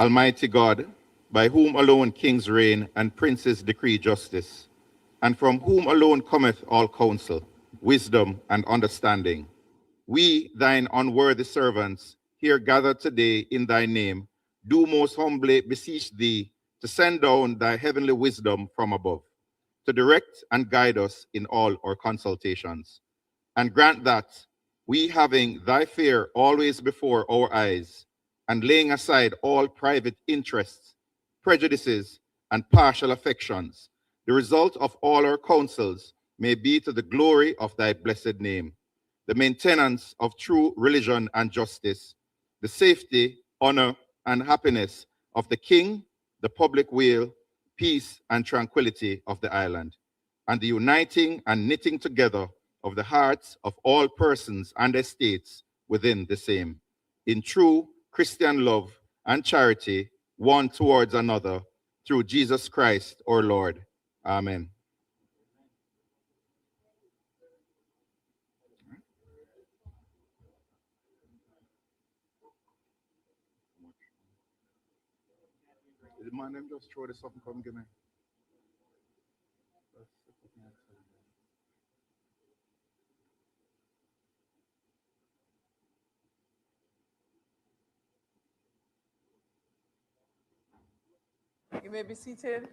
Almighty God, by whom alone kings reign and princes decree justice, and from whom alone cometh all counsel, wisdom, and understanding. We, thine unworthy servants, here gathered today in thy name, do most humbly beseech thee to send down thy heavenly wisdom from above, to direct and guide us in all our consultations. And grant that, we having thy fear always before our eyes, and laying aside all private interests, prejudices, and partial affections, the result of all our counsels may be to the glory of thy blessed name, the maintenance of true religion and justice, the safety, honor, and happiness of the king, the public weal, peace, and tranquility of the island, and the uniting and knitting together of the hearts of all persons and estates within the same, in true Christian love and charity, one towards another, through Jesus Christ our Lord. Amen. The man them just throw this up and come give me. You may be seated.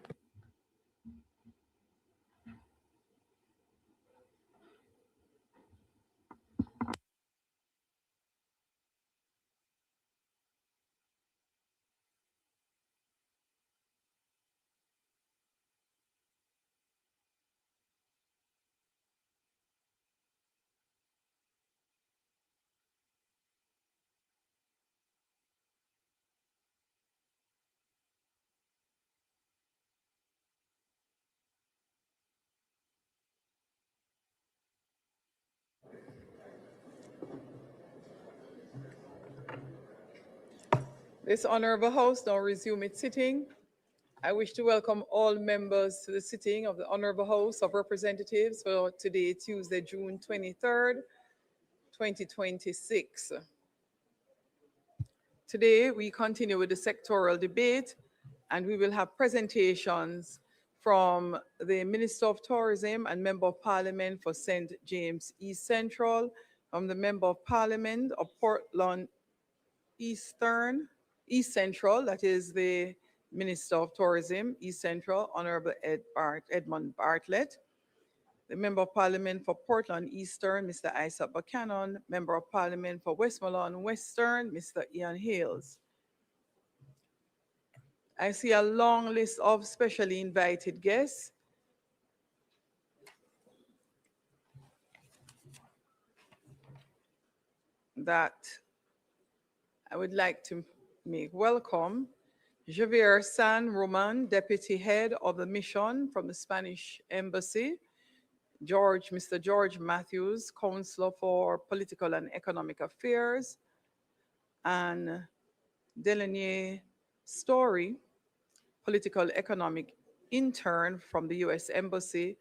This honorable House now resume its sitting. I wish to welcome all members to the sitting of the Honorable House of Representatives for today, Tuesday, June 23rd, 2026. Today, we continue with the sectoral debate, and we will have presentations from the Minister of Tourism and Member of Parliament for St. James East Central, from the Member of Parliament of Portland East Central, that is the Minister of Tourism, East Central, Honorable Edmund Bartlett, the Member of Parliament for Portland Eastern, Mr. Isaac Buchanan, Member of Parliament for Westmoreland Western, Mr. Ian Hales. I see a long list of specially invited guests. That I would like to make welcome. Javier San Roman, Deputy Head of the Mission from the Spanish Embassy. Mr. George Matthews, Counselor for Political and Economic Affairs. And Delaney Story, Political Economic Intern from the U.S. Embassy.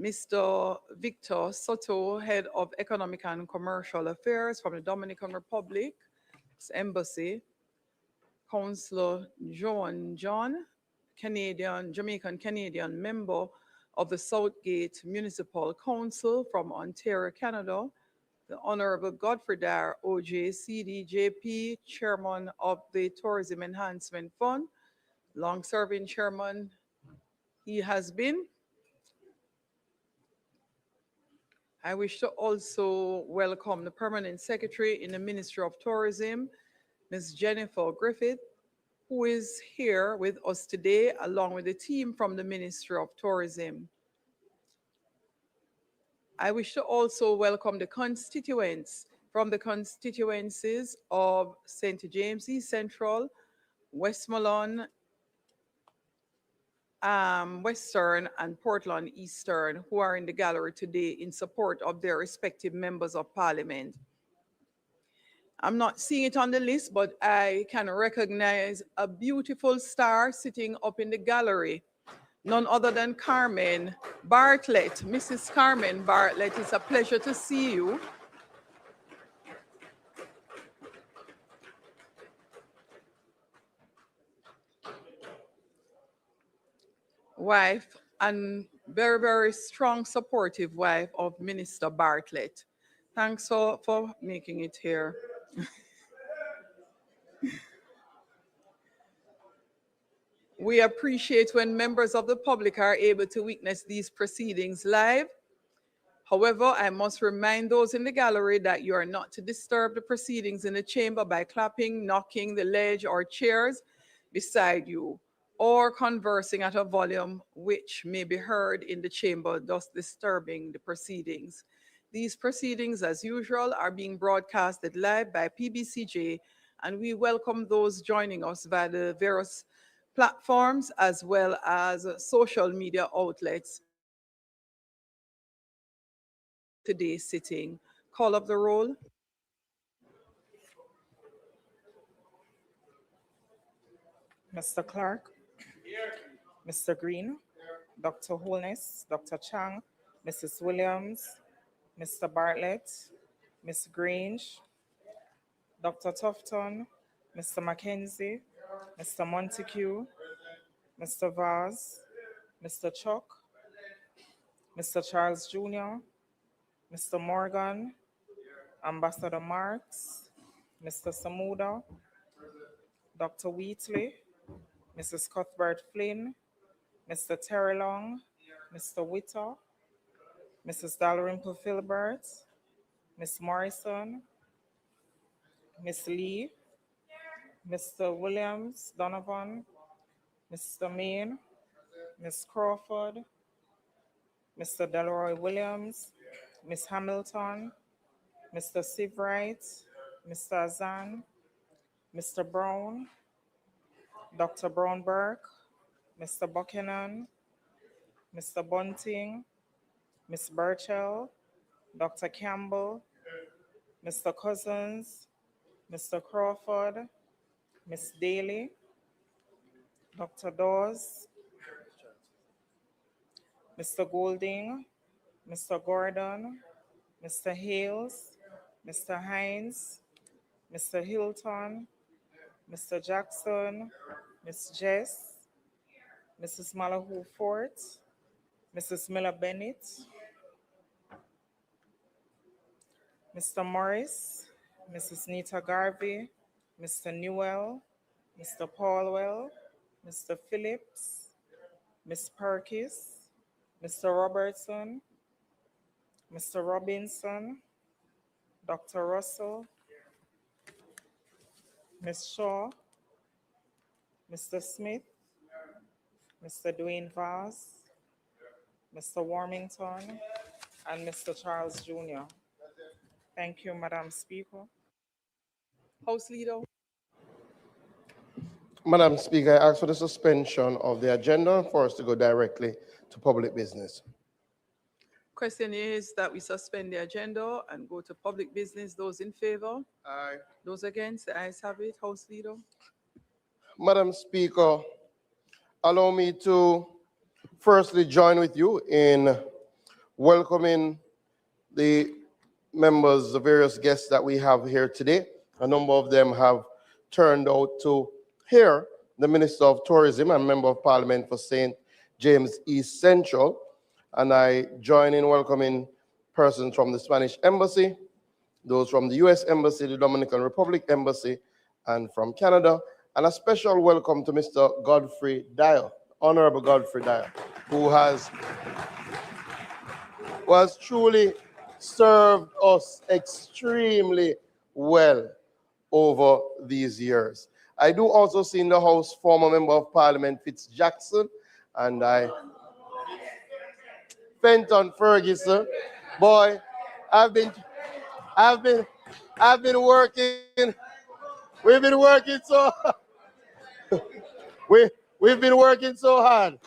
Mr. Victor Soto, Head of Economic and Commercial Affairs from the Dominican Republic's Embassy. Councillor Joan John, Jamaican Canadian member of the Southgate Municipal Council from Ontario, Canada. The Honorable Godfrey Dare, OJ, CDJP, Chairman of the Tourism Enhancement Fund, long-serving chairman he has been. I wish to also welcome the Permanent Secretary in the Ministry of Tourism, Ms. Jennifer Griffith, who is here with us today, along with the team from the Ministry of Tourism. I wish to also welcome the constituents from the constituencies of St. James East Central, Westmoreland Western, and Portland Eastern, who are in the gallery today in support of their respective members of Parliament. I'm not seeing it on the list, but I can recognize a beautiful star sitting up in the gallery, none other than Carmen Bartlett. Mrs. Carmen Bartlett, it's a pleasure to see you. wife and very, very strong, supportive wife of Minister Bartlett. Thanks for making it here. We appreciate when members of the public are able to witness these proceedings live. However, I must remind those in the gallery that you are not to disturb the proceedings in the chamber by clapping, knocking the ledge or chairs beside you, or conversing at a volume which may be heard in the chamber, thus disturbing the proceedings. These proceedings, as usual, are being broadcasted live by PBCJ, and we welcome those joining us via the various platforms as well as social media outlets. Today's sitting. Call of the roll. Mr. Clark, Mr. Green, Dr. Holness, Dr. Chang, Mrs. Williams, Mr. Bartlett, Ms. Grange, Dr. Tufton, Mr. Mackenzie, Mr. Montague, Mr. Vaz, Mr. Chuck, Mr. Charles Jr., Mr. Morgan, Ambassador Marks, Mr. Samuda, Dr. Wheatley, Mrs. Cuthbert Flynn, Mr. Terry Long, Mr. Witter, Mrs. Dalrymple Filbert, Miss Morrison, Miss Lee, Mr. Williams Donovan, Mr. Main, Miss Crawford, Mr. Delroy Williams, Miss Hamilton, Mr. Sivright, Mr. Azan, Mr. Brown, Dr. Brownberg, Mr. Buchanan, Mr. Bunting, Miss Burchell, Dr. Campbell, Mr. Cousins, Mr. Crawford, Miss Daly, Dr. Dawes, Mr. Golding, Mr. Gordon, Mr. Hales, Mr. Hines, Mr. Hilton, Mr. Jackson, Miss Jess, Mrs. Malahoo Fort, Mrs. Miller Bennett, Mr. Morris, Mrs. Nita Garvey, Mr. Newell, Mr. Paulwell, Mr. Phillips, Miss Perkis, Mr. Robertson, Mr. Robinson, Dr. Russell, Miss Shaw, Mr. Smith, Mr. Dwayne Vaz, Mr. Warmington, and Mr. Charles Jr. Thank you, Madam Speaker. House Leader. Madam Speaker, I ask for the suspension of the agenda for us to go directly to public business. Question is that we suspend the agenda and go to public business. Those in favor? Aye. Those against? The ayes have it. House Leader. Madam Speaker, allow me to firstly join with you in welcoming the members, the various guests that we have here today. A number of them have turned out to hear the Minister of Tourism and Member of Parliament for St. James East Central. And I join in welcoming persons from the Spanish Embassy, those from the US Embassy, the Dominican Republic Embassy, and from Canada. And a special welcome to Mr. Godfrey Dyer, Honorable Godfrey Dyer, who has truly served us extremely well over these years. I do also see in the House former Member of Parliament Fitz Jackson, and Fenton Ferguson. Boy, I've been working. We've been working so we've been working so hard.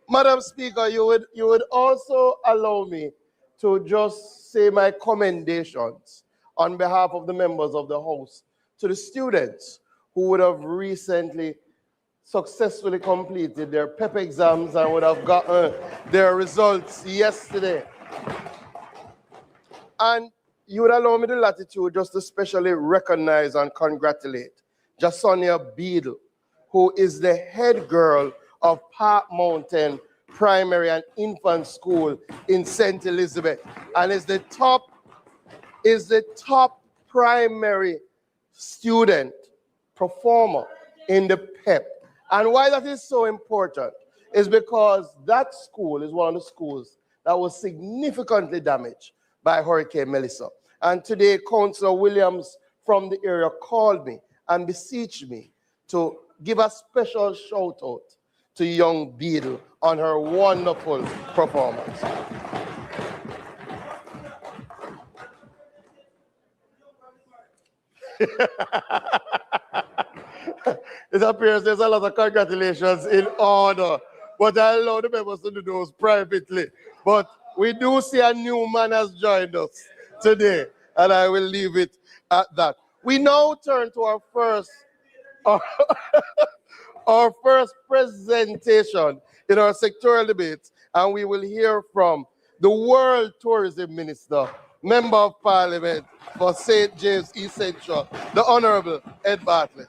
Madam Speaker, you would also allow me to just say my commendations on behalf of the members of the House to the students who would have recently successfully completed their PEP exams and would have gotten their results yesterday. And you would allow me the latitude just to specially recognize and congratulate Jasonia Beadle, who is the head girl of Park Mountain Primary and Infant School in St. Elizabeth, and is the top primary student performer in the PEP. And why that is so important is because that school is one of the schools that was significantly damaged by Hurricane Melissa. And today, Councillor Williams from the area called me and beseeched me to give a special shout out to young Beadle on her wonderful performance. It appears there's a lot of congratulations in order, but I allow the members to do those privately. But we do see a new man has joined us today, and I will leave it at that. We now turn to our first presentation in our sectoral debates, and we will hear from the World Tourism Minister, Member of Parliament for St. James East Central, the Honorable Ed Bartlett.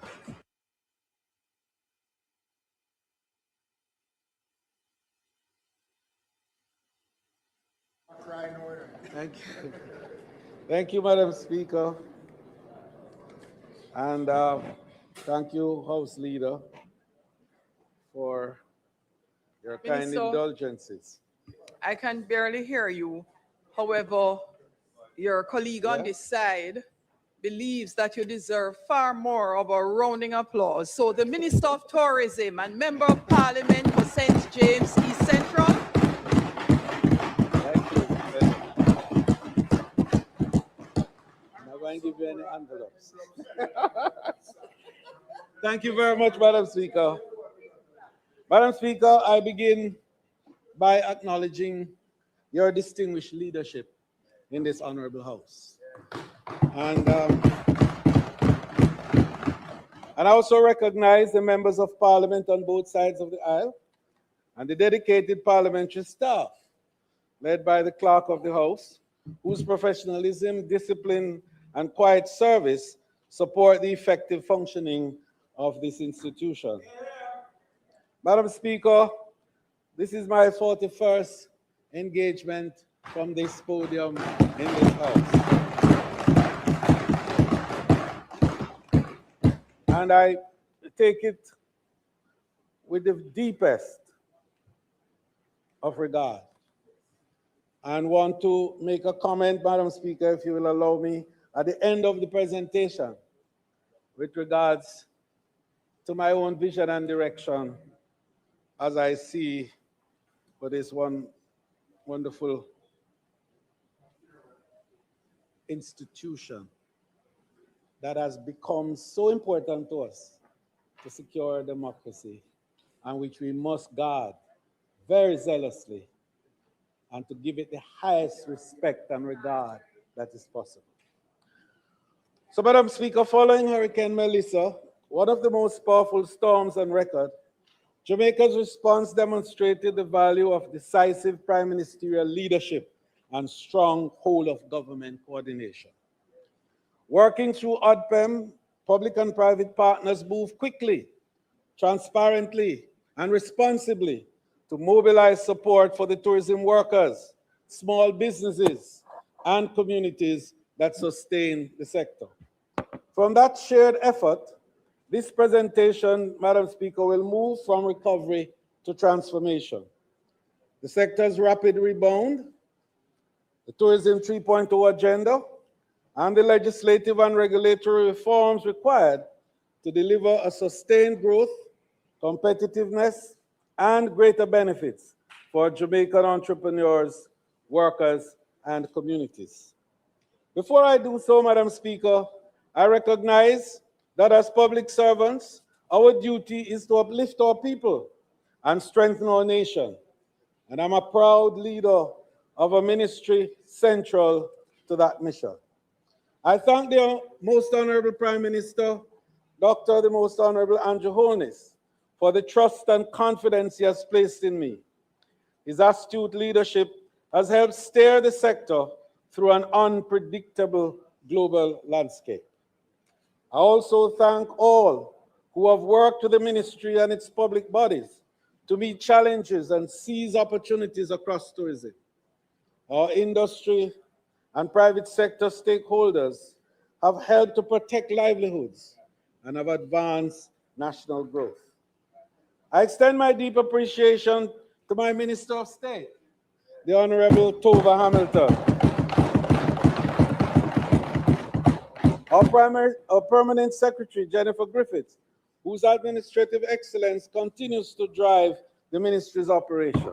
Thank you, Madam Speaker. And thank you, House Leader, for your kind Minister, indulgences. I can barely hear you. However, your colleague on this side believes that you deserve far more of a rounding applause. So the Minister of Tourism and Member of Parliament for St. James East Central. Thank you. I'm not going to give you any envelopes. Thank you very much, Madam Speaker. Madam Speaker, I begin by acknowledging your distinguished leadership in this honorable House. And I also recognize the members of Parliament on both sides of the aisle and the dedicated parliamentary staff led by the Clerk of the House, whose professionalism, discipline, and quiet service support the effective functioning of this institution. Madam Speaker, this is my 41st engagement from this podium in this House. And I take it with the deepest of regard and want to make a comment, Madam Speaker, if you will allow me, at the end of the presentation with regards to my own vision and direction as I see for this one wonderful institution that has become so important to us to secure democracy, and which we must guard very zealously and to give it the highest respect and regard that is possible. So, Madam Speaker, following Hurricane Melissa, one of the most powerful storms on record, Jamaica's response demonstrated the value of decisive prime ministerial leadership and strong whole-of-government coordination. Working through ODPEM, public and private partners moved quickly, transparently, and responsibly to mobilize support for the tourism workers, small businesses, and communities that sustain the sector. From that shared effort, this presentation, Madam Speaker, will move from recovery to transformation. The sector's rapid rebound, the Tourism 3.0 agenda, and the legislative and regulatory reforms required to deliver a sustained growth, competitiveness, and greater benefits for Jamaican entrepreneurs, workers, and communities. Before I do so, Madam Speaker, I recognize that as public servants, our duty is to uplift our people and strengthen our nation. And I'm a proud leader of a ministry central to that mission. I thank the Most Honorable Prime Minister, Dr. the Most Honorable Andrew Holness, for the trust and confidence he has placed in me. His astute leadership has helped steer the sector through an unpredictable global landscape. I also thank all who have worked with the ministry and its public bodies to meet challenges and seize opportunities across tourism. Our industry and private sector stakeholders have helped to protect livelihoods and have advanced national growth. I extend my deep appreciation to my Minister of State, the Honorable Tova Hamilton, our Permanent Secretary, Jennifer Griffiths, whose administrative excellence continues to drive the ministry's operation.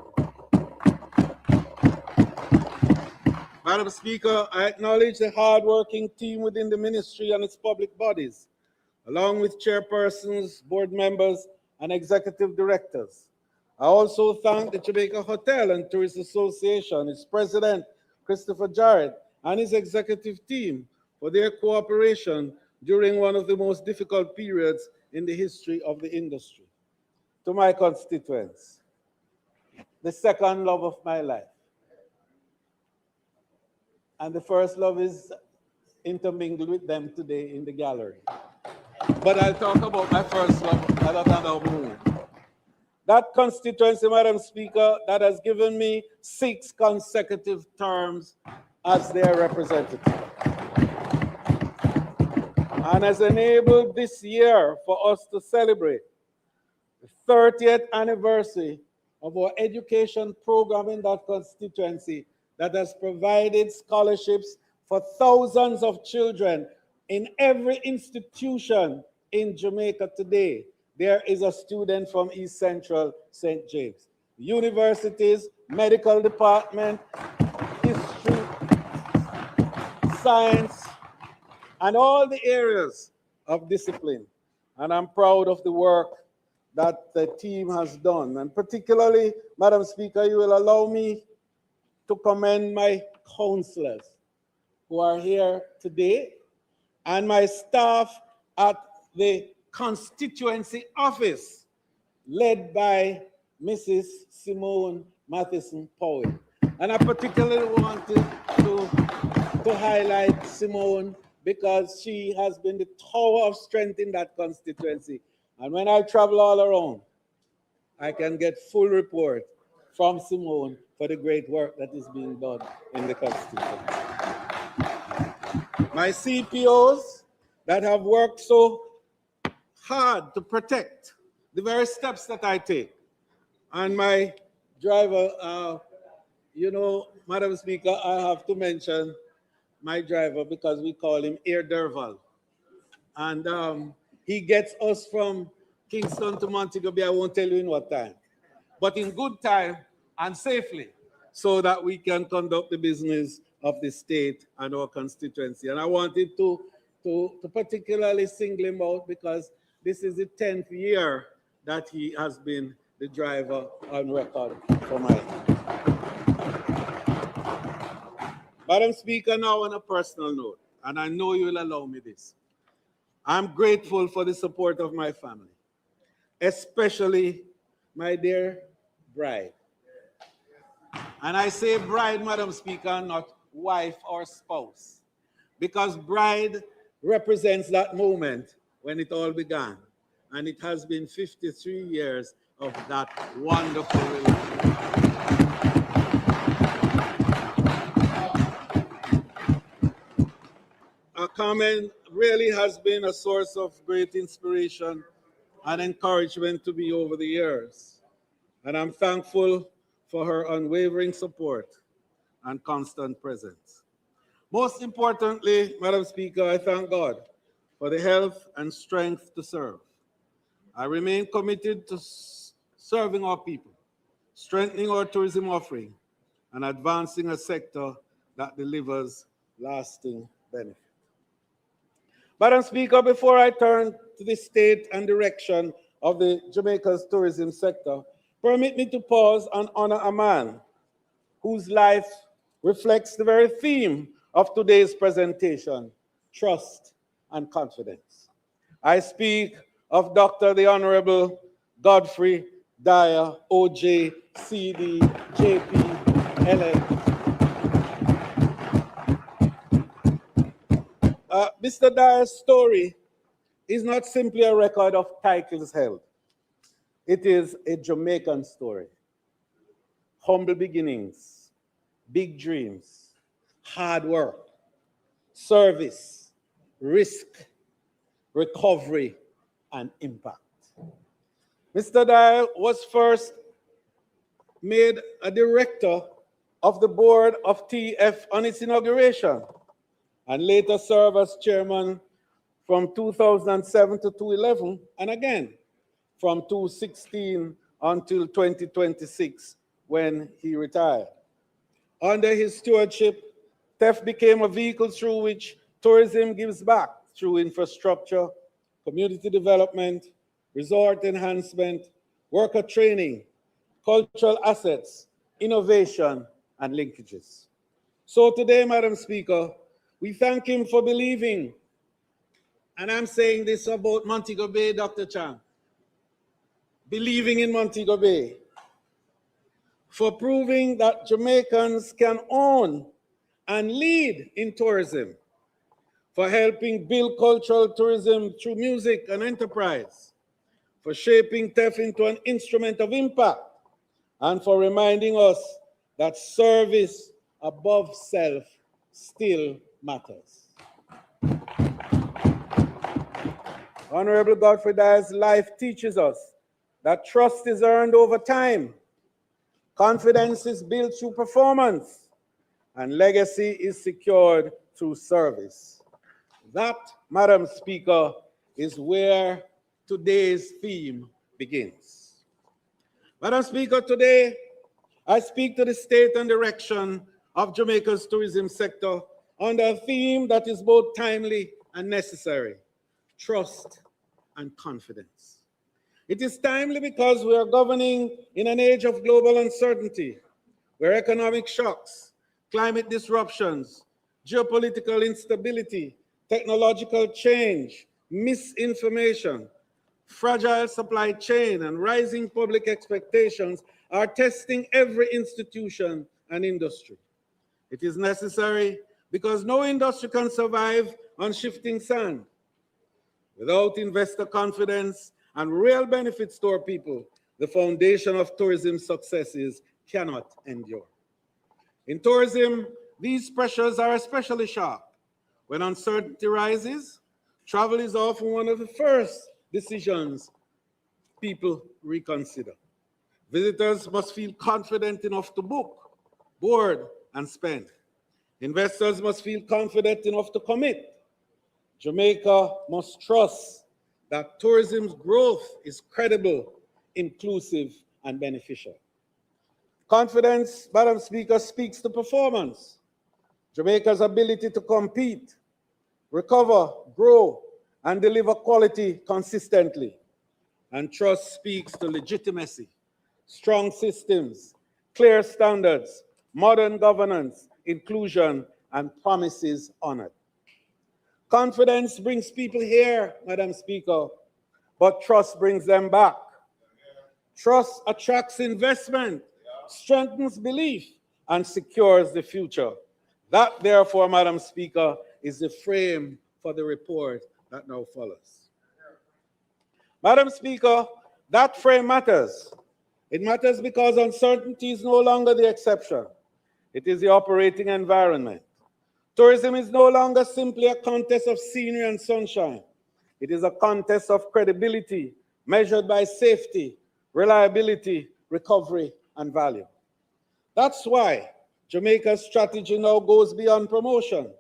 Madam Speaker, I acknowledge the hard-working team within the ministry and its public bodies, along with chairpersons, board members, and executive directors. I also thank the Jamaica Hotel and Tourist Association, its president, Christopher Jarrett, and his executive team for their cooperation during one of the most difficult periods in the history of the industry. To my constituents, the second love of my life. And the first love is intermingled with them today in the gallery. But I'll talk about my first love at another moment. That constituency, Madam Speaker, that has given me 6 consecutive terms as their representative, and has enabled this year for us to celebrate the 30th anniversary of our education program in that constituency that has provided scholarships for thousands of children in every institution in Jamaica today. There is a student from East Central St. James. Universities, medical department, history, science, and all the areas of discipline. And I'm proud of the work that the team has done. And particularly, Madam Speaker, you will allow me to commend my counselors who are here today and my staff at the constituency office led by Mrs. Simone Matheson Powell. And I particularly wanted to highlight Simone because she has been the tower of strength in that constituency. And when I travel all around, I can get full report from Simone for the great work that is being done in the constituency. My CPOs that have worked so hard to protect the very steps that I take. And my driver, you know, Madam Speaker, I have to mention my driver because we call him Air Derval. And he gets us from Kingston to Montego Bay, I won't tell you in what time, but in good time and safely so that we can conduct the business of the state and our constituency. And I wanted to particularly single him out because this is the 10th year that he has been the driver on record for mine. Madam Speaker, now on a personal note, and I know you will allow me this. I'm grateful for the support of my family, especially my dear bride. And I say bride, Madam Speaker, not wife or spouse, because bride represents that moment when it all began. And it has been 53 years of that wonderful relationship. Carmen really has been a source of great inspiration and encouragement to me over the years. And I'm thankful for her unwavering support and constant presence. Most importantly, Madam Speaker, I thank God for the health and strength to serve. I remain committed to serving our people, strengthening our tourism offering, and advancing a sector that delivers lasting benefit. Madam Speaker, before I turn to the state and direction of the Jamaica's tourism sector, permit me to pause and honor a man whose life reflects the very theme of today's presentation, trust and confidence. I speak of Dr. the Honorable Godfrey Dyer, OJ, CD, JP, LL. Mr. Dyer's story is not simply a record of titles held. It is a Jamaican story. Humble beginnings, big dreams, hard work, service, risk, recovery, and impact. Mr. Dial was first made a director of the board of TF on its inauguration, and later served as chairman from 2007 to 2011, and again from 2016 until 2026 when he retired. Under his stewardship, TEF became a vehicle through which tourism gives back through infrastructure, community development, resort enhancement, worker training, cultural assets, innovation, and linkages. So today, Madam Speaker, we thank him for believing, and I'm saying this about Montego Bay, Dr. Chang, believing in Montego Bay, for proving that Jamaicans can own and lead in tourism, for helping build cultural tourism through music and enterprise, for shaping TEF into an instrument of impact, and for reminding us that service above self still matters. Honorable Godfrey Dyer's life teaches us that trust is earned over time, confidence is built through performance, and legacy is secured through service. That, Madam Speaker, is where today's theme begins. Madam Speaker, today I speak to the state and direction of Jamaica's tourism sector under a theme that is both timely and necessary: trust and confidence. It is timely because we are governing in an age of global uncertainty, where economic shocks, climate disruptions, geopolitical instability, technological change, misinformation, fragile supply chain, and rising public expectations are testing every institution and industry. It is necessary because no industry can survive on shifting sand. Without investor confidence and real benefits to our people, the foundation of tourism successes cannot endure. In tourism, these pressures are especially sharp. When uncertainty rises, travel is often one of the first decisions people reconsider. Visitors must feel confident enough to book, board, and spend. Investors must feel confident enough to commit. Jamaica must trust that tourism's growth is credible, inclusive, and beneficial. Confidence, Madam Speaker, speaks to performance. Jamaica's ability to compete, recover, grow, and deliver quality consistently. And trust speaks to legitimacy, strong systems, clear standards, modern governance, inclusion, and promises honored. Confidence brings people here, Madam Speaker, but trust brings them back. Trust attracts investment, strengthens belief, and secures the future. That, therefore, Madam Speaker, is the frame for the report that now follows. Madam Speaker, that frame matters. It matters because uncertainty is no longer the exception. It is the operating environment. Tourism is no longer simply a contest of scenery and sunshine. It is a contest of credibility measured by safety, reliability, recovery, and value. That's why Jamaica's strategy now goes beyond promotion.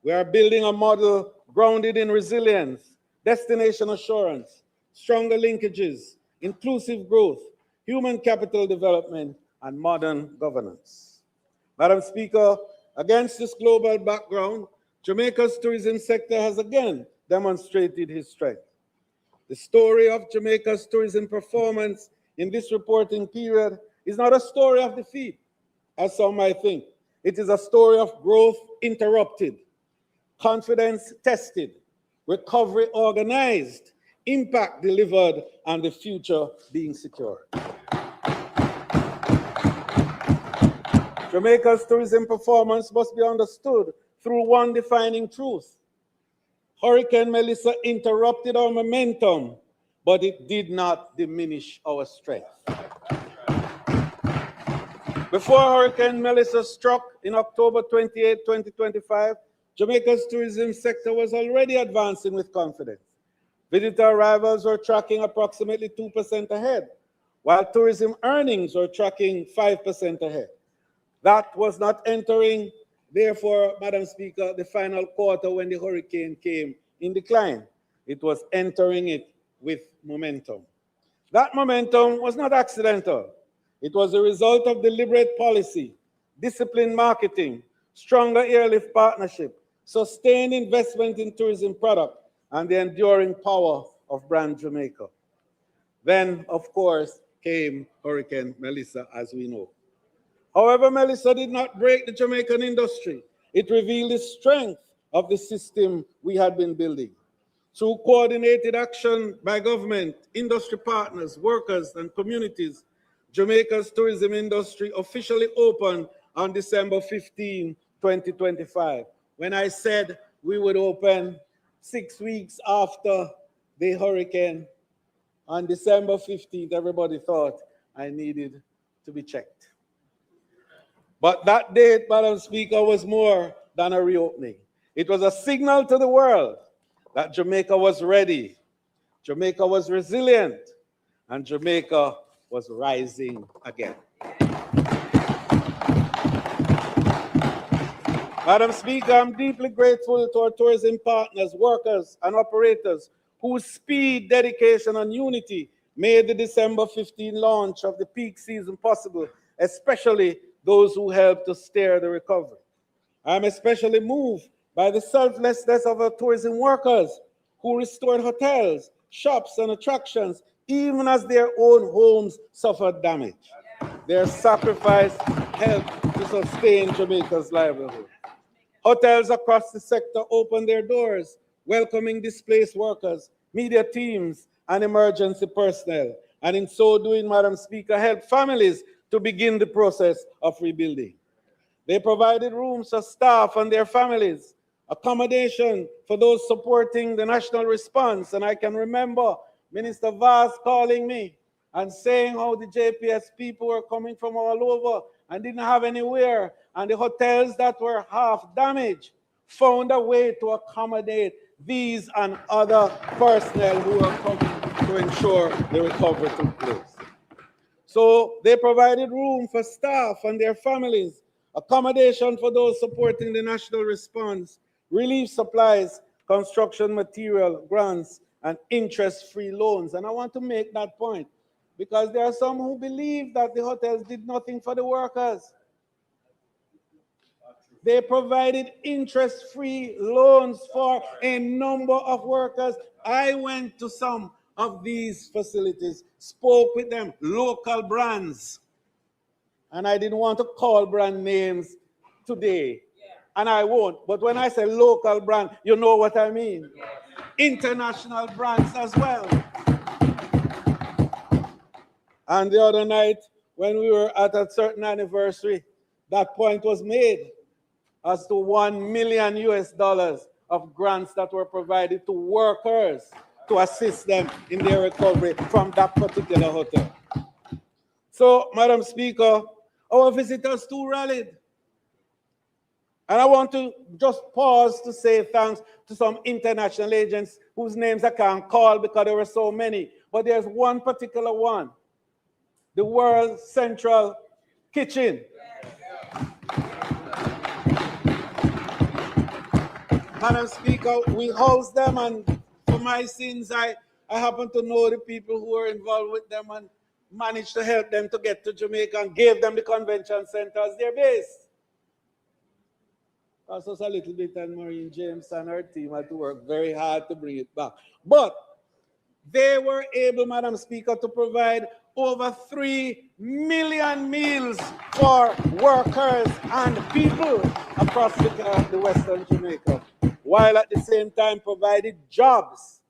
We are building a model grounded in resilience, destination assurance, stronger linkages, inclusive growth, human capital development, and modern governance. Madam Speaker, against this global background, Jamaica's tourism sector has again demonstrated its strength. The story of Jamaica's tourism performance in this reporting period is not a story of defeat, as some might think. It is a story of growth interrupted, confidence tested, recovery organized, impact delivered, and the future being secured. Jamaica's tourism performance must be understood through one defining truth: Hurricane Melissa interrupted our momentum, but it did not diminish our strength. Before Hurricane Melissa struck in October 28, 2025, Jamaica's tourism sector was already advancing with confidence. Visitor arrivals were tracking approximately 2% ahead, while tourism earnings were tracking 5% ahead. That was not entering, therefore, Madam Speaker, the final quarter when the hurricane came in decline. It was entering it with momentum. That momentum was not accidental. It was a result of deliberate policy, disciplined marketing, stronger airlift partnership, sustained investment in tourism product, and the enduring power of brand Jamaica. Then, of course, came Hurricane Melissa, as we know. However, Melissa did not break the Jamaican industry. It revealed the strength of the system we had been building. Through coordinated action by government, industry partners, workers, and communities, Jamaica's tourism industry officially opened on December 15, 2025. When I said we would open 6 weeks after the hurricane, on December 15th, everybody thought I needed to be checked. But that date, Madam Speaker, was more than a reopening. It was a signal to the world that Jamaica was ready, Jamaica was resilient, and Jamaica was rising again. Madam Speaker, I'm deeply grateful to our tourism partners, workers, and operators whose speed, dedication, and unity made the December 15 launch of the peak season possible, especially those who helped to steer the recovery. I'm especially moved by the selflessness of our tourism workers who restored hotels, shops, and attractions, even as their own homes suffered damage. Their sacrifice helped to sustain Jamaica's livelihood. Hotels across the sector opened their doors, welcoming displaced workers, media teams, and emergency personnel, and in so doing, Madam Speaker, helped families to begin the process of rebuilding. They provided rooms for staff and their families, accommodation for those supporting the national response, and I can remember Minister Vaz calling me and saying how the JPS people were coming from all over and didn't have anywhere, and the hotels that were half damaged found a way to accommodate these and other personnel who were coming to ensure the recovery took place. So they provided room for staff and their families, accommodation for those supporting the national response, relief supplies, construction material, grants, and interest-free loans. And I want to make that point because there are some who believe that the hotels did nothing for the workers. They provided interest-free loans for a number of workers. I went to some of these facilities, spoke with them, local brands. And I didn't want to call brand names today, and I won't. But when I say local brand, you know what I mean. International brands as well. And the other night, when we were at a certain anniversary, that point was made as to $1 million of grants that were provided to workers to assist them in their recovery from that particular hotel. So, Madam Speaker, our visitors too rallied. And I want to just pause to say thanks to some international agents whose names I can't call because there were so many. But there's one particular one, the World Central Kitchen. Madam Speaker, we housed them, and for my sins, I happen to know the people who were involved with them and managed to help them to get to Jamaica and gave them the convention center as their base. Cost us a little bit, and Maureen James and her team had to work very hard to bring it back. But they were able, Madam Speaker, to provide over 3 million meals for workers and people across the Western Jamaica, while at the same time provided jobs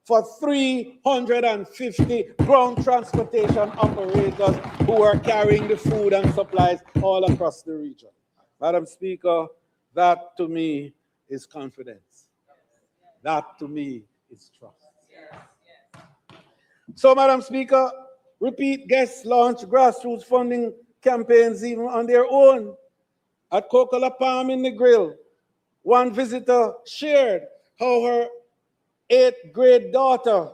for 350 ground transportation operators who were carrying the food and supplies all across the region. Madam Speaker, that to me is confidence. That to me is trust. So, Madam Speaker, repeat guests launch grassroots funding campaigns even on their own. At Coca-Cola Palm in the Grill, one visitor shared how her 8th grade daughter,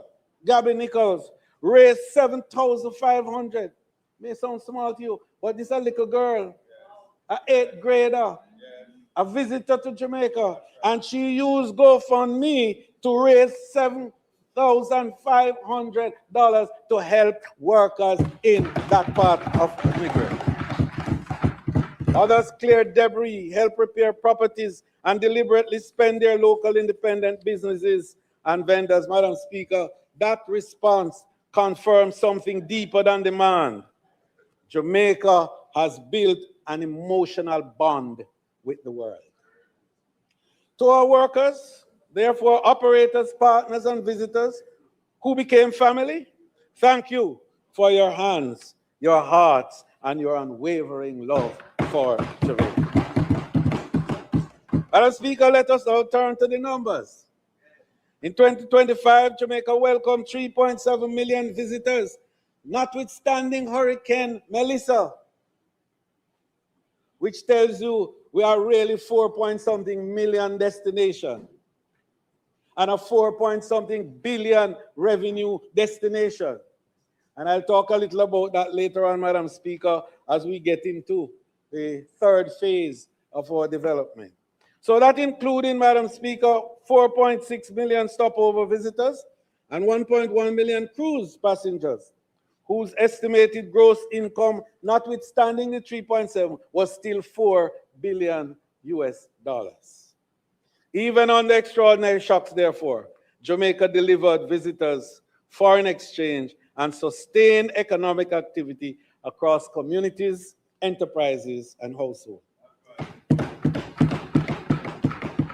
Gabby Nichols, raised $7,500. May sound small to you, but this is a little girl, an 8th grader, a visitor to Jamaica, and she used GoFundMe to raise $7,500 to help workers in that part of the Grill. Others clear debris, help repair properties, and deliberately spend their local independent businesses and vendors. Madam Speaker, that response confirms something deeper than demand. Jamaica has built an emotional bond with the world. To our workers, therefore operators, partners, and visitors who became family, thank you for your hands, your hearts, and your unwavering love for Jamaica. Madam Speaker, let us now turn to the numbers. In 2025, Jamaica welcomed 3.7 million visitors, notwithstanding Hurricane Melissa, which tells you we are really 4-point-something million destination and a 4-point-something billion revenue destination. And I'll talk a little about that later on, Madam Speaker, as we get into the third phase of our development. So that including, Madam Speaker, 4.6 million stopover visitors and 1.1 million cruise passengers, whose estimated gross income, notwithstanding the 3.7, was still $4 billion US. Even on the extraordinary shocks, therefore, Jamaica delivered visitors, foreign exchange, and sustained economic activity across communities, enterprises, and households.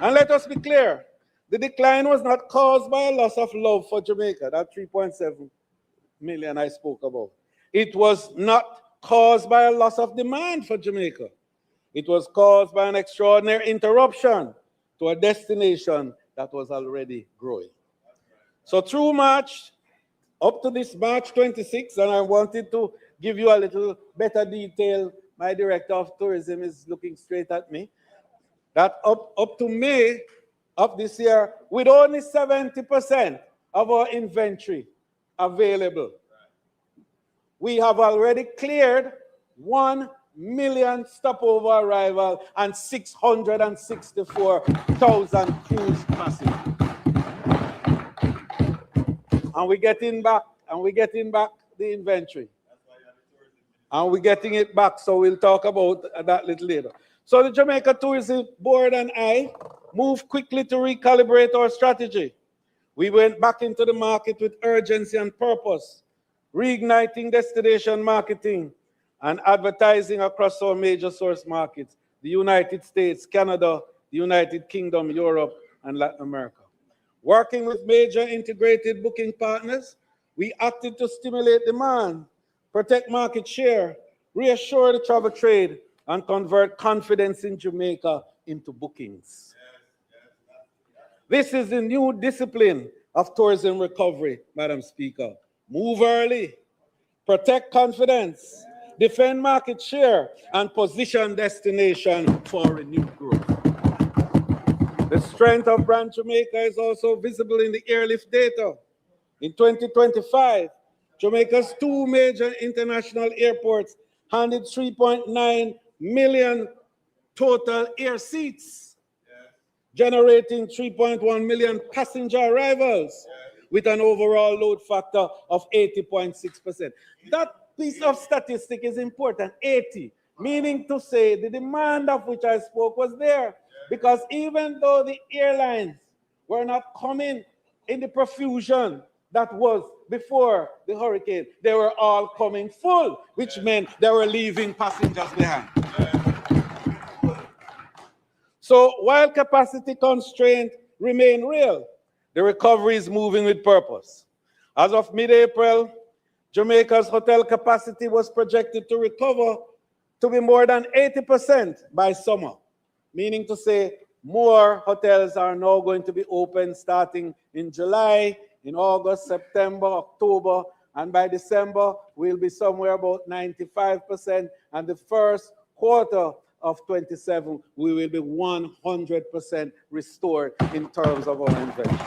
And let us be clear, the decline was not caused by a loss of love for Jamaica, that 3.7 million I spoke about. It was not caused by a loss of demand for Jamaica. It was caused by an extraordinary interruption to a destination that was already growing. So through March, up to this March 26, and I wanted to give you a little better detail. My director of tourism is looking straight at me. That up to May of this year, with only 70% of our inventory available, we have already cleared 1 million stopover arrival and 664,000 cruise passengers. And we're getting back the inventory. And we're getting it back, so we'll talk about that a little later. So the Jamaica Tourism Board and I moved quickly to recalibrate our strategy. We went back into the market with urgency and purpose, reigniting destination marketing and advertising across our major source markets, the United States, Canada, the United Kingdom, Europe, and Latin America. Working with major integrated booking partners, we acted to stimulate demand, protect market share, reassure the travel trade, and convert confidence in Jamaica into bookings. This is the new discipline of tourism recovery, Madam Speaker. Move early, protect confidence, defend market share, and position destination for renewed growth. The strength of brand Jamaica is also visible in the airlift data. In 2025, Jamaica's 2 major international airports handed 3.9 million total air seats, generating 3.1 million passenger arrivals with an overall load factor of 80.6%. That piece of statistic is important, 80, meaning to say the demand of which I spoke was there, because even though the airlines were not coming in the profusion that was before the hurricane, they were all coming full, which meant they were leaving passengers behind. So while capacity constraints remain real, the recovery is moving with purpose. As of mid-April, Jamaica's hotel capacity was projected to recover to be more than 80% by summer, meaning to say More hotels are now going to be open starting in July, in August, September, October, and by December, we'll be somewhere about 95%. And the first quarter of 27, we will be 100% restored in terms of our inventory.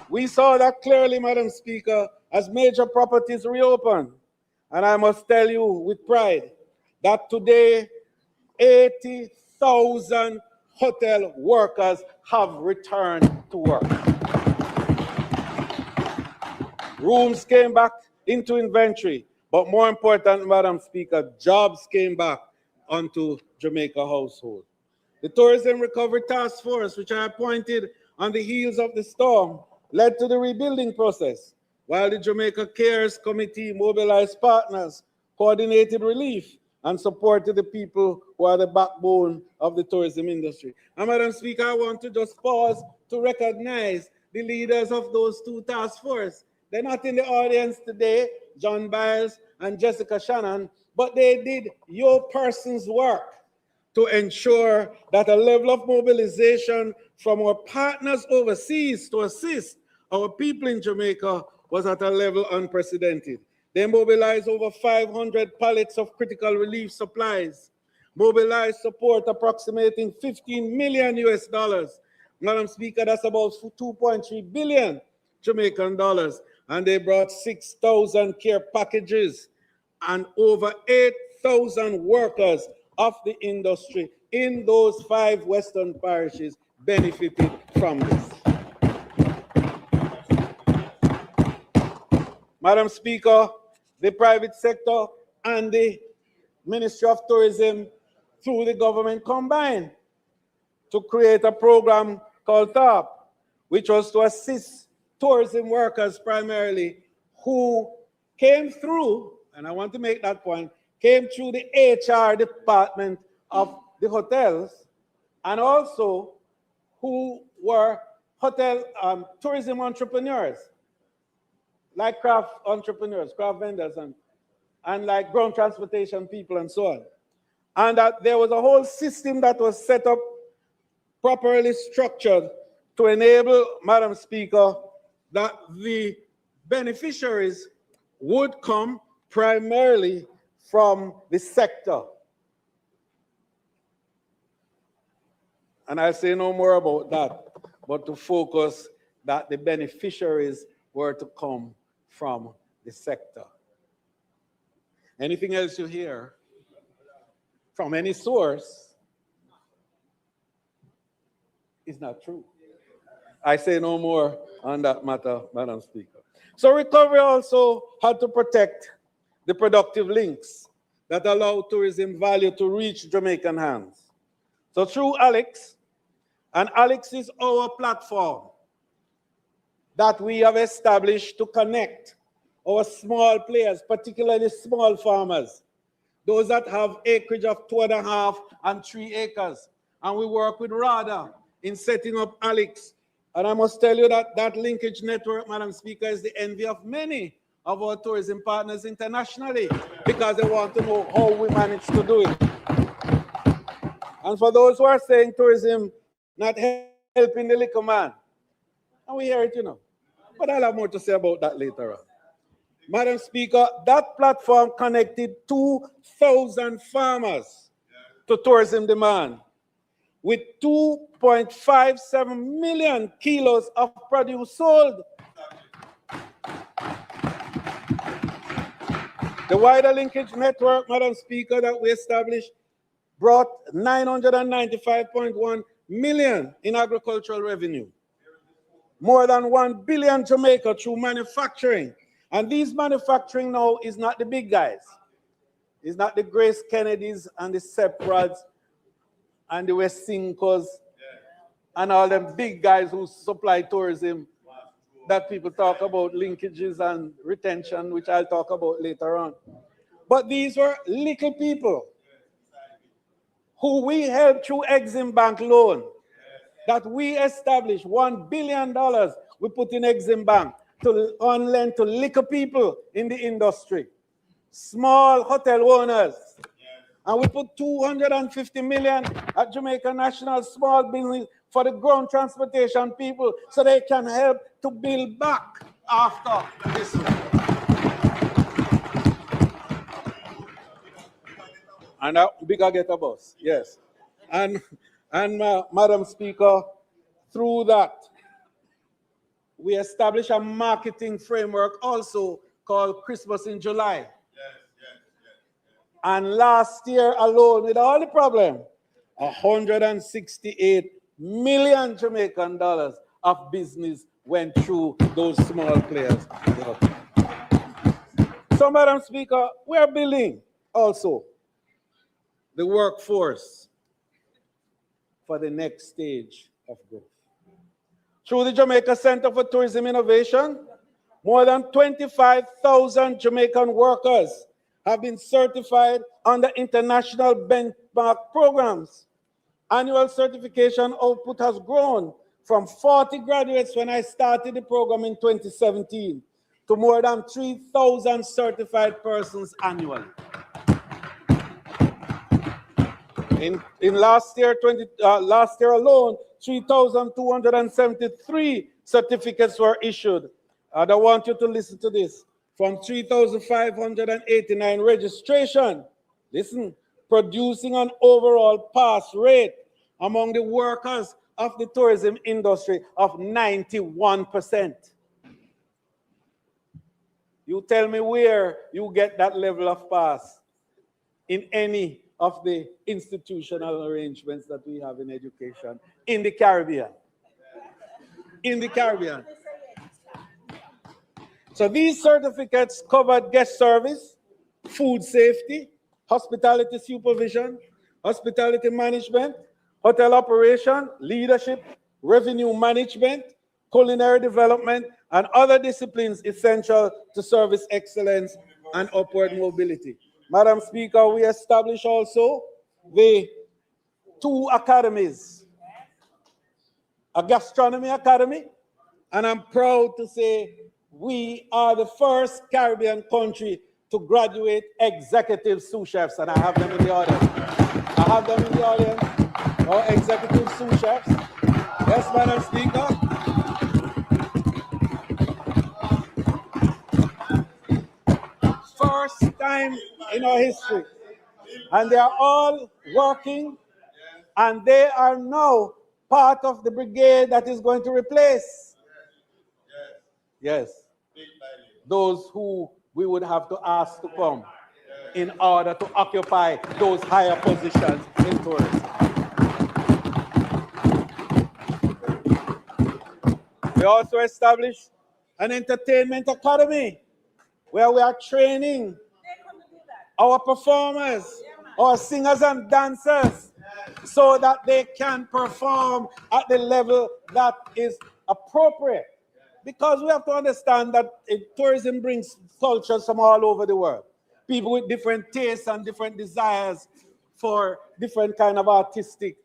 We saw that clearly, Madam Speaker, as major properties reopen. And I must tell you with pride that today, 80,000 hotel workers have returned to work. Rooms came back into inventory, but more important, Madam Speaker, jobs came back onto Jamaica household. The Tourism Recovery Task Force, which I appointed on the heels of the storm, led to the rebuilding process, while the Jamaica Cares Committee mobilized partners, coordinated relief, and supported the people who are the backbone of the tourism industry. And Madam Speaker, I want to just pause to recognize the leaders of those two task forces. They're not in the audience today, John Biles and Jessica Shannon, but they did your person's work to ensure that a level of mobilization from our partners overseas to assist our people in Jamaica was at a level unprecedented. They mobilized over 500 pallets of critical relief supplies, mobilized support approximating 15 million US dollars. Madam Speaker, that's about 2.3 billion Jamaican dollars. And they brought 6,000 care packages and over 8,000 workers of the industry in those 5 western parishes benefited from this. Madam Speaker, the private sector and the Ministry of Tourism through the government combined to create a program called TAP, which was to assist tourism workers primarily who came through, and I want to make that point, came through the HR department of the hotels, and also who were hotel tourism entrepreneurs, like craft entrepreneurs, craft vendors, and like ground transportation people and so on. And that there was a whole system that was set up, properly structured, to enable, Madam Speaker, that the beneficiaries would come primarily from the sector. And I'll say no more about that, but to focus that the beneficiaries were to come from the sector. Anything else you hear from any source is not true. I say no more on that matter, Madam Speaker. So recovery also had to protect the productive links that allow tourism value to reach Jamaican hands. So through Alex, and Alex is our platform that we have established to connect our small players, particularly small farmers, those that have acreage of 2.5 and 3 acres. And we work with RADA in setting up Alex. And I must tell you that that linkage network, Madam Speaker, is the envy of many of our tourism partners internationally because they want to know how we manage to do it. And for those who are saying tourism not helping the little man, and we hear it, but I'll have more to say about that later on. Madam Speaker, that platform connected 2,000 farmers to tourism demand with 2.57 million kilos of produce sold. The wider linkage network, Madam Speaker, that we established brought 995.1 million in agricultural revenue. More than 1 billion Jamaica through manufacturing. And these manufacturing now is not the big guys. It's not the Grace Kennedys and the Seprods and the Westincos and all them big guys who supply tourism that people talk about linkages and retention, which I'll talk about later on. But these were little people who we helped through Exim Bank loan that we established $1 billion we put in Exim Bank to lend to little people in the industry, small hotel owners And we put 250 million at Jamaica National Small Business for the ground transportation people so they can help to build back after this. And we can get a bus, yes. And Madam Speaker, through that, we established a marketing framework also called Christmas in July. And last year alone, with all the problem, 168 million Jamaican dollars of business went through those small players. So, Madam Speaker, we are building also the workforce for the next stage of growth. Through the Jamaica Center for Tourism Innovation, more than 25,000 Jamaican workers have been certified under international benchmark programs. Annual certification output has grown from 40 graduates when I started the program in 2017 to more than 3,000 certified persons annually. In last year alone, 3,273 certificates were issued. And I want you to listen to this. From 3,589 registration, listen, producing an overall pass rate among the workers of the tourism industry of 91%. You tell me where you get that level of pass in any of the institutional arrangements that we have in education in the Caribbean. In the Caribbean. So these certificates covered guest service, food safety, hospitality supervision, hospitality management, hotel operation, leadership, revenue management, culinary development, and other disciplines essential to service excellence and upward mobility. Madam Speaker, we established also the 2 academies, a gastronomy academy, and I'm proud to say we are the first Caribbean country to graduate executive sous chefs, and I have them in the audience. Our executive sous chefs. Yes, Madam Speaker. First time in our history. And they are all working, and they are now part of the brigade that is going to replace. Yes. Those who we would have to ask to come in order to occupy those higher positions in tourism. We also established an entertainment academy where we are training our performers, our singers and dancers, so that they can perform at the level that is appropriate. Because we have to understand that tourism brings cultures from all over the world. People with different tastes and different desires for different kind of artistic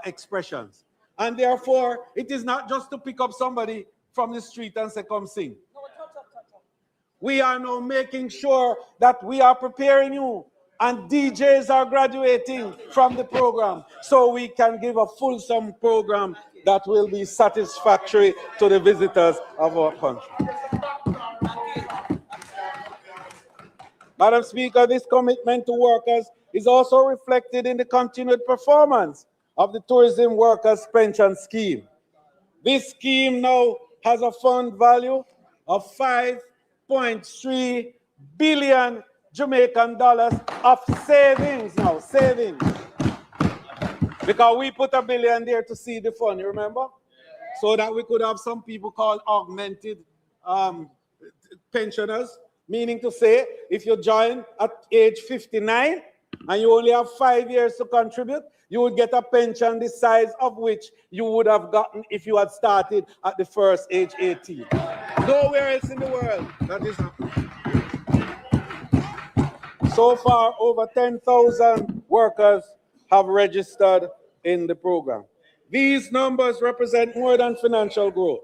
expressions. And therefore, it is not just to pick up somebody from the street and say, come sing. We are now making sure that we are preparing you, and DJs are graduating from the program, so we can give a fulsome program that will be satisfactory to the visitors of our country. Madam Speaker, this commitment to workers is also reflected in the continued performance of the Tourism Workers Pension Scheme. This scheme now has a fund value of 5.3 billion Jamaican dollars of savings now, savings. Because we put $1 billion there to seed the fund, you remember? So that we could have some people called augmented pensioners, meaning to say, if you join at age 59 and you only have 5 years to contribute, you would get a pension the size of which you would have gotten if you had started at the first age 18. Nowhere else in the world that is happening. So far, over 10,000 workers have registered in the program. These numbers represent more than financial growth.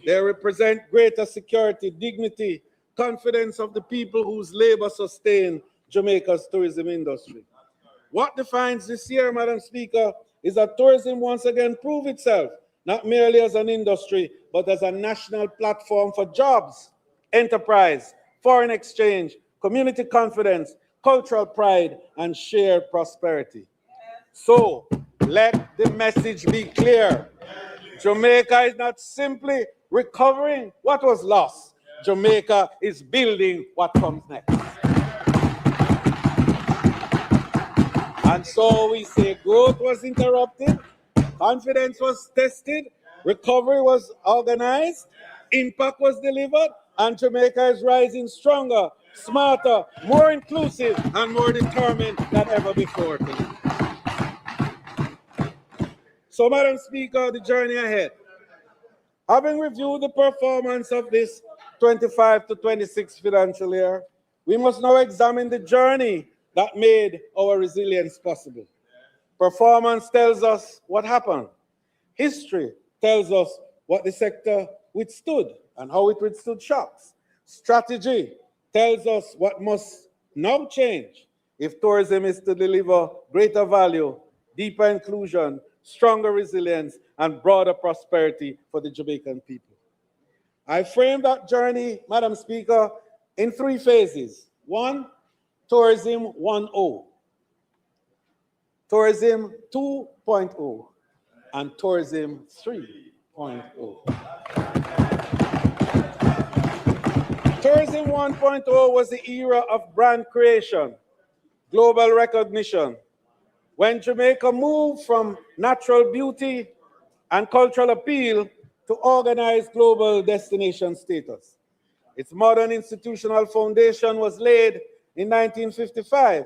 They represent greater security, dignity, confidence of the people whose labor sustain Jamaica's tourism industry. What defines this year, Madam Speaker, is that tourism once again proved itself, not merely as an industry, but as a national platform for jobs, enterprise, foreign exchange, community confidence, cultural pride, and shared prosperity. So, let the message be clear. Jamaica is not simply recovering what was lost. Jamaica is building what comes next. And so we say growth was interrupted, confidence was tested, recovery was organized, impact was delivered, and Jamaica is rising stronger, smarter, more inclusive, and more determined than ever before. So, Madam Speaker, the journey ahead. Having reviewed the performance of this 25 to 26 financial year, we must now examine the journey that made our resilience possible. Performance tells us what happened. History tells us what the sector withstood and how it withstood shocks. Strategy tells us what must now change if tourism is to deliver greater value, deeper inclusion, stronger resilience, and broader prosperity for the Jamaican people. I frame that journey, Madam Speaker, in 3 phases. 1, Tourism 1.0, Tourism 2.0, and Tourism 3.0. Tourism 1.0 was the era of brand creation, global recognition, when Jamaica moved from natural beauty and cultural appeal to organized global destination status. Its modern institutional foundation was laid in 1955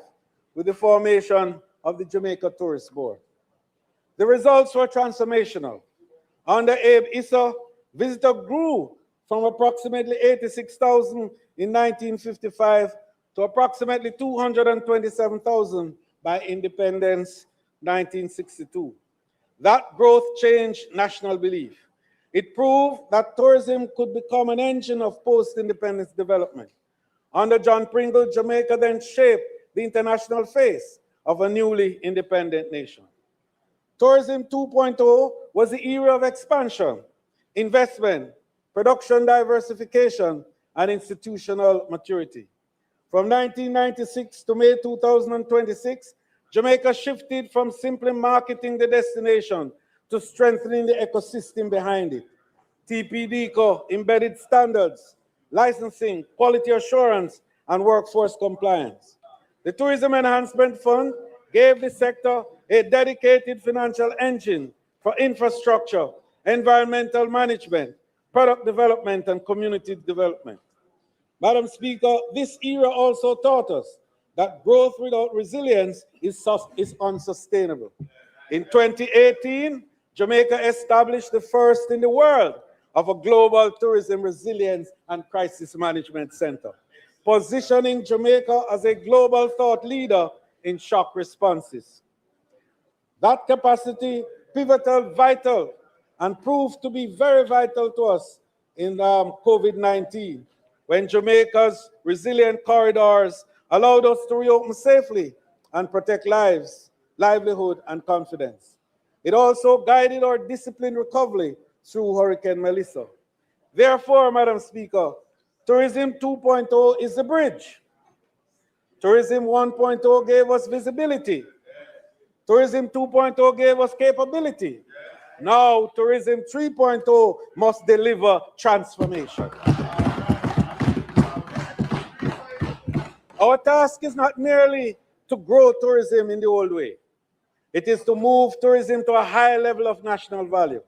with the formation of the Jamaica Tourist Board. The results were transformational. Under Abe Issa, visitors grew from approximately 86,000 in 1955 to approximately 227,000 by independence 1962. That growth changed national belief. It proved that tourism could become an engine of post-independence development. Under John Pringle, Jamaica then shaped the international face of a newly independent nation. Tourism 2.0 was the era of expansion, investment, production diversification, and institutional maturity. From 1996 to May 2026, Jamaica shifted from simply marketing the destination to strengthening the ecosystem behind it. TPDCO embedded standards, licensing, quality assurance, and workforce compliance. The Tourism Enhancement Fund gave the sector a dedicated financial engine for infrastructure, environmental management, product development, and community development. Madam Speaker, this era also taught us that growth without resilience is unsustainable. In 2018, Jamaica established the first in the world of a global tourism resilience and crisis management center, positioning Jamaica as a global thought leader in shock responses. That capacity, pivotal, vital, and proved to be very vital to us in COVID-19, when Jamaica's resilient corridors allowed us to reopen safely and protect lives, livelihood, and confidence. It also guided our disciplined recovery through Hurricane Melissa. Therefore, Madam Speaker, Tourism 2.0 is the bridge. Tourism 1.0 gave us visibility. Tourism 2.0 gave us capability. Now, Tourism 3.0 must deliver transformation. Our task is not merely to grow tourism in the old way. It is to move tourism to a higher level of national value,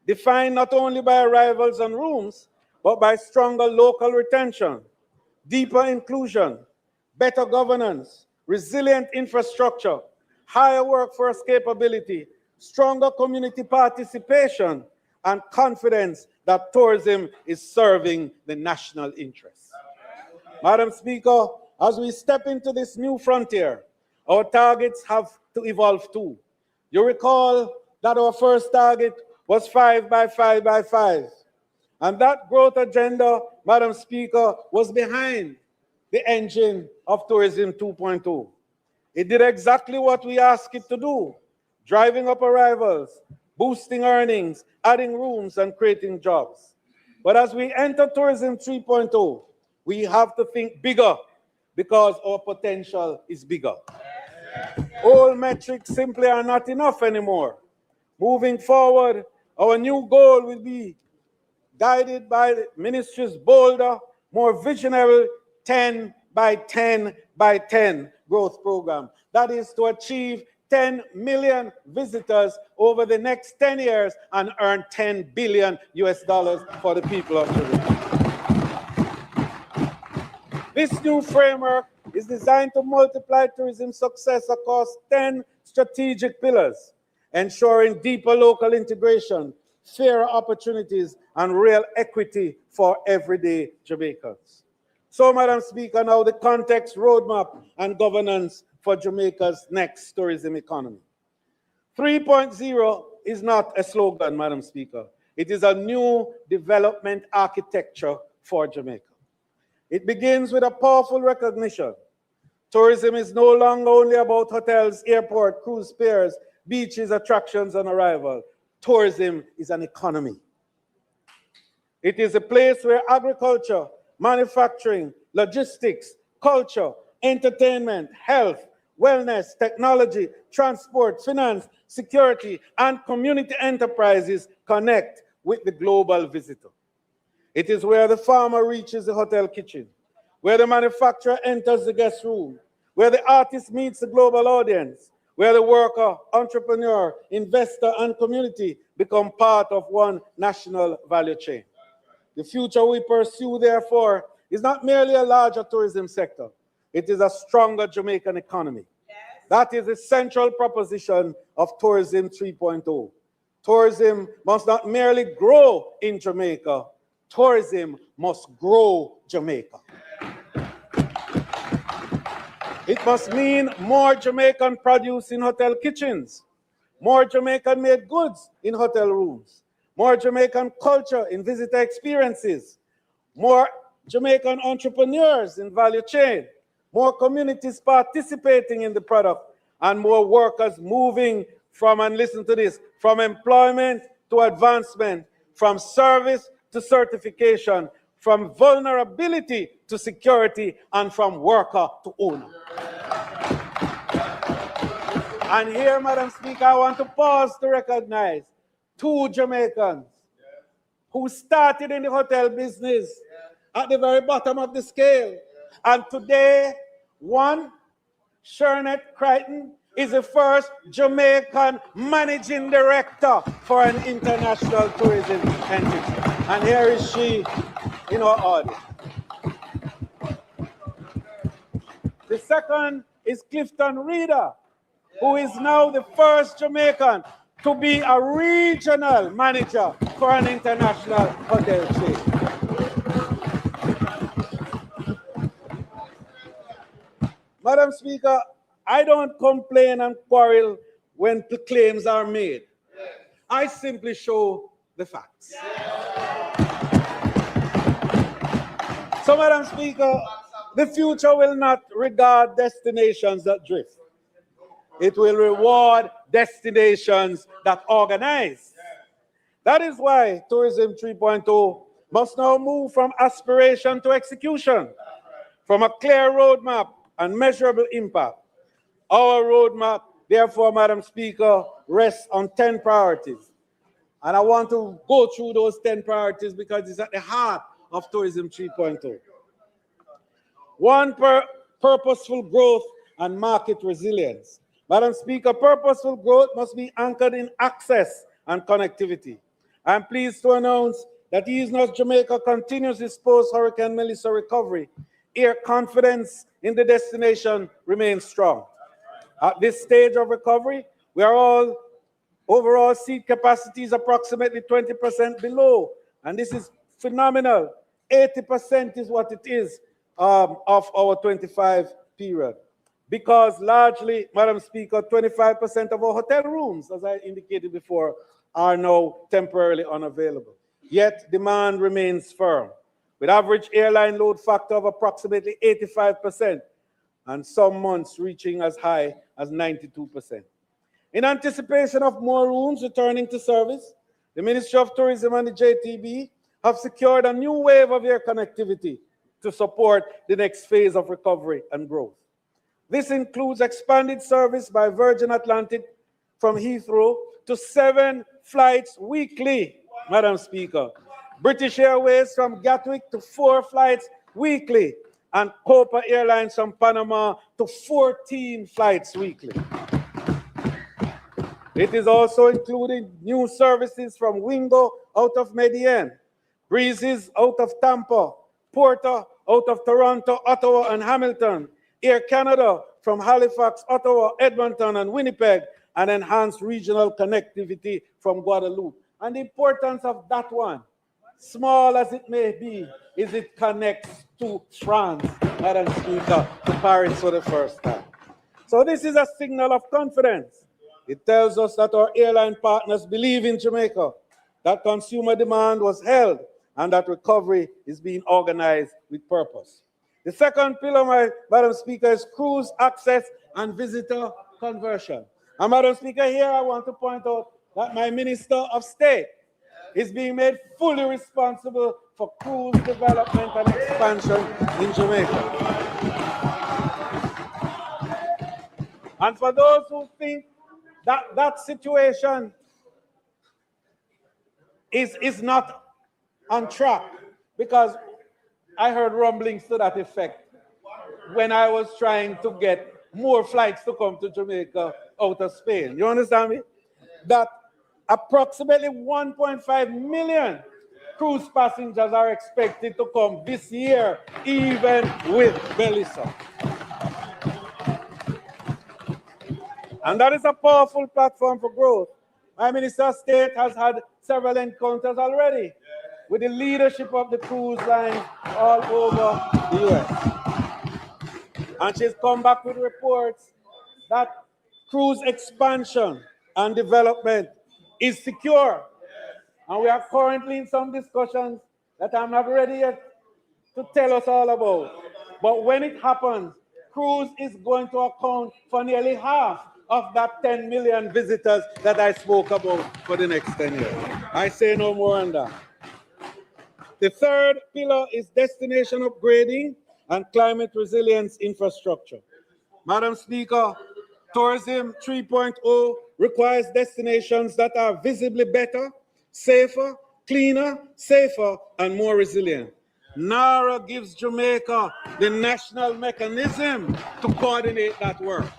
defined not only by arrivals and rooms, but by stronger local retention, deeper inclusion, better governance, resilient infrastructure, higher workforce capability, stronger community participation, and confidence that tourism is serving the national interest. Madam Speaker, as we step into this new frontier, our targets have to evolve too. You recall that our first target was 5 by 5 by 5. And that growth agenda, Madam Speaker, was behind the engine of Tourism 2.0. It did exactly what we asked it to do, driving up arrivals, boosting earnings, adding rooms, and creating jobs. But as we enter Tourism 3.0, we have to think bigger because our potential is bigger. All metrics simply are not enough anymore. Moving forward, our new goal will be guided by the ministry's bolder, more visionary 10 by 10 by 10 growth program. That is to achieve 10 million visitors over the next 10 years and earn $10 billion for the people of Jamaica. This new framework is designed to multiply tourism success across 10 strategic pillars, ensuring deeper local integration, fairer opportunities, and real equity for everyday Jamaicans. So, Madam Speaker, now the context, roadmap, and governance for Jamaica's next tourism economy. 3.0 is not a slogan, Madam Speaker. It is a new development architecture for Jamaica. It begins with a powerful recognition. Tourism is no longer only about hotels, airport, cruise piers, beaches, attractions, and arrival. Tourism is an economy. It is a place where agriculture, manufacturing, logistics, culture, entertainment, health, wellness, technology, transport, finance, security, and community enterprises connect with the global visitor. It is where the farmer reaches the hotel kitchen, where the manufacturer enters the guest room, where the artist meets the global audience, where the worker, entrepreneur, investor, and community become part of one national value chain. The future we pursue, therefore, is not merely a larger tourism sector. It is a stronger Jamaican economy. Yes. That is the central proposition of Tourism 3.0. Tourism must not merely grow in Jamaica. Tourism must grow Jamaica. It must mean more Jamaican produce in hotel kitchens, more Jamaican-made goods in hotel rooms, more Jamaican culture in visitor experiences, more Jamaican entrepreneurs in value chain, more communities participating in the product, and more workers moving from, and listen to this, from employment to advancement, from service to certification, from vulnerability to security, and from worker to owner. And here, Madam Speaker, I want to pause to recognize two Jamaicans who started in the hotel business at the very bottom of the scale. And today, one, Shernet Crichton, is the first Jamaican managing director for an international tourism entity. And here is she in our audience. The second is Clifton Reeder, who is now the first Jamaican to be a regional manager for an international hotel chain. Madam Speaker, I don't complain and quarrel when the claims are made. I simply show the facts. So, Madam Speaker, the future will not regard destinations that drift. It will reward destinations that organize. That is why Tourism 3.0 must now move from aspiration to execution, from a clear roadmap and measurable impact. Our roadmap, therefore, Madam Speaker, rests on 10 priorities. And I want to go through those 10 priorities because it's at the heart of Tourism 3.0. One, purposeful growth and market resilience. Madam Speaker, purposeful growth must be anchored in access and connectivity. I'm pleased to announce that East North Jamaica continues its post-Hurricane Melissa recovery. Air confidence in the destination remains strong. At this stage of recovery, we are all overall seat capacity is approximately 20% below, and this is phenomenal. 80% is what it is of our 25 period. Because largely, Madam Speaker, 25% of our hotel rooms, as I indicated before, are now temporarily unavailable. Yet demand remains firm. With average airline load factor of approximately 85%, and some months reaching as high as 92%. In anticipation of more rooms returning to service, the Ministry of Tourism and the JTB have secured a new wave of air connectivity to support the next phase of recovery and growth. This includes expanded service by Virgin Atlantic from Heathrow to 7 flights weekly, Madam Speaker. British Airways from Gatwick to 4 flights weekly, and Copa Airlines from Panama to 14 flights weekly. It is also including new services from Wingo out of Medellin, Breezes out of Tampa, Porter out of Toronto, Ottawa, and Hamilton, Air Canada from Halifax, Ottawa, Edmonton, and Winnipeg, and enhanced regional connectivity from Guadeloupe. And the importance of that one, small as it may be, is it connects to France, Madam Speaker, to Paris for the first time. So this is a signal of confidence. It tells us that our airline partners believe in Jamaica, that consumer demand was held, and that recovery is being organized with purpose. The second pillar, Madam Speaker, is cruise access and visitor conversion. And Madam Speaker, here I want to point out that my Minister of State is being made fully responsible for cruise development and expansion in Jamaica. And for those who think that that situation is not on track, because I heard rumblings to that effect when I was trying to get more flights to come to Jamaica out of Spain. You understand me? That approximately 1.5 million cruise passengers are expected to come this year, even with Belisa. And that is a powerful platform for growth. My Minister of State has had several encounters already with the leadership of the cruise lines all over the U.S. And she's come back with reports that cruise expansion and development is secure. And we are currently in some discussions that I'm not ready yet to tell us all about. But when it happens, cruise is going to account for nearly half of that 10 million visitors that I spoke about for the next 10 years. I say no more on that. The third pillar is destination upgrading and climate resilience infrastructure. Madam Speaker, Tourism 3.0 requires destinations that are visibly better, safer, cleaner, safer, and more resilient. NARA gives Jamaica the national mechanism to coordinate that work.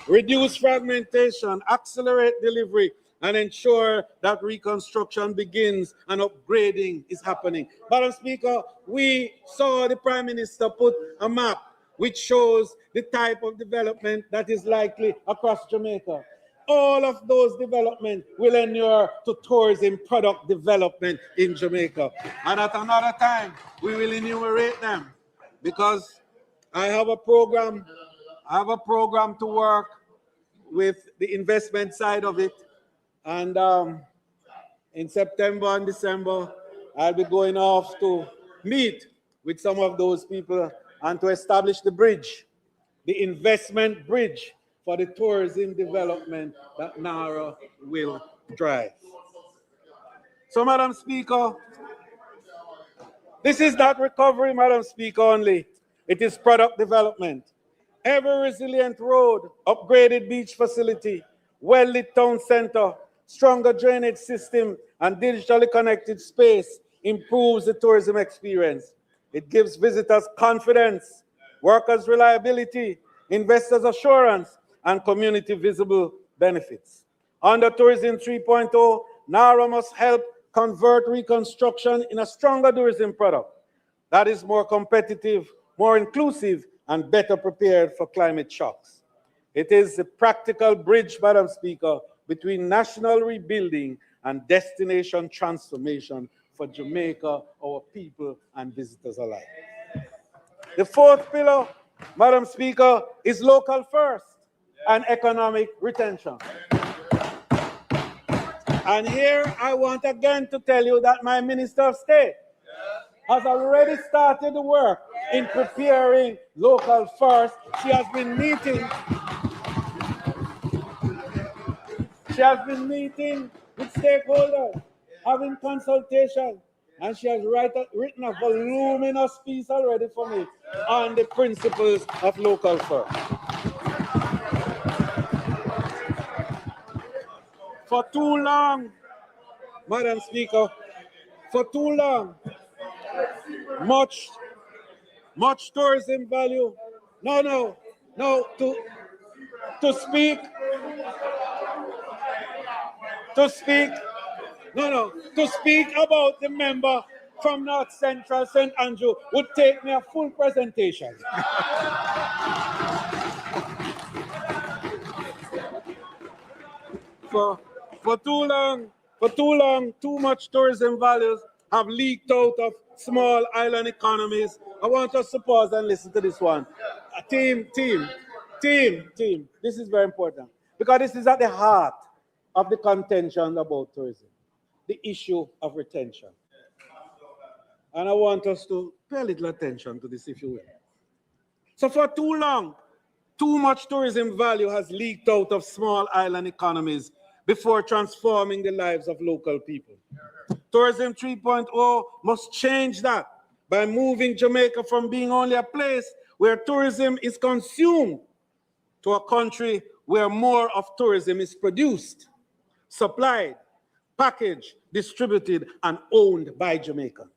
Reduce fragmentation, accelerate delivery, and ensure that reconstruction begins and upgrading is happening. Madam Speaker, we saw the Prime Minister put a map which shows the type of development that is likely across Jamaica. All of those developments will inure to tourism product development in Jamaica. And at another time, we will enumerate them, because I have a program to work with the investment side of it. And in September and December, I'll be going off to meet with some of those people and to establish the bridge, the investment bridge for the tourism development that NARA will drive. So, Madam Speaker, this is not recovery, Madam Speaker, only. It is product development. Every resilient road, upgraded beach facility, well-lit town center, stronger drainage system, and digitally connected space improves the tourism experience. It gives visitors confidence, workers reliability, investors assurance, and community visible benefits. Under Tourism 3.0, NARA must help convert reconstruction in a stronger tourism product that is more competitive, more inclusive, and better prepared for climate shocks. It is a practical bridge, Madam Speaker, between national rebuilding and destination transformation for Jamaica, our people, and visitors alike. The fourth pillar, Madam Speaker, is local first and economic retention. And here I want again to tell you that my Minister of State has already started the work in preparing local first. She has been meeting with stakeholders, having consultation, and she has written a voluminous piece already for me on the principles of local first. For too long, Madam Speaker, for too long, much tourism value. No, to speak about the member from North Central St. Andrew would take me a full presentation. For too long, too much tourism values have leaked out of small island economies. I want us to pause and listen to this one. Team, this is very important because this is at the heart of the contention about tourism, the issue of retention. And I want us to pay a little attention to this, if you will. So for too long, too much tourism value has leaked out of small island economies before transforming the lives of local people. Tourism 3.0 must change that by moving Jamaica from being only a place where tourism is consumed to a country where more of tourism is produced, supplied, packaged, distributed, and owned by Jamaicans.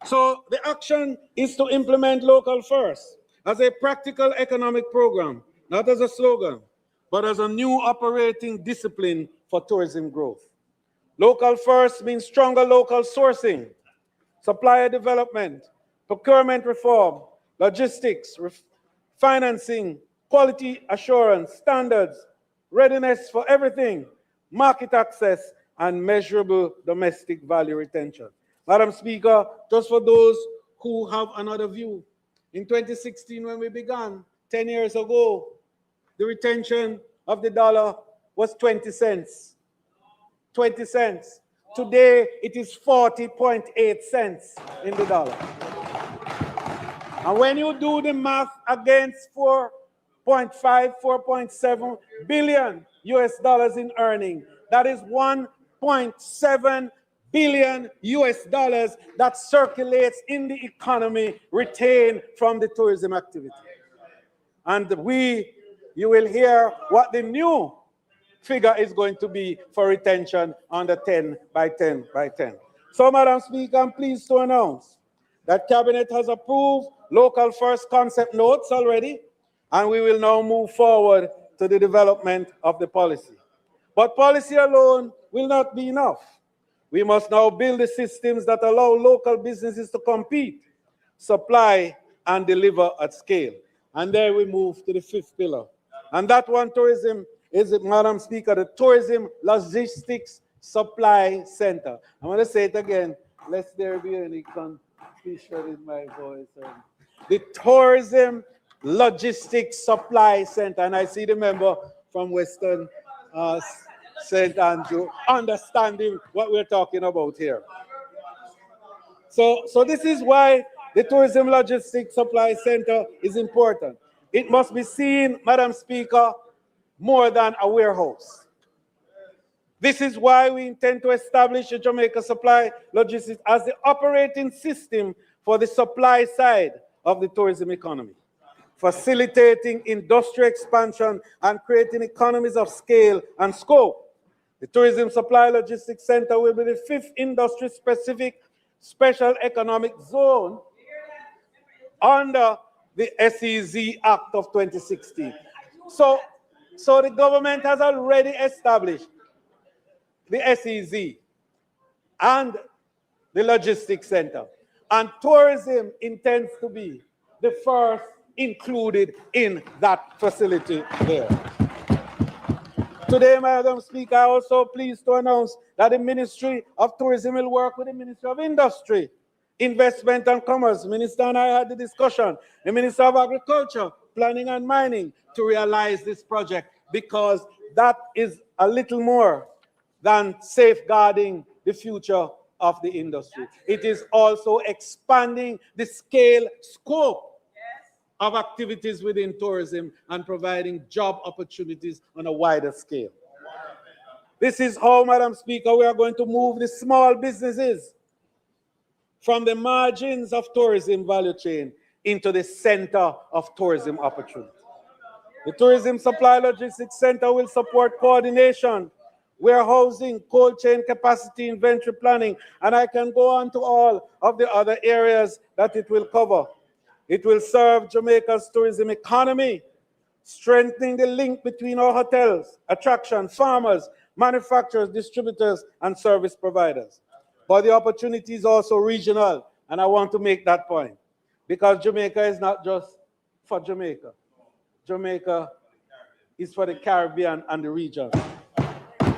So the action is to implement local first as a practical economic program, not as a slogan, but as a new operating discipline for tourism growth. Local first means stronger local sourcing, supplier development, procurement reform, logistics, financing, quality assurance, standards, readiness for everything, market access, and measurable domestic value retention. Madam Speaker, just for those who have another view, in 2016 when we began, 10 years ago, the retention of the dollar was 20 cents. 20 cents. Today, it is 40.8 cents in the dollar. And when you do the math against 4.5, 4.7 billion US dollars in earning, that is 1.7 billion US dollars that circulates in the economy retained from the tourism activity. And you will hear what the new figure is going to be for retention under 10 by 10 by 10. So, Madam Speaker, I'm pleased to announce that Cabinet has approved local first concept notes already, and we will now move forward to the development of the policy. But policy alone will not be enough. We must now build the systems that allow local businesses to compete, supply, and deliver at scale. And there we move to the fifth pillar. And that one, tourism, is, Madam Speaker, the Tourism Logistics Supply Center. I'm going to say it again, lest there be any confusion in my voice. The Tourism Logistics Supply Center. And I see the member from Western St. Andrew understanding what we're talking about here. So this is why the Tourism Logistics Supply Center is important. It must be seen, Madam Speaker, more than a warehouse. This is why we intend to establish a Jamaica Supply Logistics as the operating system for the supply side of the tourism economy, facilitating industrial expansion and creating economies of scale and scope. The Tourism Supply Logistics Center will be the fifth industry-specific special economic zone under the SEZ Act of 2016. So the government has already established the SEZ and the Logistics Center. And tourism intends to be the first included in that facility there. Today, Madam Speaker, I also pleased to announce that the Ministry of Tourism will work with the Ministry of Industry, Investment and Commerce. Minister and I had the discussion. The Minister of Agriculture, Planning and Mining to realize this project, because that is a little more than safeguarding the future of the industry. It is also expanding the scale, scope of activities within tourism and providing job opportunities on a wider scale. This is how, Madam Speaker, we are going to move the small businesses from the margins of tourism value chain into the center of tourism opportunity. The Tourism Supply Logistics Center will support coordination, warehousing, cold chain capacity, inventory planning, and I can go on to all of the other areas that it will cover. It will serve Jamaica's tourism economy, strengthening the link between our hotels, attractions, farmers, manufacturers, distributors, and service providers. But the opportunity is also regional, and I want to make that point, because Jamaica is not just for Jamaica. Jamaica is for the Caribbean and the region.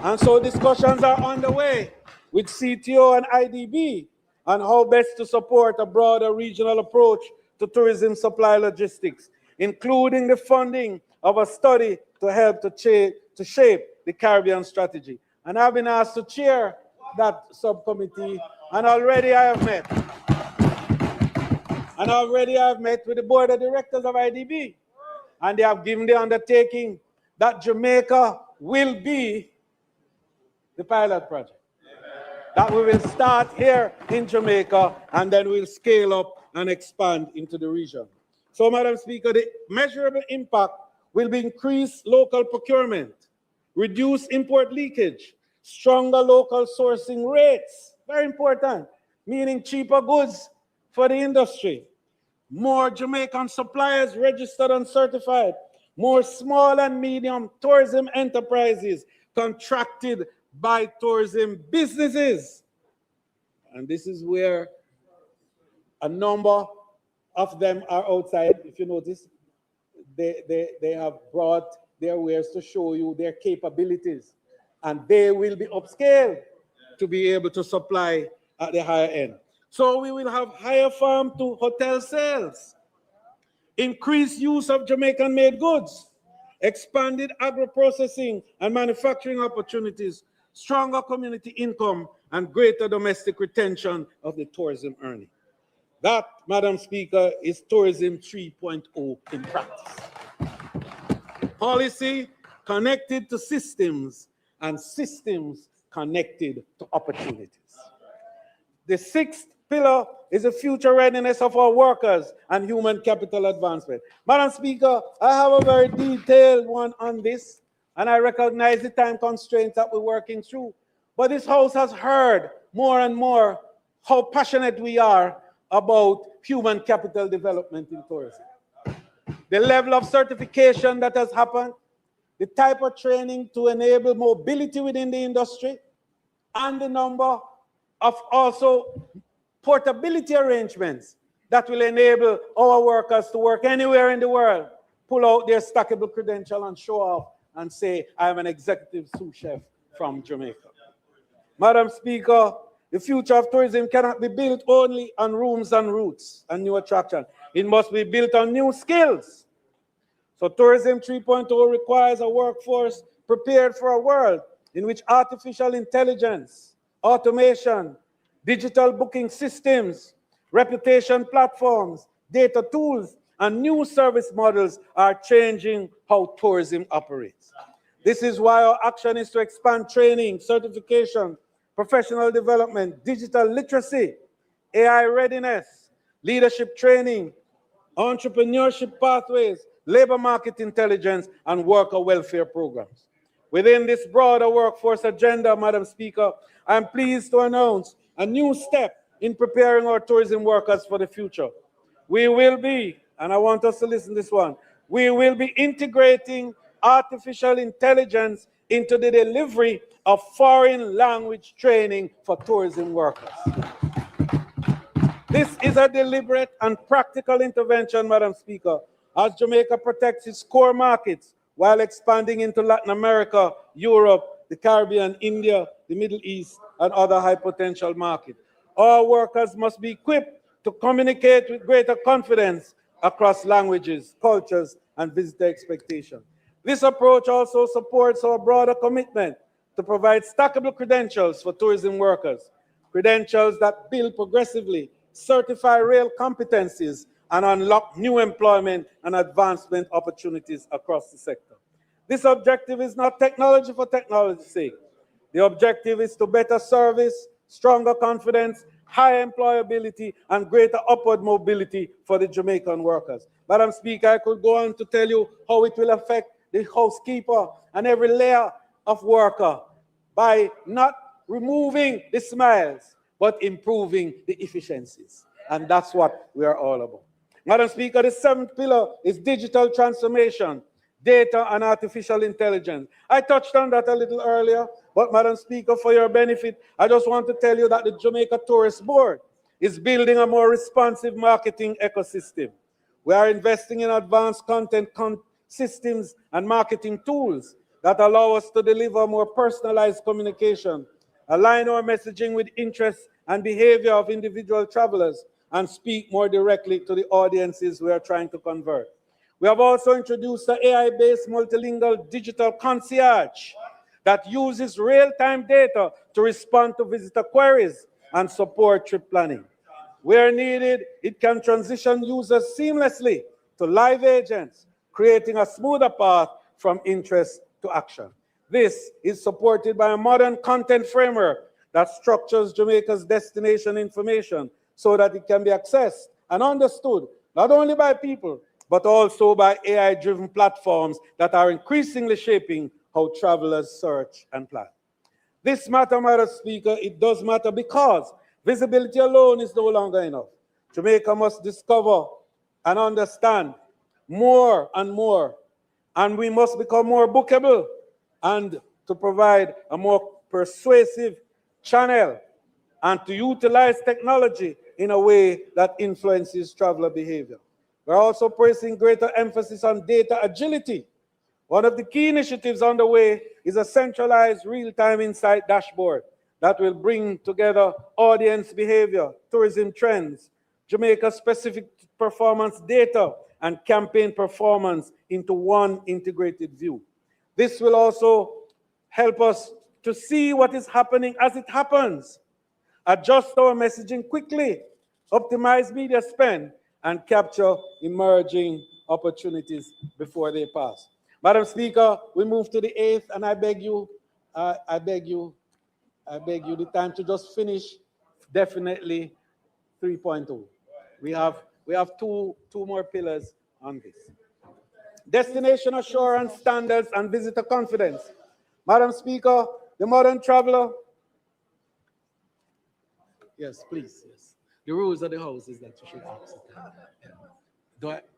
And so discussions are underway with CTO and IDB on how best to support a broader regional approach to tourism supply logistics, including the funding of a study to help to shape the Caribbean strategy. And I've been asked to chair that subcommittee, and already I have met. And already I've met with the board of directors of IDB, and they have given the undertaking that Jamaica will be the pilot project. That we will start here in Jamaica, and then we'll scale up and expand into the region. So, Madam Speaker, the measurable impact will be increased local procurement, reduce import leakage, stronger local sourcing rates, very important, meaning cheaper goods for the industry, more Jamaican suppliers registered and certified, more small and medium tourism enterprises contracted by tourism businesses. And this is where a number of them are outside. If you notice, they have brought their wares to show you their capabilities, and they will be upscaled to be able to supply at the higher end. So we will have higher farm to hotel sales, increased use of Jamaican-made goods, expanded agro-processing and manufacturing opportunities, stronger community income, and greater domestic retention of the tourism earning. That, Madam Speaker, is Tourism 3.0 in practice. Policy connected to systems, and systems connected to opportunities. The sixth pillar is the future readiness of our workers and human capital advancement. Madam Speaker, I have a very detailed one on this, and I recognize the time constraints that we're working through. But this House has heard more and more how passionate we are about human capital development in tourism. The level of certification that has happened, the type of training to enable mobility within the industry, and the number of also portability arrangements that will enable our workers to work anywhere in the world, pull out their stackable credential and show off and say, I am an executive sous chef from Jamaica. Madam Speaker, the future of tourism cannot be built only on rooms and routes and new attractions. It must be built on new skills. So Tourism 3.0 requires a workforce prepared for a world in which artificial intelligence, automation, digital booking systems, reputation platforms, data tools, and new service models are changing how tourism operates. This is why our action is to expand training, certification, professional development, digital literacy, AI readiness, leadership training, entrepreneurship pathways, labor market intelligence, and worker welfare programs. Within this broader workforce agenda, Madam Speaker, I am pleased to announce a new step in preparing our tourism workers for the future. We will be, and I want us to listen to this one, we will be integrating artificial intelligence into the delivery of foreign language training for tourism workers. This is a deliberate and practical intervention, Madam Speaker, as Jamaica protects its core markets while expanding into Latin America, Europe, the Caribbean, India, the Middle East, and other high potential markets. Our workers must be equipped to communicate with greater confidence across languages, cultures, and visitor expectations. This approach also supports our broader commitment to provide stackable credentials for tourism workers, credentials that build progressively, certify real competencies, and unlock new employment and advancement opportunities across the sector. This objective is not technology for technology's sake. The objective is to better service, stronger confidence, higher employability, and greater upward mobility for the Jamaican workers. Madam Speaker, I could go on to tell you how it will affect the housekeeper and every layer of worker by not removing the smiles, but improving the efficiencies. And that's what we are all about. Madam Speaker, the seventh pillar is digital transformation, data and artificial intelligence. I touched on that a little earlier, but Madam Speaker, for your benefit, I just want to tell you that the Jamaica Tourist Board is building a more responsive marketing ecosystem. We are investing in advanced content systems and marketing tools that allow us to deliver more personalized communication, align our messaging with interests and behavior of individual travelers, and speak more directly to the audiences we are trying to convert. We have also introduced an AI-based multilingual digital concierge that uses real-time data to respond to visitor queries and support trip planning. Where needed, it can transition users seamlessly to live agents, creating a smoother path from interest to action. This is supported by a modern content framework that structures Jamaica's destination information so that it can be accessed and understood not only by people, but also by AI-driven platforms that are increasingly shaping how travelers search and plan. This matter, Madam Speaker, it does matter because visibility alone is no longer enough. Jamaica must discover and understand more and more, and we must become more bookable and to provide a more persuasive channel and to utilize technology in a way that influences traveler behavior. We're also placing greater emphasis on data agility. One of the key initiatives underway is a centralized real-time insight dashboard that will bring together audience behavior, tourism trends, Jamaica-specific performance data, and campaign performance into one integrated view. This will also help us to see what is happening as it happens, adjust our messaging quickly, optimize media spend, and capture emerging opportunities before they pass. Madam Speaker, we move to the eighth, and I beg you the time to just finish definitely 3.0. We have two more pillars on this. Destination assurance standards and visitor confidence. Madam Speaker, the modern traveler. Yes, please, yes. The rules of the house is that you should exit.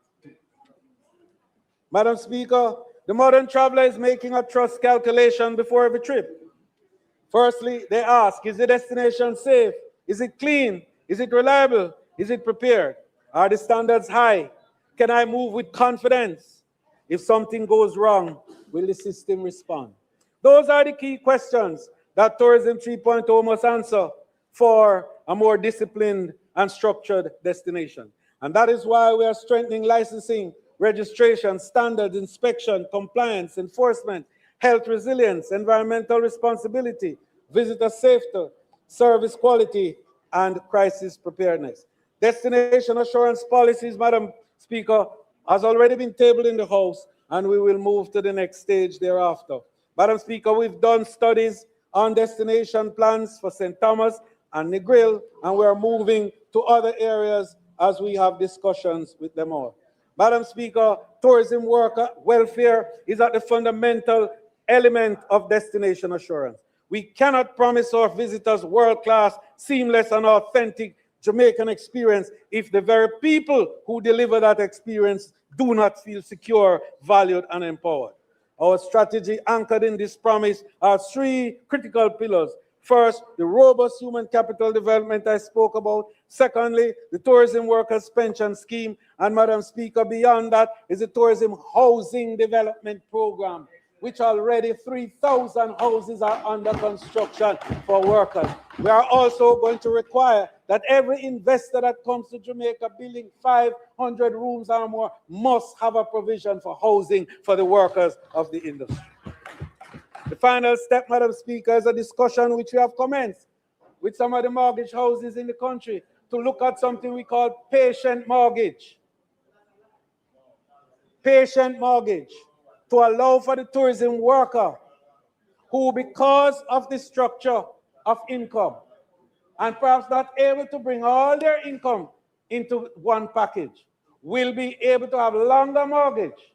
Madam Speaker, the modern traveler is making a trust calculation before every trip. Firstly, they ask, is the destination safe? Is it clean? Is it reliable? Is it prepared? Are the standards high? Can I move with confidence? If something goes wrong, will the system respond? Those are the key questions that Tourism 3.0 must answer for a more disciplined and structured destination. And that is why we are strengthening licensing, registration, standards, inspection, compliance, enforcement, health resilience, environmental responsibility, visitor safety, service quality, and crisis preparedness. Destination assurance policies, Madam Speaker, has already been tabled in the House, and we will move to the next stage thereafter. Madam Speaker, we've done studies on destination plans for St. Thomas and Negril, and we're moving to other areas as we have discussions with them all. Madam Speaker, tourism worker welfare is at the fundamental element of destination assurance. We cannot promise our visitors world-class, seamless, and authentic Jamaican experience if the very people who deliver that experience do not feel secure, valued, and empowered. Our strategy anchored in this promise are three critical pillars. First, the robust human capital development I spoke about. Secondly, the tourism workers pension scheme. And Madam Speaker, beyond that is the tourism housing development program, which already 3,000 houses are under construction for workers. We are also going to require that every investor that comes to Jamaica building 500 rooms or more must have a provision for housing for the workers of the industry. The final step, Madam Speaker, is a discussion which we have commenced with some of the mortgage houses in the country to look at something we call patient mortgage. Patient mortgage, to allow for the tourism worker who, because of the structure of income, and perhaps not able to bring all their income into one package, will be able to have longer mortgage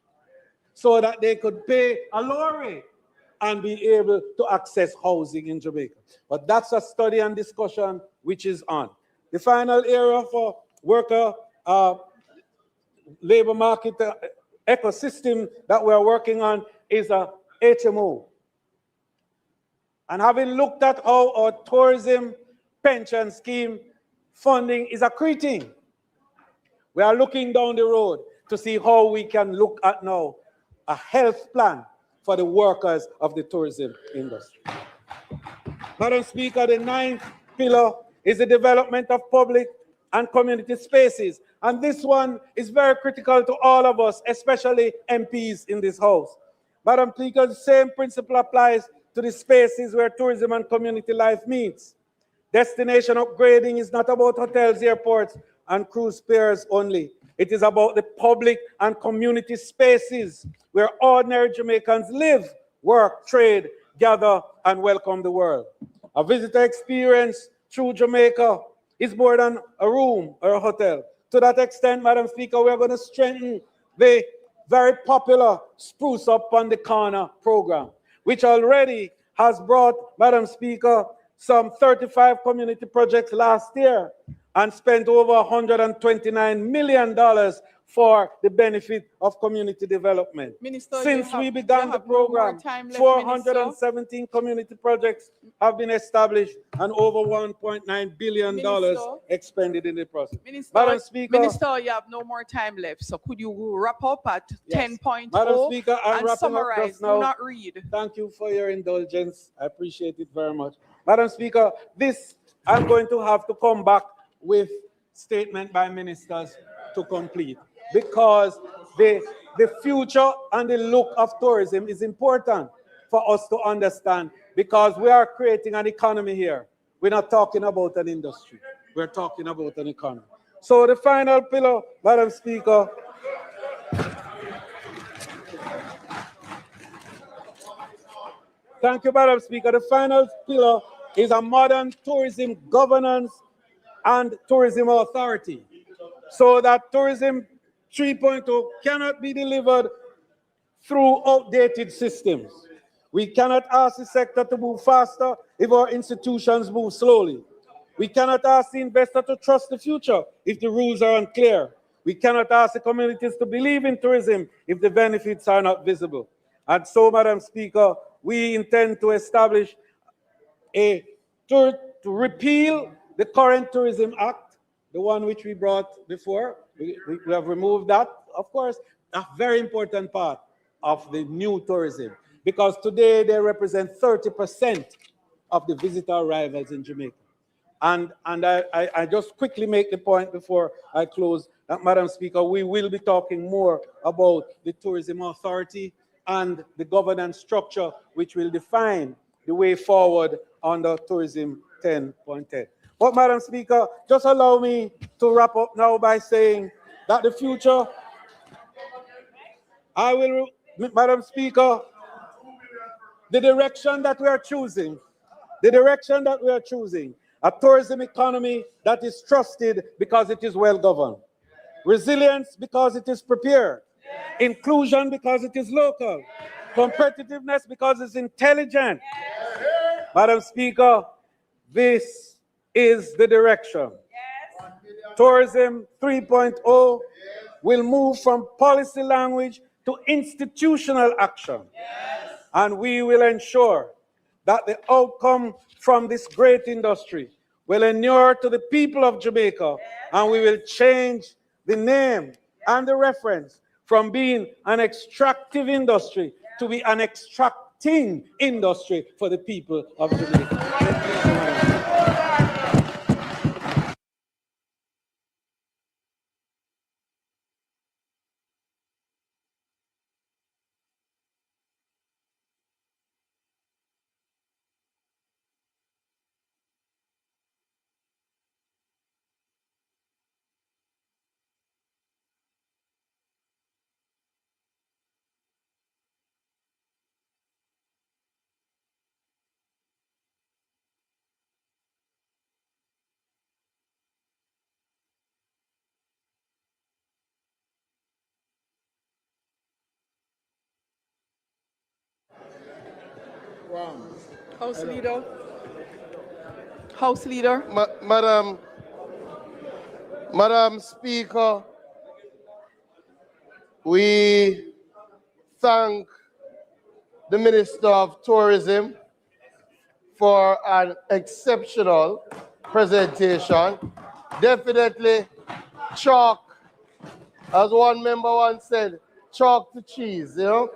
so that they could pay a lower rate and be able to access housing in Jamaica. But that's a study and discussion which is on. The final area for worker labor market ecosystem that we're working on is a HMO. And having looked at how our tourism pension scheme funding is accreting, we are looking down the road to see how we can look at now a health plan for the workers of the tourism industry. Madam Speaker, the 9th pillar is the development of public and community spaces. And this one is very critical to all of us, especially MPs in this House. Madam Speaker, the same principle applies to the spaces where tourism and community life meets. Destination upgrading is not about hotels, airports, and cruise piers only. It is about the public and community spaces where ordinary Jamaicans live, work, trade, gather, and welcome the world. A visitor experience through Jamaica is more than a room or a hotel. To that extent, Madam Speaker, we are going to strengthen the very popular Spruce Up on the Corner program, which already has brought, Madam Speaker, some 35 community projects last year and spent over $129 million for the benefit of community development. Minister, Since we began the no more program, time left, 417 community projects have been established and over $1.9 billion Minister, expended in the process. Minister, Madam Speaker, Minister, you have no more time left. So could you wrap up at Yes. 10.0 Madam Speaker, I'm and wrapping up summarize? just now. Do not read. Thank you for your indulgence. I appreciate it very much. Madam Speaker, this I'm going to have to come back with statement by ministers to complete, because the future and the look of tourism is important for us to understand, because we are creating an economy here. We're not talking about an industry. We're talking about an economy. So the final pillar, Madam Speaker, thank you, Madam Speaker. The final pillar is a modern tourism governance and tourism authority, so that tourism 3.0 cannot be delivered through outdated systems. We cannot ask the sector to move faster if our institutions move slowly. We cannot ask the investor to trust the future if the rules are unclear. We cannot ask the communities to believe in tourism if the benefits are not visible. And so, Madam Speaker, we intend to establish to repeal the current Tourism Act, the one which we brought before. We have removed that, of course, a very important part of the new tourism, because today they represent 30% of the visitor arrivals in Jamaica. And I just quickly make the point before I close that, Madam Speaker, we will be talking more about the Tourism Authority and the governance structure which will define the way forward under Tourism 10.10. But, Madam Speaker, just allow me to wrap up now by saying that the future, Madam Speaker, the direction that we are choosing, a tourism economy that is trusted because it is well governed, resilience because it is prepared, inclusion because it is local, competitiveness because it's intelligent. Madam Speaker, this is the direction. Tourism 3.0 will move from policy language to institutional action. And we will ensure that the outcome from this great industry will inure to the people of Jamaica, and we will change the name and the reference from being an extractive industry to be an extracting industry for the people of Jamaica. House Leader. House Leader. Madam Speaker, we thank the Minister of Tourism for an exceptional presentation. Definitely chalk, as one member once said, chalk to cheese, you know,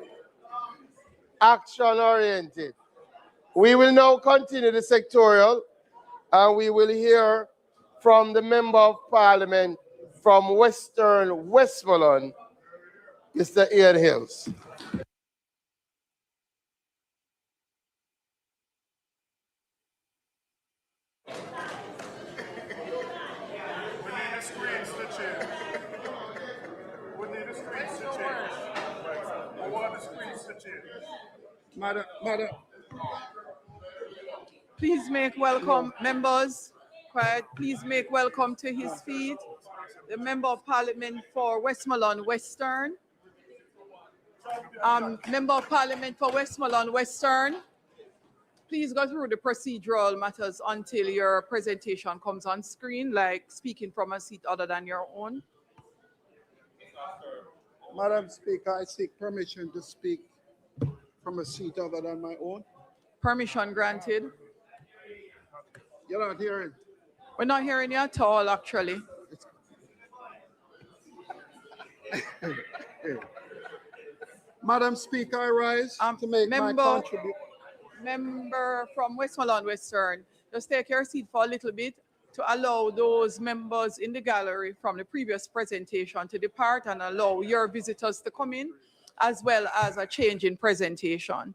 action-oriented. We will now continue the sectorial, and we will hear from the Member of Parliament from Western Westmoreland, Mr. Ian Hills. Madam, Please make welcome, members. Quiet. Please make welcome to his feet the Member of Parliament for Westmoreland Western. Member of Parliament for Westmoreland Western. Please go through the procedural matters until your presentation comes on screen, like speaking from a seat other than your own. Madam Speaker, I seek permission to speak from a seat other than my own. Permission granted. You're not hearing. We're not hearing you at all, actually. Madam Speaker, I rise to make my contribution. Member from Westmoreland Western, just take your seat for a little bit to allow those members in the gallery from the previous presentation to depart and allow your visitors to come in, as well as a change in presentation.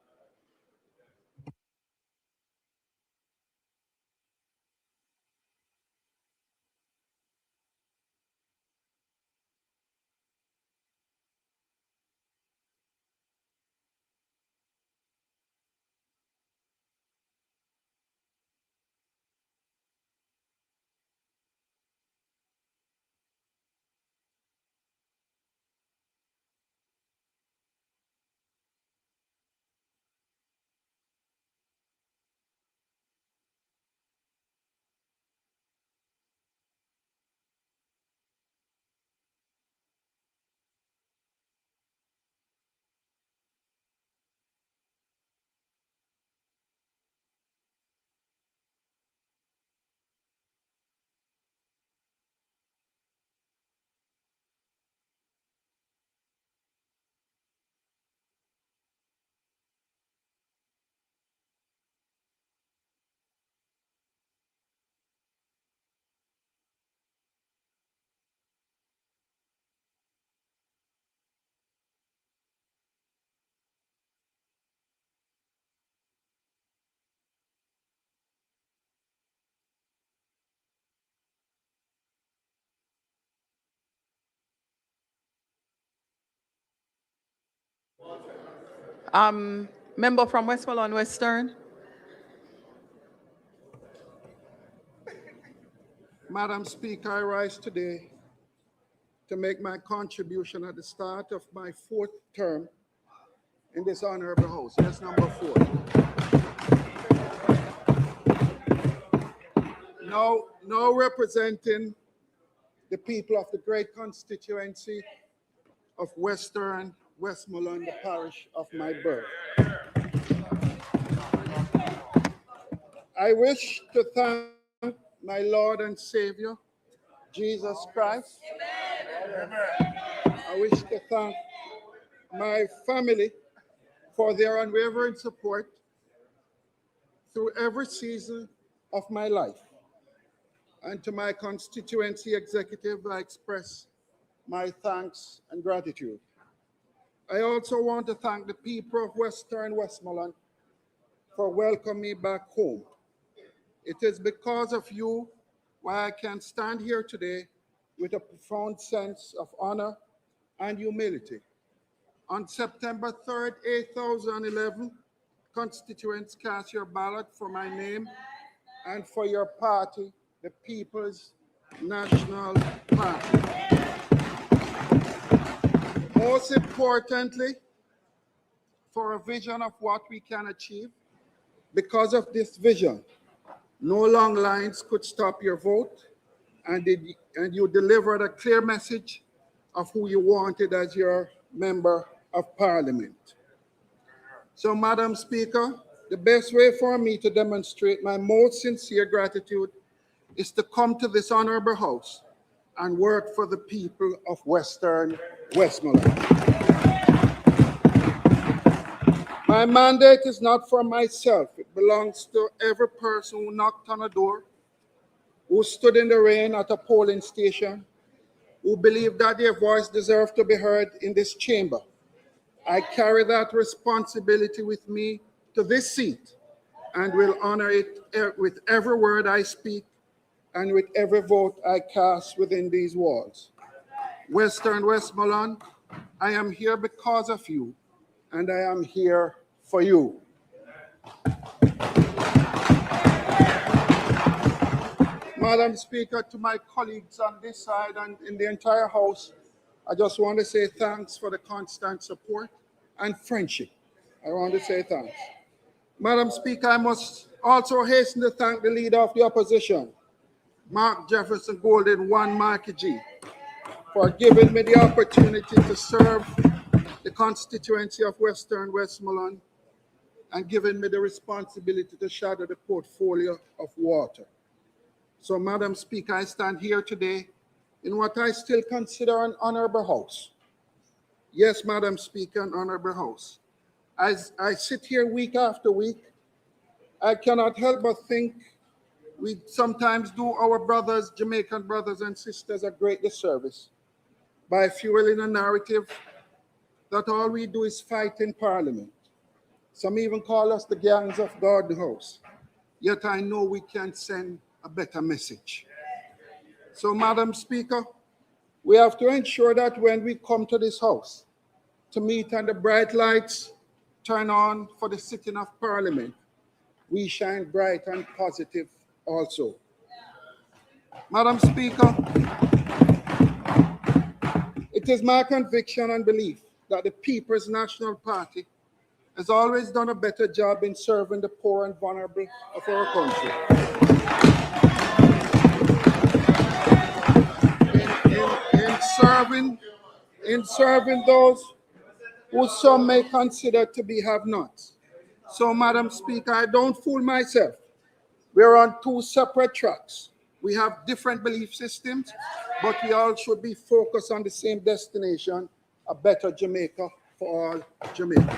Member from Westmoreland Western. Madam Speaker, I rise today to make my contribution at the start of my 4th term in this honorable house. Yes, number 4. Now representing the people of the great constituency of Western Westmoreland, the parish of my birth. I wish to thank my Lord and Savior, Jesus Christ. Amen. I wish to thank my family for their unwavering support through every season of my life. And to my constituency executive, I express my thanks and gratitude. I also want to thank the people of Western Westmoreland for welcoming me back home. It is because of you why I can stand here today with a profound sense of honor and humility. On September 3rd, 2011, constituents cast your ballot for my name and for your party, the People's National Party. Most importantly, for a vision of what we can achieve Because of this vision, no long lines could stop your vote, and you delivered a clear message of who you wanted as your member of parliament. So, Madam Speaker, the best way for me to demonstrate my most sincere gratitude is to come to this honorable house and work for the people of Western Westmoreland. My mandate is not for myself. It belongs to every person who knocked on a door, who stood in the rain at a polling station, who believed that their voice deserved to be heard in this chamber. I carry that responsibility with me to this seat and will honor it with every word I speak and with every vote I cast within these walls. Western Westmoreland, I am here because of you, and I am here for you. Madam Speaker, to my colleagues on this side and in the entire House, I just want to say thanks for the constant support and friendship. I want to say thanks. Madam Speaker, I must also hasten to thank the leader of the opposition, Mark Jefferson Golden, One Marky G, for giving me the opportunity to serve the constituency of Western Westmoreland and giving me the responsibility to shadow the portfolio of water. So, Madam Speaker, I stand here today in what I still consider an honorable house. Yes, Madam Speaker, an honorable house. As I sit here week after week, I cannot help but think we sometimes do our brothers, Jamaican brothers and sisters, a great disservice by fueling a narrative that all we do is fight in Parliament. Some even call us the gangs of God House. Yet I know we can send a better message. So, Madam Speaker, we have to ensure that when we come to this house to meet and the bright lights turn on for the sitting of Parliament, we shine bright and positive also. Madam Speaker, it is my conviction and belief that the People's National Party has always done a better job in serving the poor and vulnerable of our country. In serving those who some may consider to be have-nots. So, Madam Speaker, I don't fool myself. We're on two separate tracks. We have different belief systems, but we all should be focused on the same destination, a better Jamaica for all Jamaicans.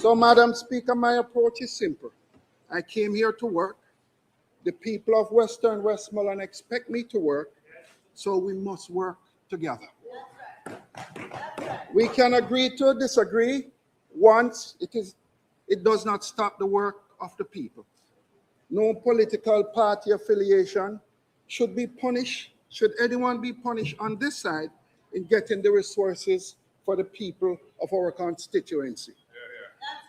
So, Madam Speaker, my approach is simple. I came here to work. The people of Western Westmoreland expect me to work, so we must work together. We can agree to disagree once it does not stop the work of the people. No political party affiliation should be punished, should anyone be punished on this side in getting the resources for the people of our constituency.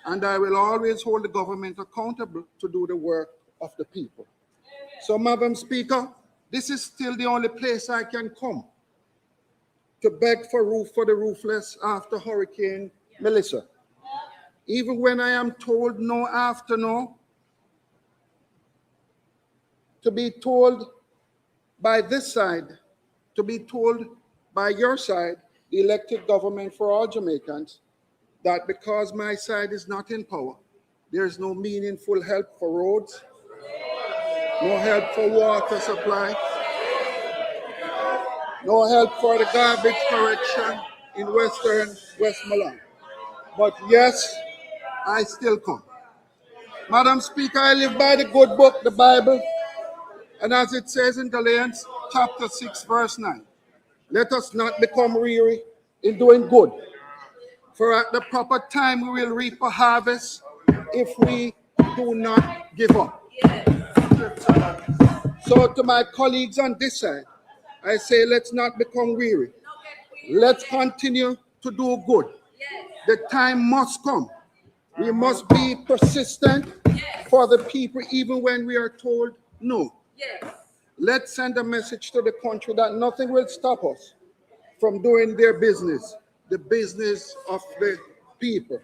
And I will always hold the government accountable to do the work of the people. So, Madam Speaker, this is still the only place I can come to beg for roof for the roofless after Hurricane Melissa. Even when I am told no after no, to be told by this side, to be told by your side, the elected government for all Jamaicans, that because my side is not in power, there is no meaningful help for roads, no help for water supply, no help for the garbage correction in Western Westmoreland. But yes, I still come. Madam Speaker, I live by the good book, the Bible, and as it says in Galatians chapter 6, verse 9, let us not become weary in doing good, for at the proper time we will reap a harvest if we do not give up. So to my colleagues on this side, I say let's not become weary. Let's continue to do good. The time must come. We must be persistent for the people even when we are told no. Let's send a message to the country that nothing will stop us from doing their business, the business of the people.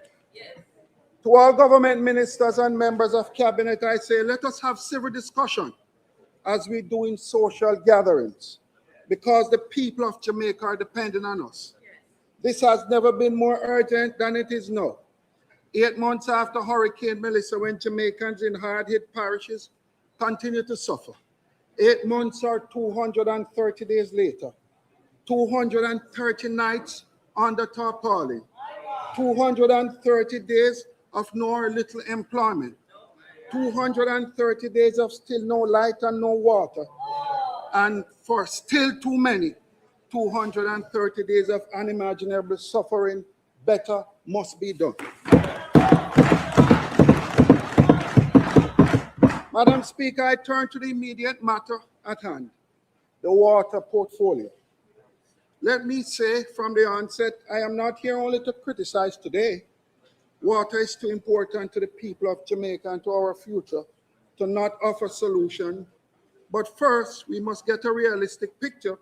To all government ministers and members of cabinet, I say, let us have civil discussion as we do in social gatherings, because the people of Jamaica are depending on us. This has never been more urgent than it is now. 8 months after Hurricane Melissa, when Jamaicans in hard-hit parishes continue to suffer. 8 months or 230 days later, 230 nights under tarpaulin, 230 days of no or little employment, 230 days of still no light and no water, and for still too many, 230 days of unimaginable suffering. Better must be done. Madam Speaker, I turn to the immediate matter at hand, the water portfolio. Let me say from the onset, I am not here only to criticize today. Water is too important to the people of Jamaica and to our future to not offer solution. But first, we must get a realistic picture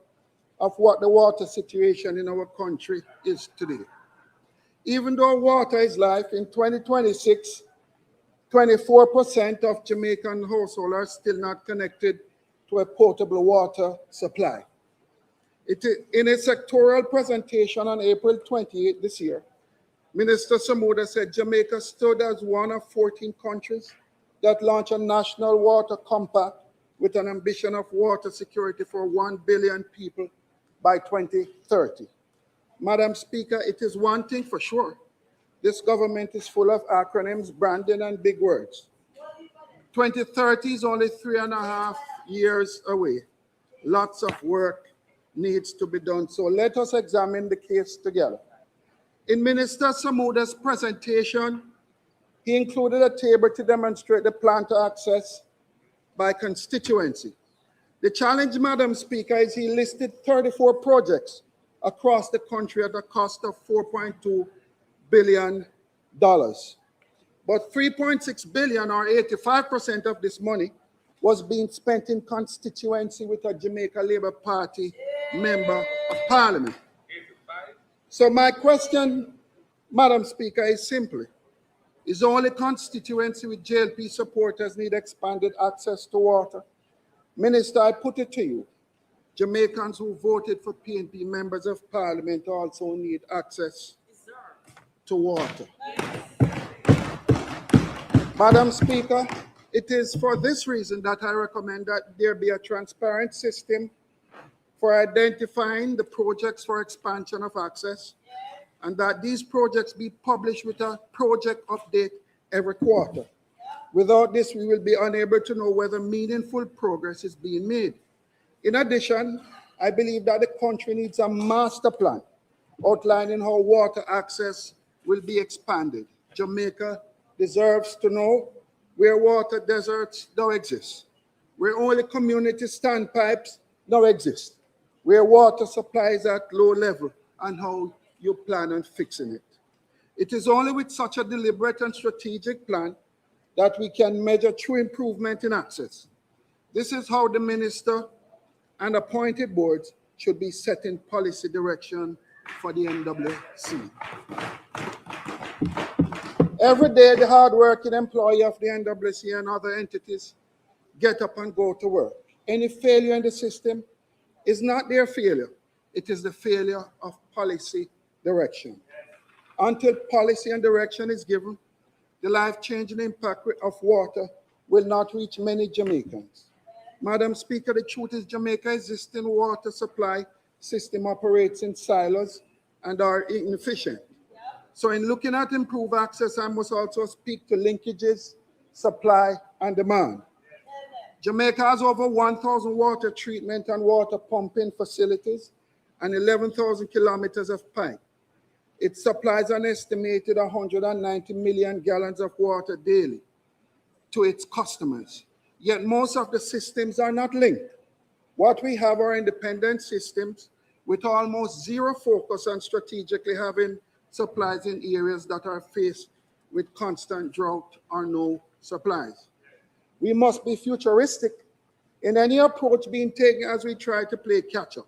of what the water situation in our country is today. Even though water is life, in 2026, 24% of Jamaican households are still not connected to a potable water supply. In a sectoral presentation on April 28 this year, Minister Samuda said Jamaica stood as one of 14 countries that launched a national water compact with an ambition of water security for 1 billion people by 2030. Madam Speaker, it is one thing for sure. This government is full of acronyms, branding, and big words. 2030 is only 3.5 years away. Lots of work needs to be done. So let us examine the case together. In Minister Samuda's presentation, he included a table to demonstrate the plan to access by constituency. The challenge, Madam Speaker, is he listed 34 projects across the country at a cost of $4.2 billion. But 3.6 billion, or 85% of this money, was being spent in constituency with a Jamaica Labour Party member of parliament. So my question, Madam Speaker, is simply, is only constituency with JLP supporters need expanded access to water? Minister, I put it to you, Jamaicans who voted for PNP members of parliament also need access to water. Madam Speaker, it is for this reason that I recommend that there be a transparent system for identifying the projects for expansion of access, and that these projects be published with a project update every quarter. Without this, we will be unable to know whether meaningful progress is being made. In addition, I believe that the country needs a master plan outlining how water access will be expanded. Jamaica deserves to know where water deserts now exist, where only community standpipes now exist, where water supply is at low level, and how you plan on fixing it. It is only with such a deliberate and strategic plan that we can measure true improvement in access. This is how the minister and appointed boards should be setting policy direction for the NWC. Every day, the hardworking employee of the NWC and other entities get up and go to work. Any failure in the system is not their failure. It is the failure of policy direction. Until policy and direction is given, the life-changing impact of water will not reach many Jamaicans. Madam Speaker, the truth is Jamaica's existing water supply system operates in silos and are inefficient. So in looking at improved access, I must also speak to linkages, supply, and demand. Jamaica has over 1,000 water treatment and water pumping facilities and 11,000 kilometers of pipe. It supplies an estimated 190 million gallons of water daily to its customers. Yet most of the systems are not linked. What we have are independent systems with almost zero focus on strategically having supplies in areas that are faced with constant drought or no supplies. We must be futuristic in any approach being taken as we try to play catch-up.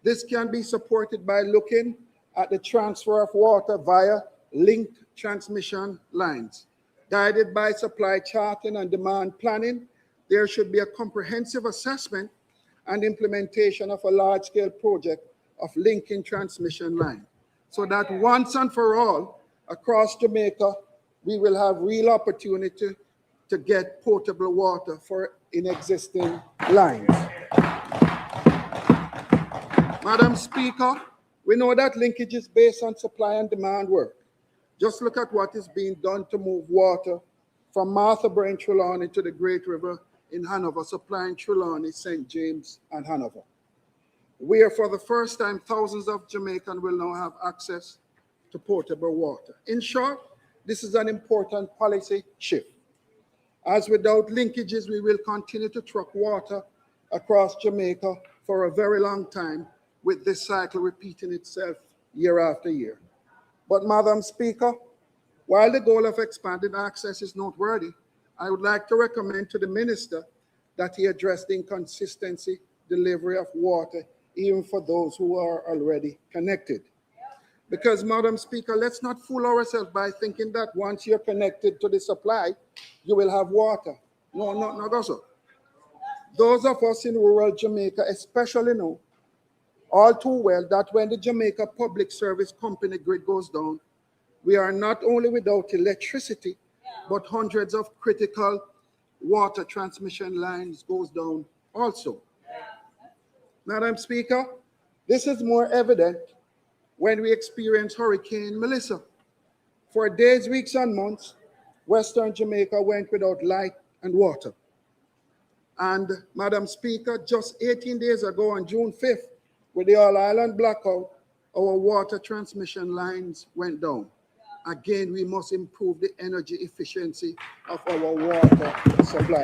This can be supported by looking at the transfer of water via linked transmission lines. Guided by supply charting and demand planning, there should be a comprehensive assessment and implementation of a large-scale project of linking transmission line, so that once and for all, across Jamaica, we will have real opportunity to get potable water for in existing lines. Madam Speaker, we know that linkage is based on supply and demand work. Just look at what is being done to move water from Martha Brain Trelawney to the Great River in Hanover, supplying Trelawney, St. James, and Hanover, where for the first time, thousands of Jamaicans will now have access to potable water. In short, this is an important policy shift, as without linkages, we will continue to truck water across Jamaica for a very long time, with this cycle repeating itself year after year. But Madam Speaker, while the goal of expanded access is noteworthy, I would like to recommend to the Minister that he address the inconsistency delivery of water, even for those who are already connected. Because, Madam Speaker, let's not fool ourselves by thinking that once you're connected to the supply, you will have water. No, not also. Those of us in rural Jamaica especially know all too well that when the Jamaica Public Service Company grid goes down, we are not only without electricity, but hundreds of critical water transmission lines goes down also. Madam Speaker, this is more evident when we experience Hurricane Melissa. For days, weeks, and months, Western Jamaica went without light and water. And Madam Speaker, just 18 days ago on June 5th, with the All Island blackout, our water transmission lines went down. Again, we must improve the energy efficiency of our water supply.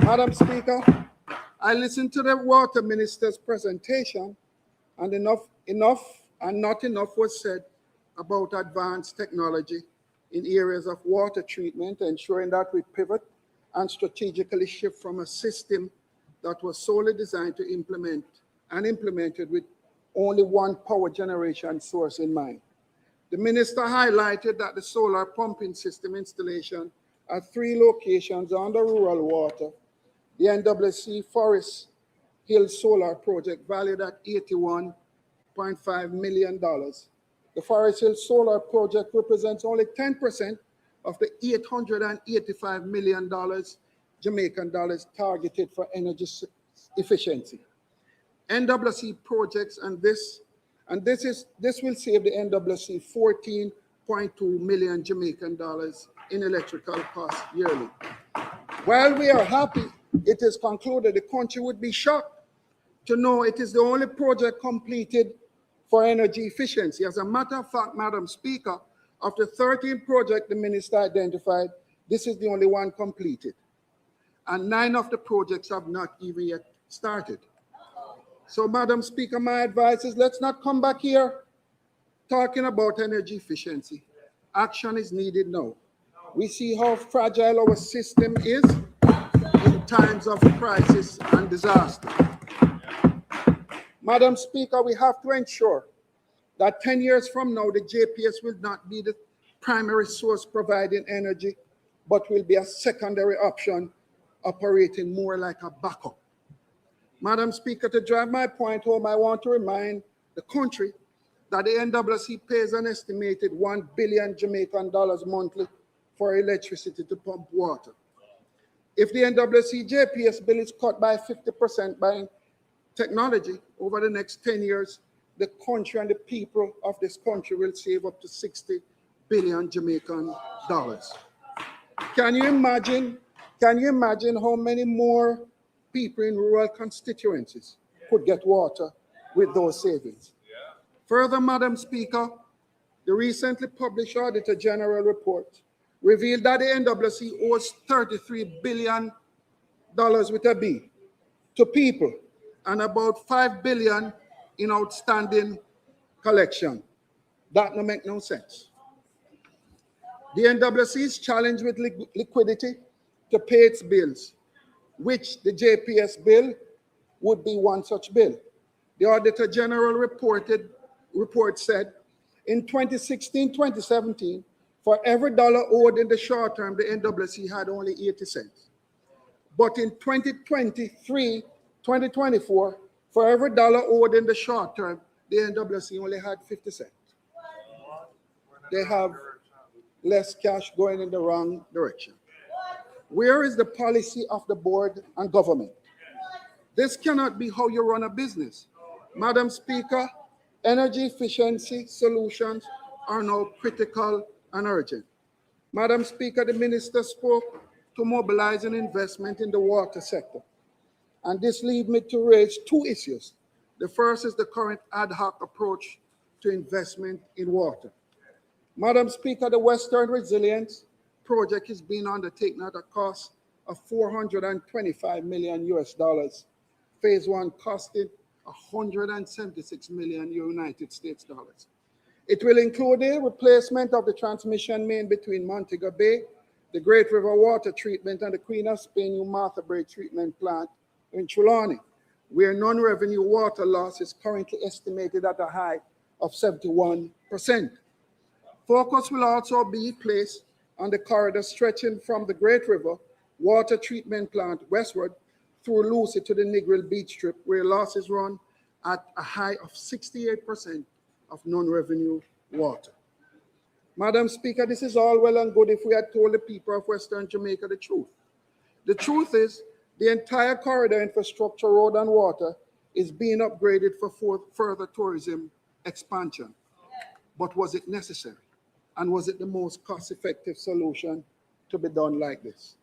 Madam Speaker, I listened to the Water Minister's presentation, and not enough was said about advanced technology in areas of water treatment, ensuring that we pivot and strategically shift from a system that was solely designed to implemented with only one power generation source in mind. The Minister highlighted that the solar pumping system installation at 3 locations under rural water, the NWC Forest Hill Solar Project valued at $81.5 million. The Forest Hill Solar Project represents only 10% of the $885 million Jamaican dollars targeted for energy efficiency. NWC projects, and this will save the NWC 14.2 million Jamaican dollars in electrical costs yearly. While we are happy it is concluded, the country would be shocked to know it is the only project completed for energy efficiency. As a matter of fact, Madam Speaker, of the 13 projects the Minister identified, this is the only one completed. And 9 of the projects have not even yet started. So, Madam Speaker, my advice is let's not come back here talking about energy efficiency. Action is needed now. We see how fragile our system is in times of crisis and disaster. Madam Speaker, we have to ensure that 10 years from now, the JPS will not be the primary source providing energy, but will be a secondary option operating more like a backup. Madam Speaker, to drive my point home, I want to remind the country that the NWC pays an estimated $1 billion Jamaican dollars monthly for electricity to pump water. If the NWC JPS bill is cut by 50% by technology over the next 10 years, the country and the people of this country will save up to 60 billion Jamaican dollars. Can you imagine how many more people in rural constituencies could get water with those savings? Further, Madam Speaker, the recently published Auditor General report revealed that the NWC owes $33 billion with a B to people and about $5 billion in outstanding collection. That no make no sense. The NWC is challenged with liquidity to pay its bills, which the JPS bill would be one such bill. The Auditor General report said In 2016, 2017, for every dollar owed in the short term, the NWC had only 80 cents. But in 2023, 2024, for every dollar owed in the short term, the NWC only had 50 cents. They have less cash going in the wrong direction. Where is the policy of the board and government? This cannot be how you run a business. Madam Speaker, energy efficiency solutions are now critical and urgent. Madam Speaker, the minister spoke to mobilize an investment in the water sector. And this leads me to raise two issues. The first is the current ad hoc approach to investment in water. Madam Speaker, the Western Resilience Project is being undertaken at a cost of $425 million US. Phase one costed 176 million United States dollars. It will include a replacement of the transmission main between Montego Bay, the Great River Water Treatment, and the Queen of Spain New Martha Brae Treatment Plant in Trelawney, where non-revenue water loss is currently estimated at a high of 71%. Focus will also be placed on the corridor stretching from the Great River Water Treatment Plant westward through Lucy to the Negril Beach Strip, where losses run at a high of 68% of non-revenue water. Madam Speaker, this is all well and good if we had told the people of Western Jamaica the truth. The truth is the entire corridor infrastructure, road and water, is being upgraded for further tourism expansion. But was it necessary? And was it the most cost-effective solution to be done like this?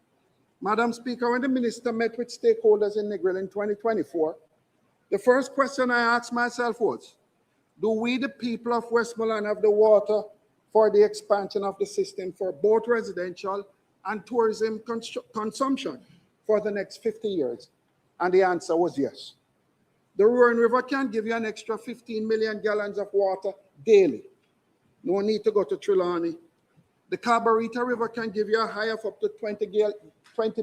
Madam Speaker, when the minister met with stakeholders in Negril in 2024, the first question I asked myself was, do we, the people of Westmoreland, have the water for the expansion of the system for both residential and tourism consumption for the next 50 years? And the answer was yes. The Roaring River can give you an extra 15 million gallons of water daily. No need to go to Trelawney. The Cabarita River can give you a high of up to 20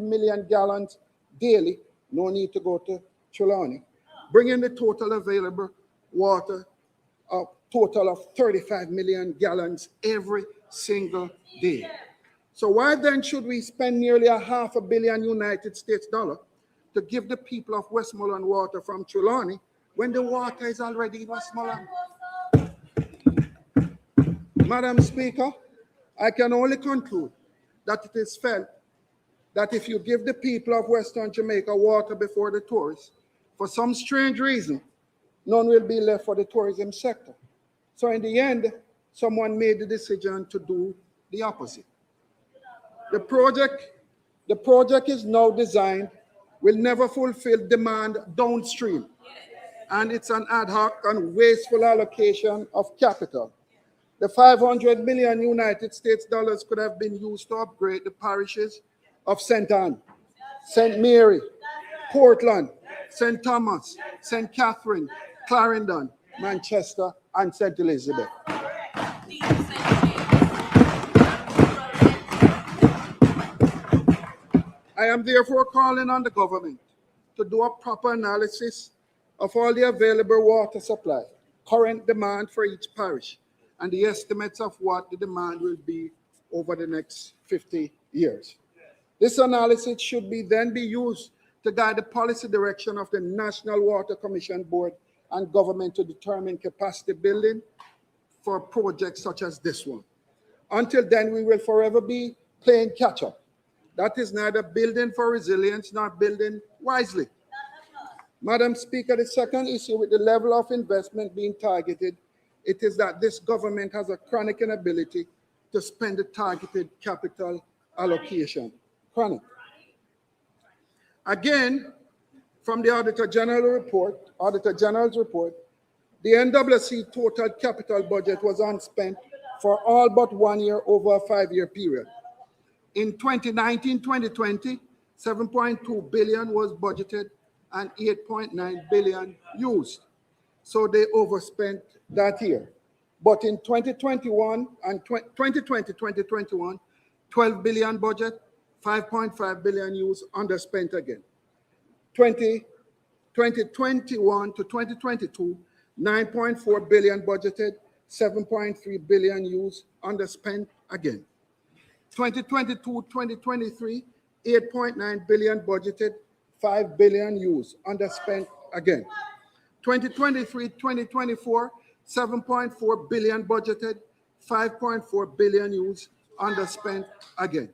million gallons daily. No need to go to Trelawney. Bringing the total available water, a total of 35 million gallons every single day. So why then should we spend nearly $500 million United States dollar to give the people of Westmoreland water from Trelawney when the water is already in Westmoreland? Madam Speaker, I can only conclude that it is felt that if you give the people of Western Jamaica water before the tourists, for some strange reason, none will be left for the tourism sector. So in the end, someone made the decision to do the opposite. The project is now designed, will never fulfill demand downstream, and it's an ad hoc and wasteful allocation of capital. The 500 million United States dollars could have been used to upgrade the parishes of St. Anne, St. Mary, Portland, St. Thomas, St. Catherine, Clarendon, Manchester, and St. Elizabeth. I am therefore calling on the government to do a proper analysis of all the available water supply, current demand for each parish, and the estimates of what the demand will be over the next 50 years. This analysis should then be used to guide the policy direction of the National Water Commission Board and government to determine capacity building for projects such as this one. Until then, we will forever be playing catch up. That is neither building for resilience nor building wisely. Madam Speaker, the second issue with the level of investment being targeted, it is that this government has a chronic inability to spend the targeted capital allocation. Chronic. Again, from the Auditor General's report, the NWC total capital budget was unspent for all but 1 year over a 5-year period. In 2019-2020, 7.2 billion was budgeted and 8.9 billion used. So they overspent that year. But in 2021 and 2020-2021, 12 billion budget, 5.5 billion used, underspent again. 2021 to 2022, 9.4 billion budgeted, 7.3 billion used, underspent again. 2022-2023, 8.9 billion budgeted, 5 billion used, underspent again. 2023-2024, 7.4 billion budgeted, 5.4 billion used, underspent again.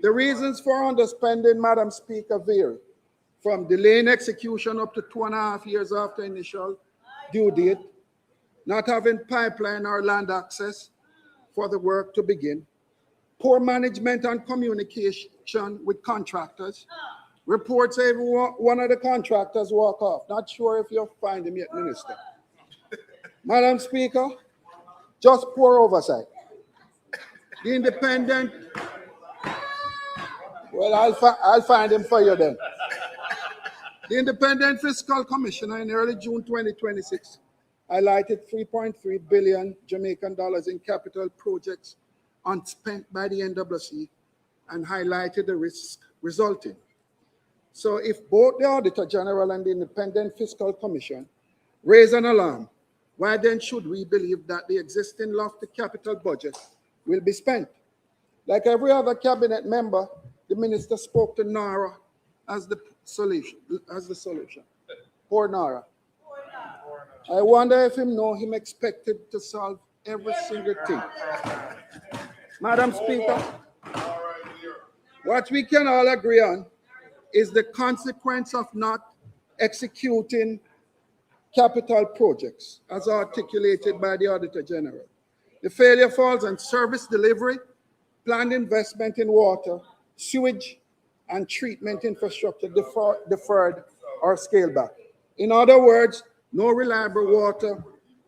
The reasons for underspending, Madam Speaker, vary from delaying execution up to 2.5 years after initial due date, not having pipeline or land access for the work to begin, poor management and communication with contractors. Reports say one of the contractors walk off. Not sure if you'll find him yet, Minister. Madam Speaker, just poor oversight. The independent, well, I'll find him for you then. The Independent Fiscal Commissioner in early June 2026 highlighted 3.3 billion Jamaican dollars in capital projects unspent by the NWC and highlighted the risk resulting. So if both the Auditor General and the Independent Fiscal Commission raise an alarm, why then should we believe that the existing lofty capital budget will be spent? Like every other cabinet member, the minister spoke to Nara as the solution. Poor Nara. I wonder if him expected to solve every single thing. Madam Speaker, what we can all agree on is the consequence of not executing capital projects as articulated by the Auditor General. The failure falls on service delivery, planned investment in water, sewage, and treatment infrastructure deferred or scaled back. In other words, no reliable water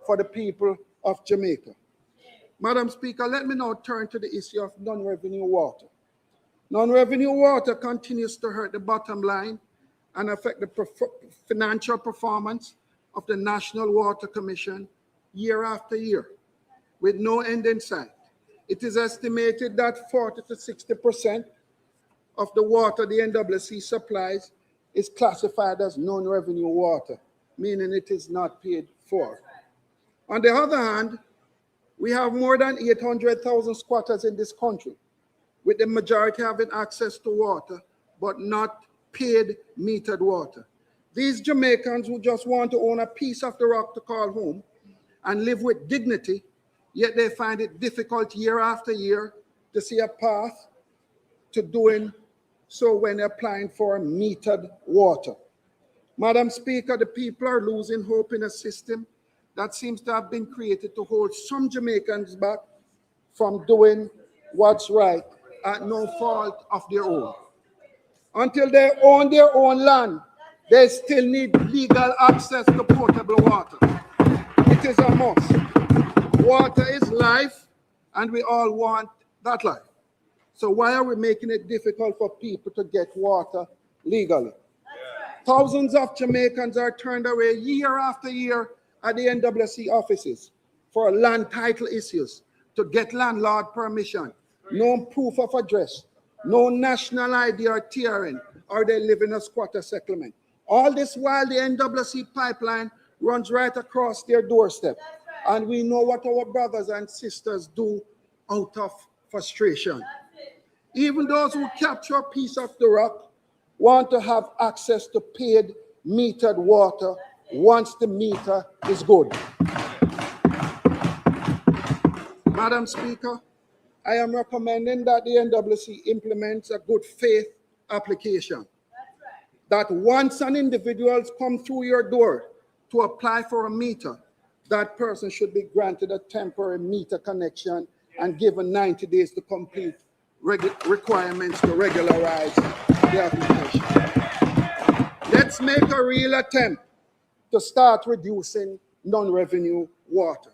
for the people of Jamaica. Madam Speaker, let me now turn to the issue of non-revenue water. Non-revenue water continues to hurt the bottom line and affect the financial performance of the National Water Commission year after year, with no end in sight. It is estimated that 40 to 60% of the water the NWC supplies is classified as non-revenue water, meaning it is not paid for. On the other hand, we have more than 800,000 squatters in this country, with the majority having access to water, but not paid metered water. These Jamaicans who just want to own a piece of the rock to call home and live with dignity, yet they find it difficult year after year to see a path to doing so when applying for metered water. Madam Speaker, the people are losing hope in a system that seems to have been created to hold some Jamaicans back from doing what's right at no fault of their own. Until they own their own land, they still need legal access to potable water. It is a must. Water is life, and we all want that life. So why are we making it difficult for people to get water legally? Thousands of Jamaicans are turned away year after year at the NWC offices for land title issues, to get landlord permission, no proof of address, no national ID or TRN, or they live in a squatter settlement. All this while the NWC pipeline runs right across their doorstep. And we know what our brothers and sisters do out of frustration. Even those who capture a piece of the rock want to have access to paid metered water once the meter is good. Madam Speaker, I am recommending that the NWC implements a good faith application. That once an individual comes through your door to apply for a meter, that person should be granted a temporary meter connection and given 90 days to complete requirements to regularize the application. Let's make a real attempt to start reducing non-revenue water.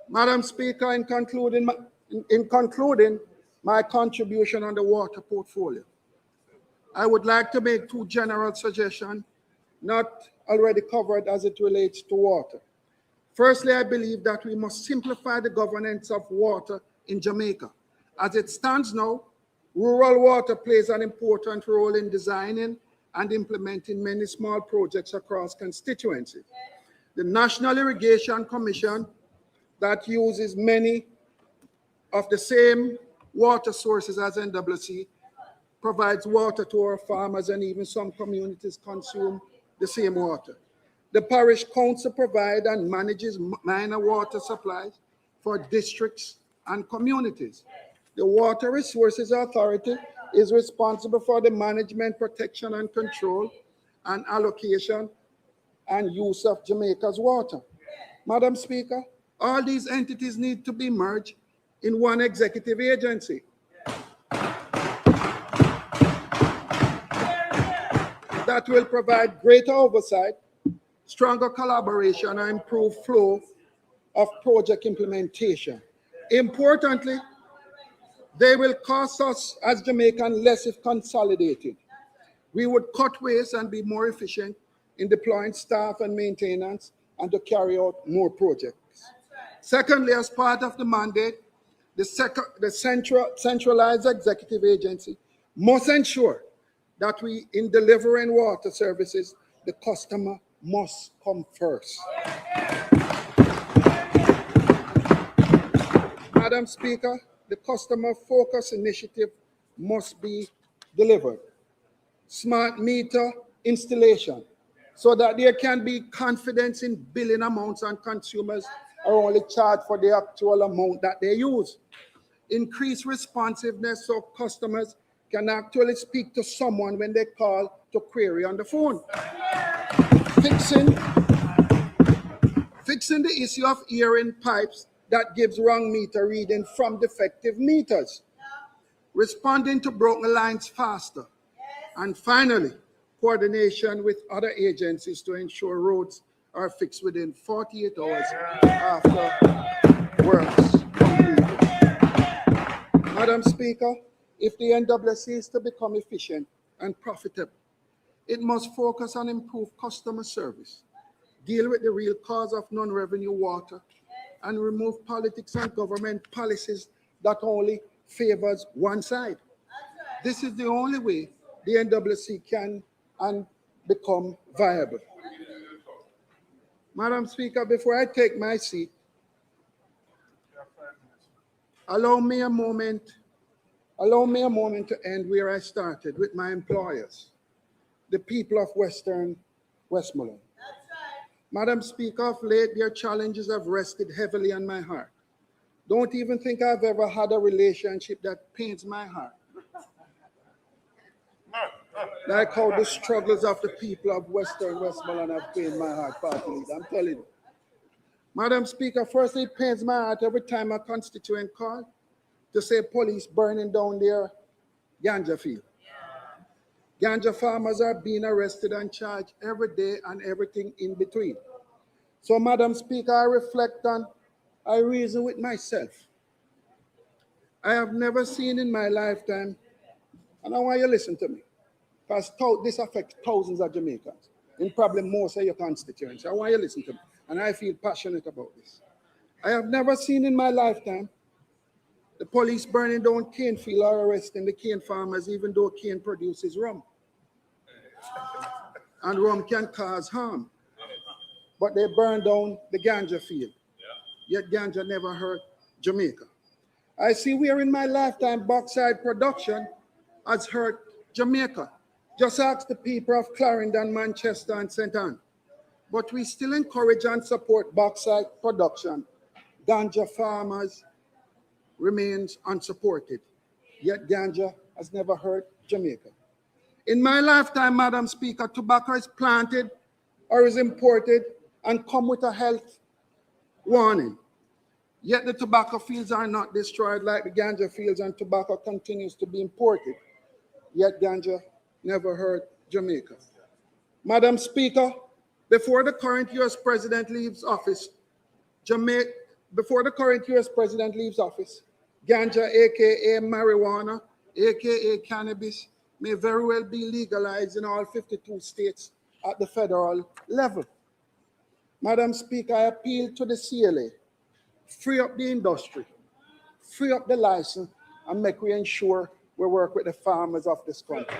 Madam Speaker, in concluding my contribution on the water portfolio, I would like to make two general suggestions, not already covered as it relates to water. Firstly, I believe that we must simplify the governance of water in Jamaica. As it stands now, rural water plays an important role in designing and implementing many small projects across constituencies. The National Irrigation Commission, that uses many of the same water sources as NWC, provides water to our farmers, and even some communities consume the same water. The parish council provides and manages minor water supplies for districts and communities. The Water Resources Authority is responsible for the management, protection, and control and allocation and use of Jamaica's water. Madam Speaker, all these entities need to be merged in one executive agency. That will provide greater oversight, stronger collaboration, and improved flow of project implementation. Importantly, they will cost us as Jamaicans less if consolidated. We would cut waste and be more efficient in deploying staff and maintenance and to carry out more projects. Secondly, as part of the mandate, the centralized executive agency must ensure that in delivering water services, the customer must come first. Madam Speaker, the customer focus initiative must be delivered. Smart meter installation, so that there can be confidence in billing amounts and consumers are only charged for the actual amount that they use. Increase responsiveness so customers can actually speak to someone when they call to query on the phone. Fixing the issue of earring pipes that gives wrong meter reading from defective meters. Responding to broken lines faster. And finally, coordination with other agencies to ensure roads are fixed within 48 hours after works completed. Madam Speaker, if the NWC is to become efficient and profitable, it must focus on improved customer service, deal with the real cause of non-revenue water, and remove politics and government policies that only favors one side. This is the only way the NWC can and become viable. Madam Speaker, before I take my seat, allow me a moment to end where I started, with my employers, the people of Western Westmoreland. Madam Speaker, of late, their challenges have rested heavily on my heart. Don't even think I've ever had a relationship that pains my heart like how the struggles of the people of Western Westmoreland have pained my heart, Party Leader. I'm telling you. Madam Speaker, firstly, it pains my heart every time a constituent calls to say police burning down their ganja field. Ganja farmers are being arrested and charged every day and everything in between. So, Madam Speaker, I reflect on, I reason with myself. I have never seen in my lifetime, and I want you to listen to me, because this affects thousands of Jamaicans, and probably most of your constituents. I want you to listen to me, and I feel passionate about this. I have never seen in my lifetime the police burning down cane field or arresting the cane farmers, even though cane produces rum. And rum can cause harm. But they burn down the ganja field. Yet ganja never hurt Jamaica. I see where in my lifetime bauxite production has hurt Jamaica. Just ask the people of Clarendon, Manchester, and St. Ann. But we still encourage and support bauxite production. Ganja farmers remains unsupported. Yet ganja has never hurt Jamaica. In my lifetime, Madam Speaker, tobacco is planted or is imported and come with a health warning. Yet the tobacco fields are not destroyed like the ganja fields, and tobacco continues to be imported. Yet ganja never hurt Jamaica. Madam Speaker, before the current U.S. president leaves office, ganja, aka marijuana, aka cannabis, may very well be legalized in all 52 states at the federal level. Madam Speaker, I appeal to the CLA, free up the industry, free up the license, and make we ensure we work with the farmers of this country.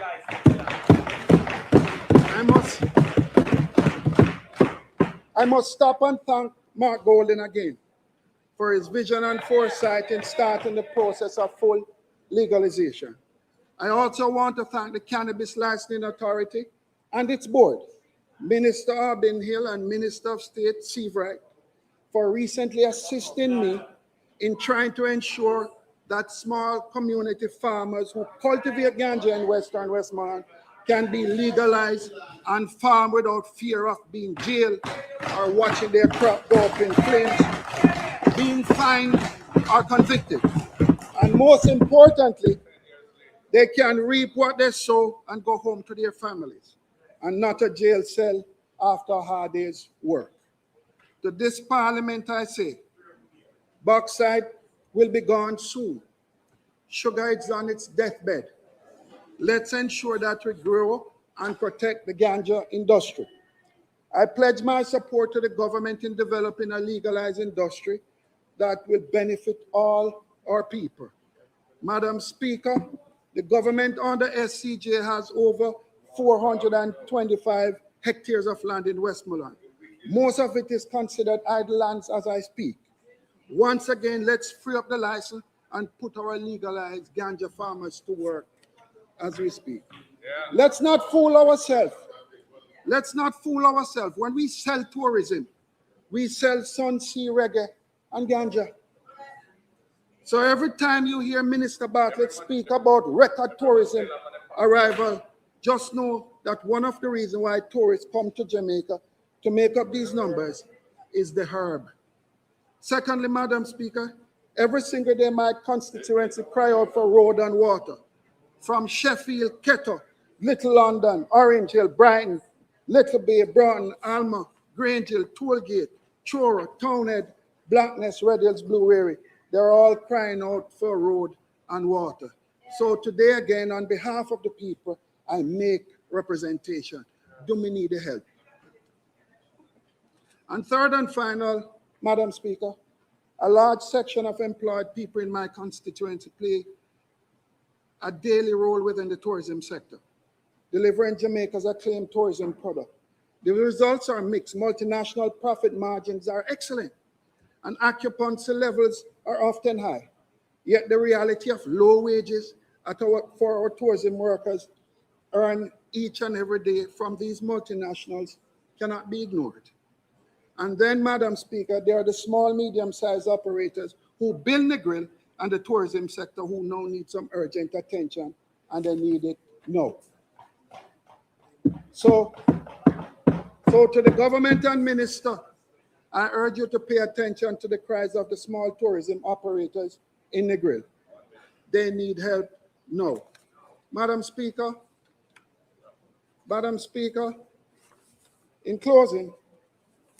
I must stop and thank Mark Golden again for his vision and foresight in starting the process of full legalization. I also want to thank the Cannabis Licensing Authority and its board, Minister Arbin Hill and Minister of State Seabright, for recently assisting me in trying to ensure that small community farmers who cultivate ganja in Western Westmoreland can be legalized and farm without fear of being jailed or watching their crop go up in flames, being fined or convicted. And most importantly, they can reap what they sow and go home to their families and not a jail cell after a hard day's work. To this parliament, I say, bauxite will be gone soon. Sugar is on its deathbed. Let's ensure that we grow and protect the ganja industry. I pledge my support to the government in developing a legalized industry that will benefit all our people. Madam Speaker, the government under SCJ has over 425 hectares of land in Westmoreland. Most of it is considered idle lands as I speak. Once again, let's free up the license and put our legalized ganja farmers to work as we speak. Let's not fool ourselves. Let's not fool ourselves. When we sell tourism, we sell sun, sea, reggae, and ganja. So every time you hear Minister Bartlett speak about record tourism arrival, just know that one of the reasons why tourists come to Jamaica to make up these numbers is the herb. Secondly, Madam Speaker, every single day my constituency cry out for road and water. From Sheffield, Kettle, Little London, Orange Hill, Brighton, Little Bay, Broughton, Alma, Grange Hill, Tollgate, Truro, Townhead, Blackness, Red Hills, Blue Wary. They're all crying out for road and water. So today again, on behalf of the people, I make representation. Do we need the help? And third and final, Madam Speaker, a large section of employed people in my constituency play a daily role within the tourism sector, delivering Jamaica's acclaimed tourism product. The results are mixed. Multinational profit margins are excellent, and occupancy levels are often high. Yet the reality of low wages for our tourism workers earn each and every day from these multinationals cannot be ignored. And then, Madam Speaker, there are the small, medium-sized operators who build the grill and the tourism sector who now need some urgent attention, and they need it now. So to the government and minister, I urge you to pay attention to the cries of the small tourism operators in the grill. They need help now. Madam Speaker, in closing,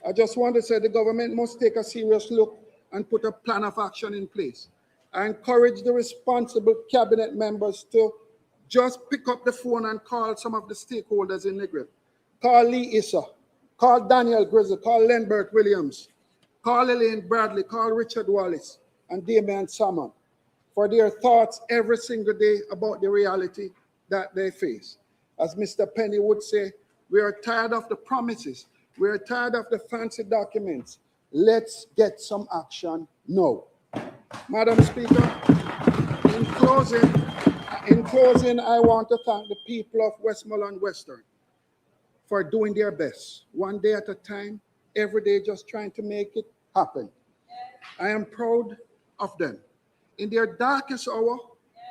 I just want to say the government must take a serious look and put a plan of action in place. I encourage the responsible cabinet members to just pick up the phone and call some of the stakeholders in the grill. Call Lee Issa, call Daniel Grizzle, call Lenbert Williams, call Elaine Bradley, call Richard Wallace and Damian Salmon for their thoughts every single day about the reality that they face. As Mr. Penny would say, we are tired of the promises. We are tired of the fancy documents. Let's get some action now. Madam Speaker, in closing, I want to thank the people of Westmoreland Western for doing their best, one day at a time, every day just trying to make it happen. I am proud of them. In their darkest hour,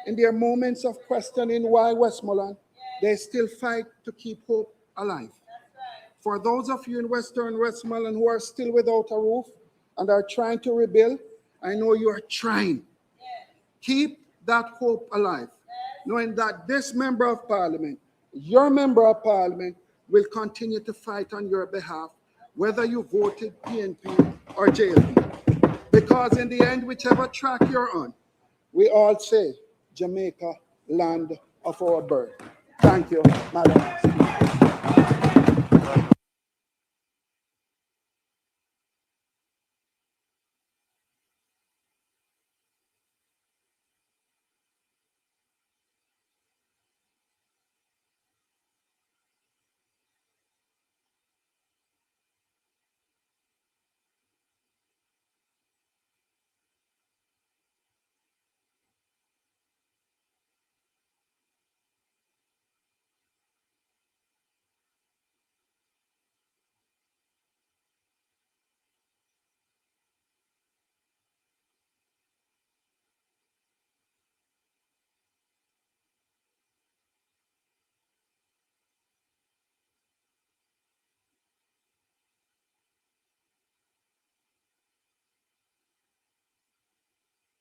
in their moments of questioning why Westmoreland, they still fight to keep hope alive. For those of you in Western Westmoreland who are still without a roof and are trying to rebuild, I know you are trying. Keep that hope alive, knowing that this member of parliament, your member of parliament, will continue to fight on your behalf, whether you voted PNP or JLP. Because in the end, whichever track you're on, we all say, Jamaica, land of our birth. Thank you, Madam Speaker.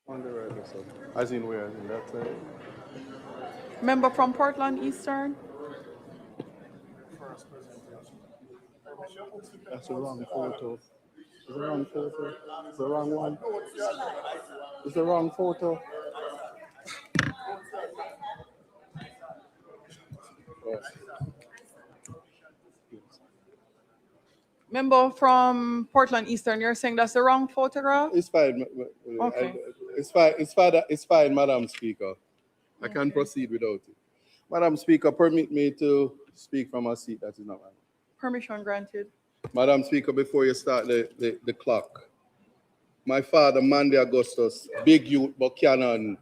On the right, sir. As in where? As in that side? Member from Portland Eastern. That's the wrong photo. It's the wrong photo. It's the wrong one. It's the wrong photo. Yes. Member from Portland Eastern, you're saying that's the wrong photograph? It's fine. Okay. It's fine. It's fine, Madam Speaker. I can proceed without it. Madam Speaker, permit me to speak from a seat that is not mine. Permission granted. Madam Speaker, before you start the clock, my father, Mandy Augustus, big youth, Buchanan,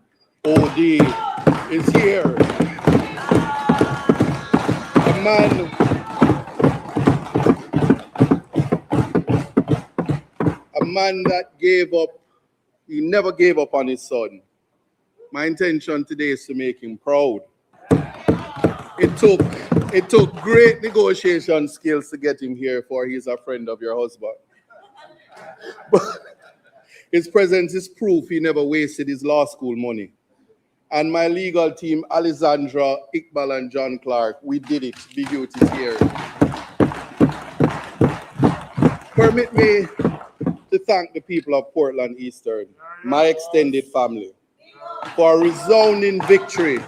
OD, is here. A man that gave up, he never gave up on his son. My intention today is to make him proud. It took great negotiation skills to get him here, for he's a friend of your husband. But his presence is proof he never wasted his law school money. And my legal team, Alexandra, Iqbal, and John Clark, we did it. Big Youth is here. Permit me to thank the people of Portland Eastern, my extended family, for a resounding victory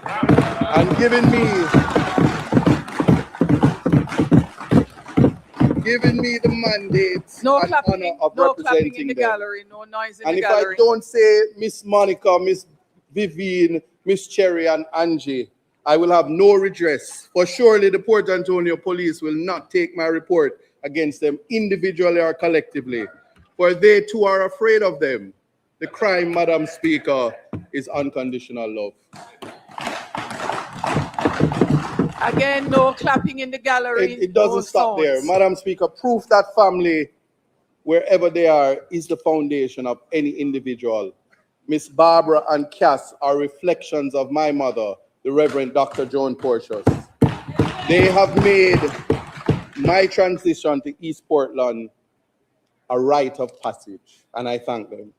and giving me the mandate and honor of representing in the them. gallery, no noise in And the if gallery. I don't say Miss Monica, Miss Vivian, Miss Cherry, and Angie, I will have no redress. For surely the Port Antonio police will not take my report against them individually or collectively, for they too are afraid of them. The crime, Madam Speaker, is unconditional love. Again, no clapping in the gallery. It doesn't no stop there. sounds. Madam Speaker, proof that family, wherever they are, is the foundation of any individual. Miss Barbara and Cass are reflections of my mother, the Reverend Dr. Joan Porteous. They have made my transition to East Portland a rite of passage, and I thank them.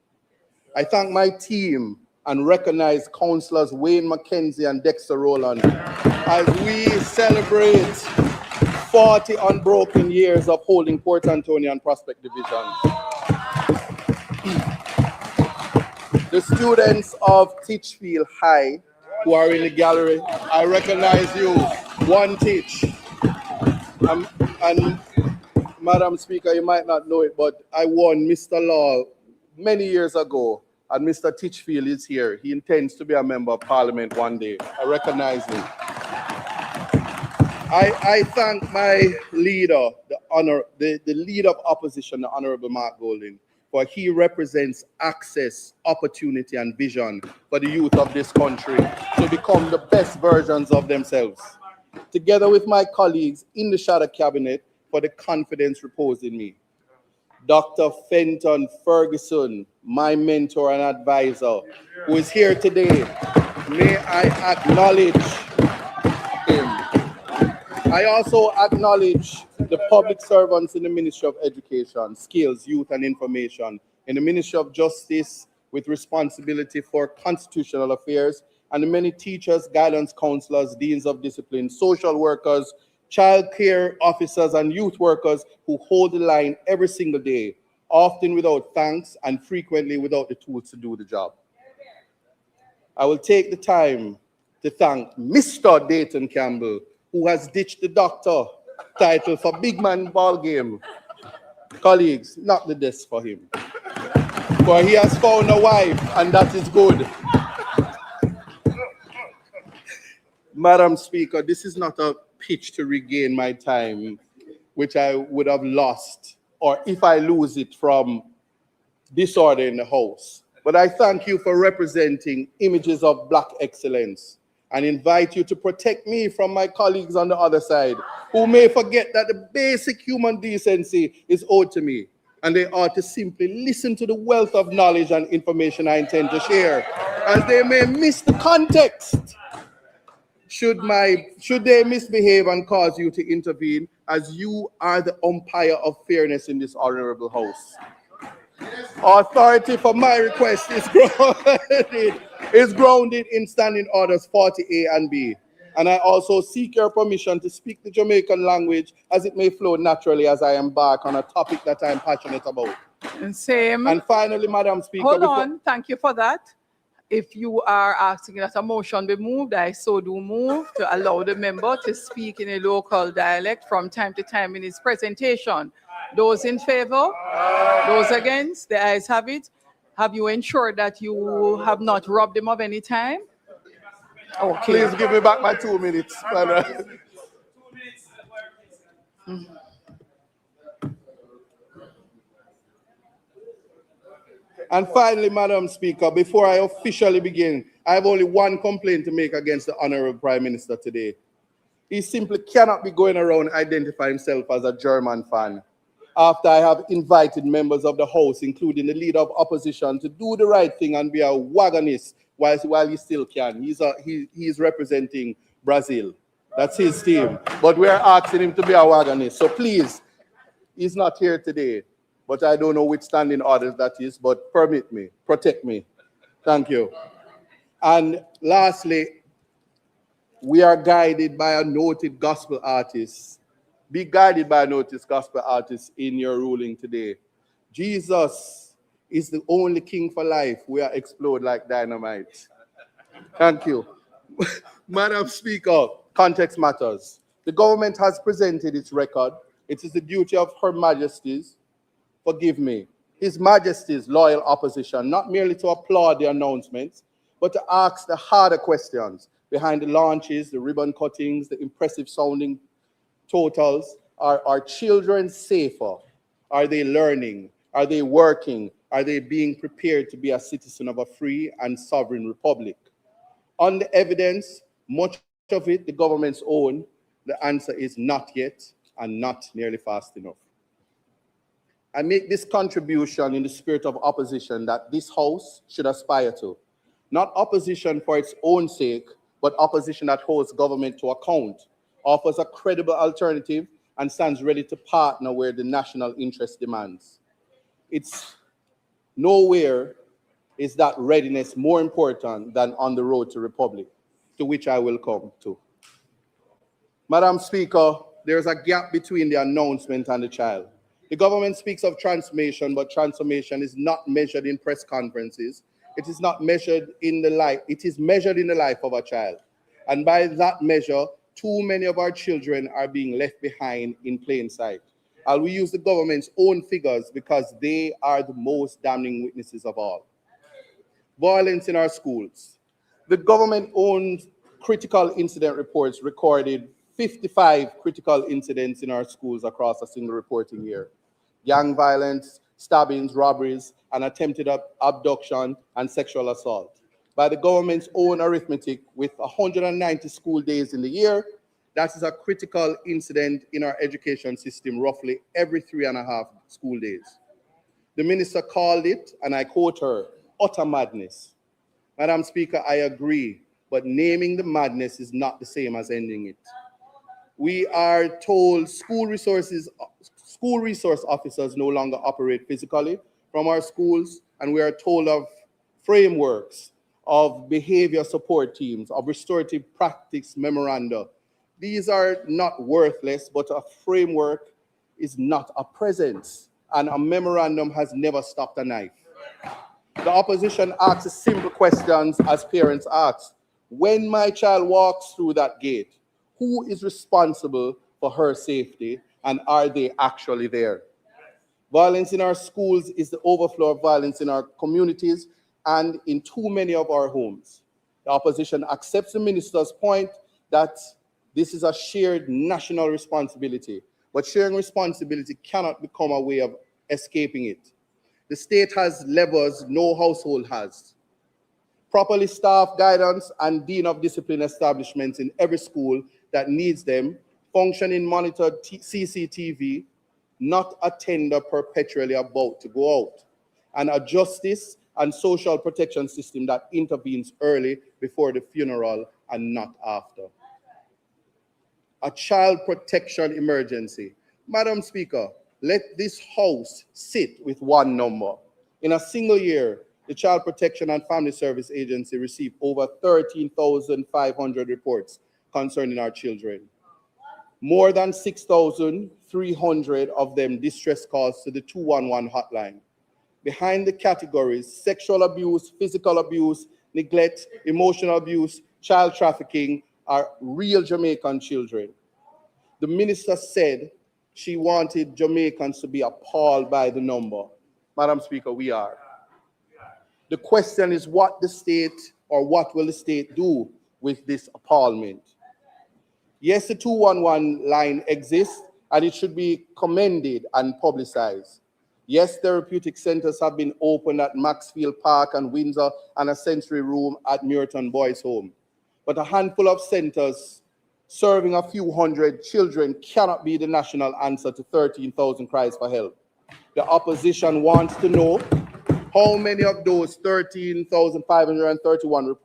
I thank my team and recognize councillors Wayne McKenzie and Dexter Rowland as we celebrate 40 unbroken years of holding Port Antonio and Prospect Division. The students of Titchfield High who are in the gallery, I recognize you. One Titch. And Madam Speaker, you might not know it, but I won Mr. Law many years ago, and Mr. Titchfield is here. He intends to be a member of Parliament one day. I recognize him. I thank my leader, the leader of opposition, the Honorable Mark Golding, for he represents access, opportunity, and vision for the youth of this country to become the best versions of themselves. Together with my colleagues in the Shadow Cabinet, for the confidence reposed in me. Dr. Fenton Ferguson, my mentor and advisor, who is here today, may I acknowledge him. I also acknowledge the public servants in the Ministry of Education, Skills, Youth and Information, in the Ministry of Justice with responsibility for constitutional affairs, and the many teachers, guidance counselors, deans of discipline, social workers, child care officers, and youth workers who hold the line every single day, often without thanks and frequently without the tools to do the job. I will take the time to thank Mr. Dayton Campbell, who has ditched the doctor title for big man ball game. Colleagues, knock the desk for him. For he has found a wife, and that is good. Madam Speaker, this is not a pitch to regain my time, which I would have lost, or if I lose it from disorder in the House. But I thank you for representing images of Black excellence and invite you to protect me from my colleagues on the other side who may forget that the basic human decency is owed to me, and they ought to simply listen to the wealth of knowledge and information I intend to share, as they may miss the context. Should they misbehave and cause you to intervene, as you are the umpire of fairness in this honorable House. Authority for my request is grounded in Standing Orders 40A and B. And I also seek your permission to speak the Jamaican language as it may flow naturally as I embark on a topic that I am passionate about. And same. And finally, Madam Speaker, Hold on. Thank you for that. If you are asking that a motion be moved, I so do move to allow the member to speak in a local dialect from time to time in his presentation. Those in favor? Those against? The ayes have it. Have you ensured that you have not robbed him of any time? Okay. Please give me back my 2 minutes. And finally, Madam Speaker, before I officially begin, I have only one complaint to make against the Honorable Prime Minister today. He simply cannot be going around identifying himself as a German fan after I have invited members of the House, including the Leader of Opposition, to do the right thing and be a wagonist while he still can. He's representing Brazil. That's his team. But we are asking him to be a wagonist. So please, he's not here today. But I don't know which standing orders that is, but permit me, protect me. Thank you. And lastly, we are guided by a noted gospel artist. Be guided by a noted gospel artist in your ruling today. Jesus is the only king for life. We are explode like dynamite. Thank you. Madam Speaker, context matters. The government has presented its record. It is the duty of Her Majesty's, forgive me, His Majesty's loyal opposition, not merely to applaud the announcements, but to ask the harder questions behind the launches, the ribbon cuttings, the impressive sounding totals. Are our children safer? Are they learning? Are they working? Are they being prepared to be a citizen of a free and sovereign republic? On the evidence, much of it the government's own, the answer is not yet and not nearly fast enough. I make this contribution in the spirit of opposition that this House should aspire to. Not opposition for its own sake, but opposition that holds government to account, offers a credible alternative, and stands ready to partner where the national interest demands. It's nowhere is that readiness more important than on the road to republic, to which I will come to. Madam Speaker, there's a gap between the announcement and the child. The government speaks of transformation, but transformation is not measured in press conferences. It is not measured in the life, it is measured in the life of a child. And by that measure, too many of our children are being left behind in plain sight. I will use the government's own figures because they are the most damning witnesses of all. Violence in our schools. The government owns critical incident reports recorded 55 critical incidents in our schools across a single reporting year. Gang violence, stabbings, robberies, and attempted abduction and sexual assault. By the government's own arithmetic, with 190 school days in the year, that is a critical incident in our education system roughly every 3.5 school days. The minister called it, and I quote her, utter madness. Madam Speaker, I agree, but naming the madness is not the same as ending it. We are told school resource officers no longer operate physically from our schools, and we are told of frameworks, of behavior support teams, of restorative practice memoranda. These are not worthless, but a framework is not a presence, and a memorandum has never stopped a knife. The opposition asks simple questions as parents ask. When my child walks through that gate, who is responsible for her safety, and are they actually there? Violence in our schools is the overflow of violence in our communities and in too many of our homes. The opposition accepts the minister's point that this is a shared national responsibility, but sharing responsibility cannot become a way of escaping it. The state has levers no household has. Properly staffed guidance and dean of discipline establishments in every school that needs them, functioning monitored CCTV, not a tender perpetually about to go out, and a justice and social protection system that intervenes early before the funeral and not after. A child protection emergency. Madam Speaker, let this House sit with one number. In a single year, the Child Protection and Family Service Agency received over 13,500 reports concerning our children. More than 6,300 of them distress calls to the 211 hotline. Behind the categories sexual abuse, physical abuse, neglect, emotional abuse, child trafficking are real Jamaican children. The minister said she wanted Jamaicans to be appalled by the number. Madam Speaker, we are. The question is what the state or what will the state do with this appallment? Yes, the 211 line exists and it should be commended and publicized. Yes, therapeutic centers have been opened at Maxfield Park and Windsor and a sensory room at Muirton Boys Home. But a handful of centers serving a few hundred children cannot be the national answer to 13,000 cries for help. The opposition wants to know how many of those 13,531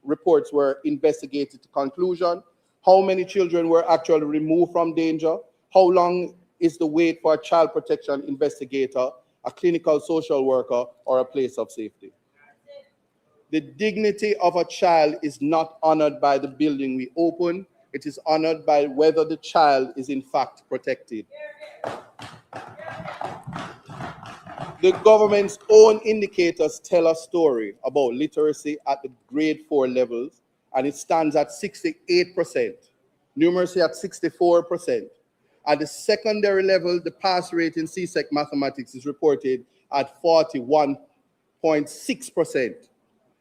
reports were investigated to conclusion, how many children were actually removed from danger, how long is the wait for a child protection investigator, a clinical social worker, or a place of safety. The dignity of a child is not honored by the building we open, it is honored by whether the child is in fact protected. The government's own indicators tell a story about literacy at the grade 4 levels, and it stands at 68%, numeracy at 64%. At the secondary level, the pass rate in CSEC mathematics is reported at 41.6%.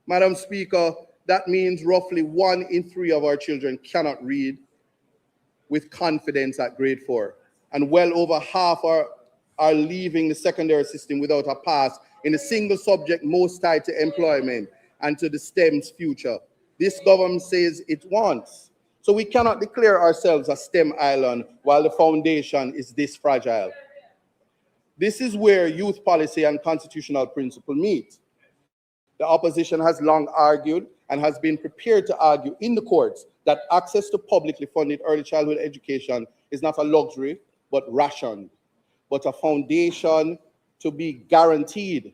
Madam Speaker, that means roughly 1 in 3 of our children cannot read with confidence at grade 4, and well over half are leaving the secondary system without a pass in a single subject most tied to employment and to the STEM's future. This government says it wants. So we cannot declare ourselves a STEM island while the foundation is this fragile. This is where youth policy and constitutional principle meet. The opposition has long argued and has been prepared to argue in the courts that access to publicly funded early childhood education is not a luxury, but rationed, but a foundation to be guaranteed.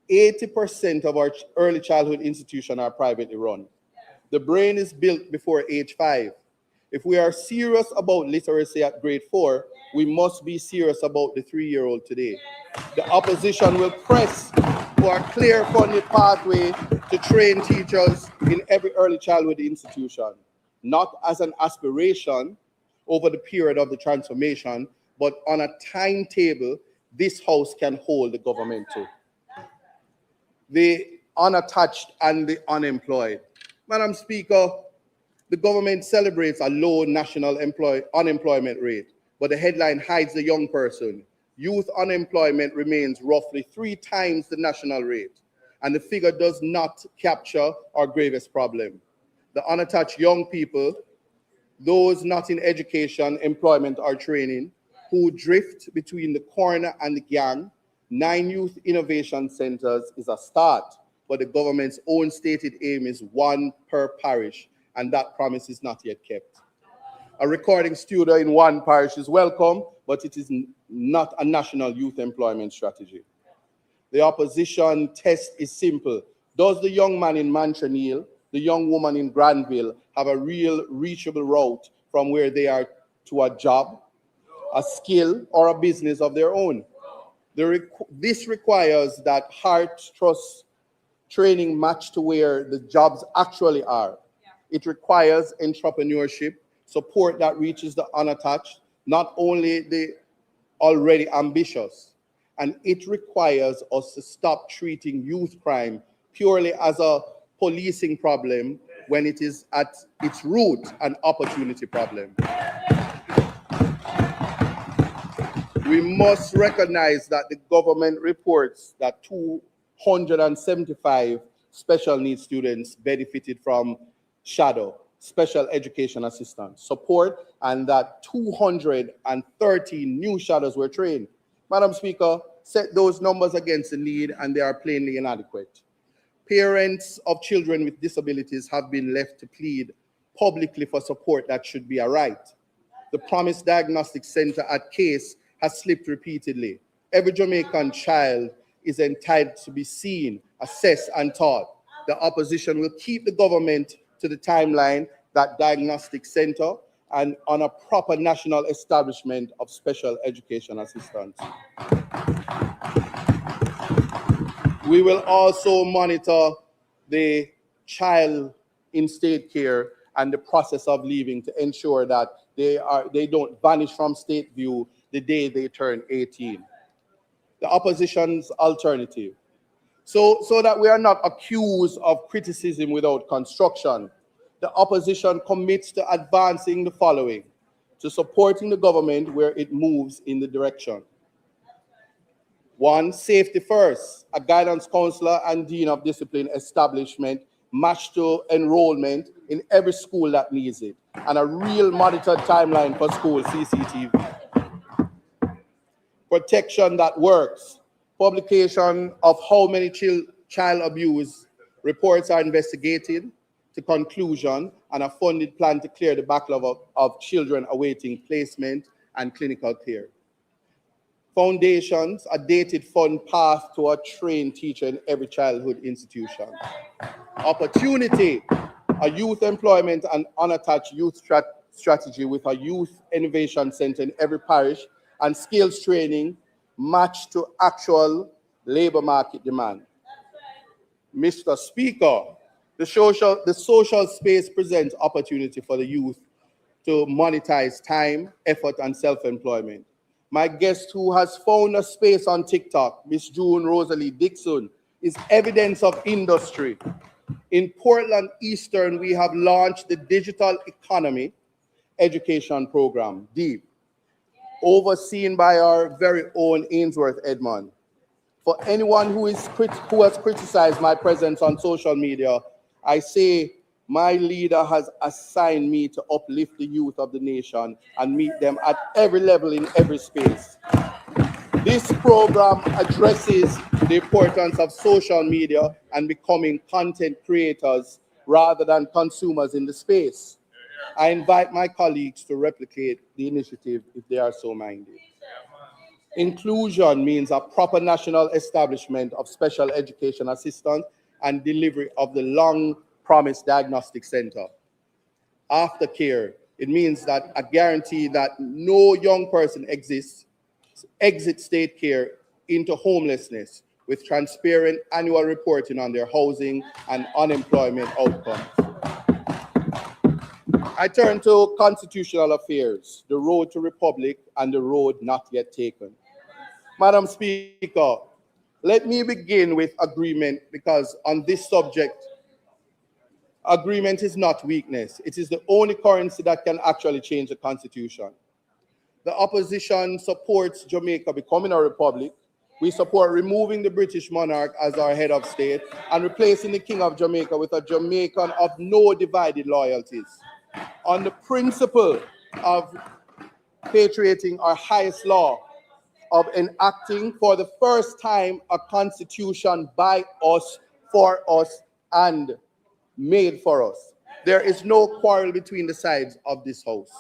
80% of our early childhood institutions are privately run. The brain is built before age 5. If we are serious about literacy at grade 4, we must be serious about the 3-year-old today. The opposition will press for a clear funded pathway to train teachers in every early childhood institution, not as an aspiration over the period of the transformation, but on a timetable this House can hold the government to. The unattached and the unemployed. Madam Speaker, the government celebrates a low national unemployment rate, but the headline hides the young person. Youth unemployment remains roughly 3 times the national rate, and the figure does not capture our gravest problem. The unattached young people, those not in education, employment, or training, who drift between the corner and the gang. 9 youth innovation centers is a start, but the government's own stated aim is 1 per parish, and that promise is not yet kept. A recording studio in 1 parish is welcome, but it is not a national youth employment strategy. The opposition test is simple. Does the young man in Manchaniel, the young woman in Granville have a real reachable route from where they are to a job, a skill, or a business of their own? This requires that heart trust training match to where the jobs actually are. It requires entrepreneurship, support that reaches the unattached, not only the already ambitious. And it requires us to stop treating youth crime purely as a policing problem when it is at its root an opportunity problem. We must recognize that the government reports that 275 special needs students benefited from shadow, special education assistance support, and that 213 new shadows were trained. Madam Speaker, set those numbers against the need and they are plainly inadequate. Parents of children with disabilities have been left to plead publicly for support that should be a right. The promised diagnostic center at Case has slipped repeatedly. Every Jamaican child is entitled to be seen, assessed, and taught. The opposition will keep the government to the timeline, that diagnostic center, and on a proper national establishment of special education assistance. We will also monitor the child in state care and the process of leaving to ensure that they don't vanish from state view the day they turn 18. The opposition's alternative. So that we are not accused of criticism without construction, the opposition commits to advancing the following: to supporting the government where it moves in the direction. 1, safety first, a guidance counselor and dean of discipline establishment matched to enrollment in every school that needs it, and a real monitored timeline for school CCTV. Protection that works, publication of how many child abuse reports are investigated to conclusion, and a funded plan to clear the backlog of children awaiting placement and clinical care. Foundations, a dated fund path to a trained teacher in every childhood institution. Opportunity, a youth employment and unattached youth strategy with a youth innovation center in every parish, and skills training matched to actual labor market demand. Mr. Speaker, the social space presents opportunity for the youth to monetize time, effort, and self-employment. My guest, who has found a space on TikTok, Miss June Rosalie Dixon, is evidence of industry. In Portland Eastern, we have launched the Digital Economy Education Program, DEEP, overseen by our very own Ainsworth Edmond. For anyone who has criticized my presence on social media, I say my leader has assigned me to uplift the youth of the nation and meet them at every level in every space. This program addresses the importance of social media and becoming content creators rather than consumers in the space. I invite my colleagues to replicate the initiative if they are so minded. Inclusion means a proper national establishment of special education assistance and delivery of the long-promised diagnostic center. Aftercare, it means that a guarantee that no young person exits state care into homelessness, with transparent annual reporting on their housing and unemployment outcomes. I turn to constitutional affairs, the road to republic and the road not yet taken. Madam Speaker, let me begin with agreement, because on this subject, agreement is not weakness. It is the only currency that can actually change the Constitution. The opposition supports Jamaica becoming a republic. We support removing the British monarch as our head of state and replacing the King of Jamaica with a Jamaican of no divided loyalties. On the principle of patrioting our highest law, of enacting for the first time a constitution by us, for us, and made for us. There is no quarrel between the sides of this house.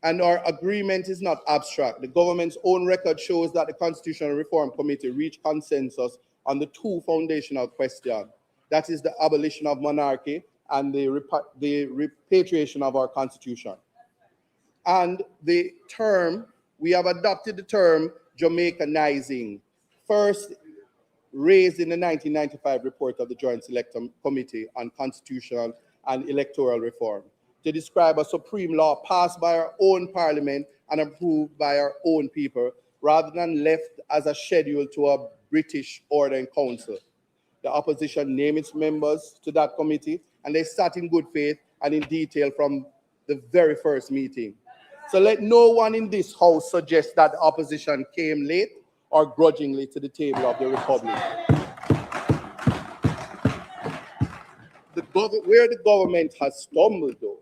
And our agreement is not abstract. The government's own record shows that the Constitutional Reform Committee reached consensus on the two foundational questions. That is the abolition of monarchy and the repatriation of our Constitution. And the term, we have adopted the term Jamaicanizing, first raised in the 1995 report of the Joint Select Committee on Constitutional and Electoral Reform, to describe a supreme law passed by our own parliament and approved by our own people, rather than left as a schedule to a British order in council. The opposition named its members to that committee, and they sat in good faith and in detail from the very first meeting. So let no one in this house suggest that the opposition came late or grudgingly to the table of the Republic. Where the government has stumbled, though,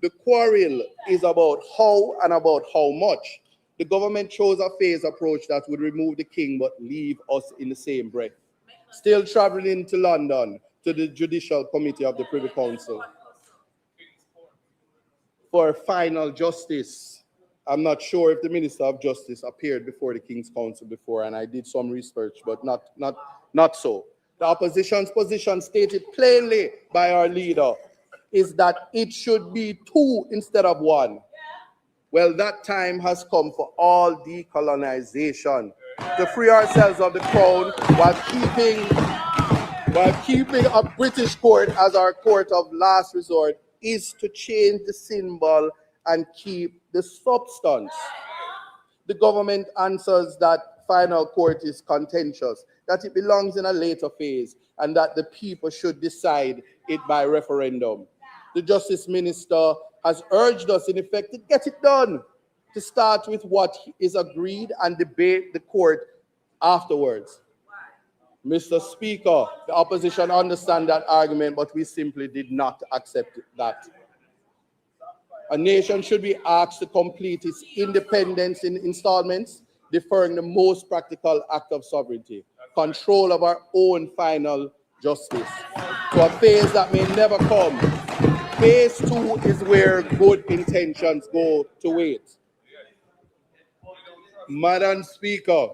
the quarrel is about how and about how much. The government chose a phased approach that would remove the king but leave us in the same breath. Still traveling to London to the Judicial Committee of the Privy Council for final justice I'm not sure if the Minister of Justice appeared before the King's Council before, and I did some research, but not so. The opposition's position stated plainly by our leader is that it should be 2 instead of 1. Well, that time has come for all decolonization, to free ourselves of the crown while keeping a British court as our court of last resort is to change the symbol and keep the substance. The government answers that final court is contentious, that it belongs in a later phase, and that the people should decide it by referendum. The Justice Minister has urged us, in effect, to get it done, to start with what is agreed and debate the court afterwards. Mr. Speaker, the opposition understands that argument, but we simply did not accept that. A nation should be asked to complete its independence in installments, deferring the most practical act of sovereignty, control of our own final justice, to a phase that may never come. Phase 2 is where good intentions go to wait. Madam Speaker,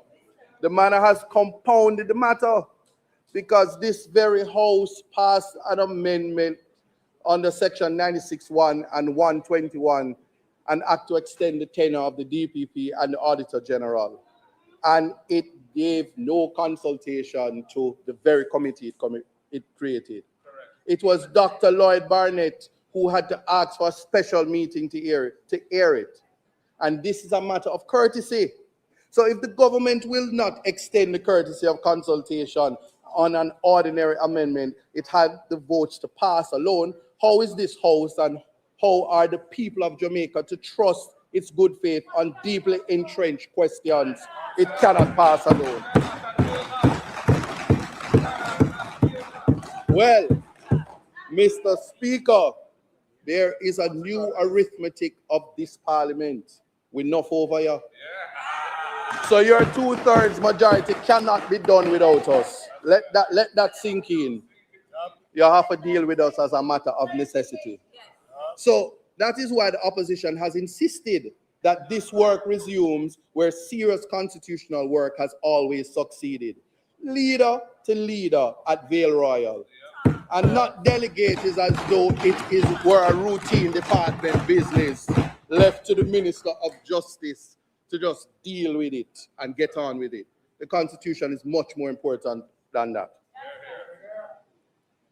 the matter has compounded the matter because this very House passed an amendment under Section 96(1) and 121, an act to extend the tenure of the DPP and the Auditor General. And it gave no consultation to the very committee it created. It was Dr. Lloyd Barnett who had to ask for a special meeting to air it. And this is a matter of courtesy. So if the government will not extend the courtesy of consultation on an ordinary amendment, it had the votes to pass alone. How is this House and how are the people of Jamaica to trust its good faith on deeply entrenched questions it cannot pass alone? Well, Mr. Speaker, there is a new arithmetic of this parliament. With enough over here. So your 2/3 majority cannot be done without us. Let that sink in. You have to deal with us as a matter of necessity. So that is why the opposition has insisted that this work resumes where serious constitutional work has always succeeded. Leader to leader at Vale Royal. And not delegated as though were a routine department business left to the Minister of Justice to just deal with it and get on with it. The Constitution is much more important than that.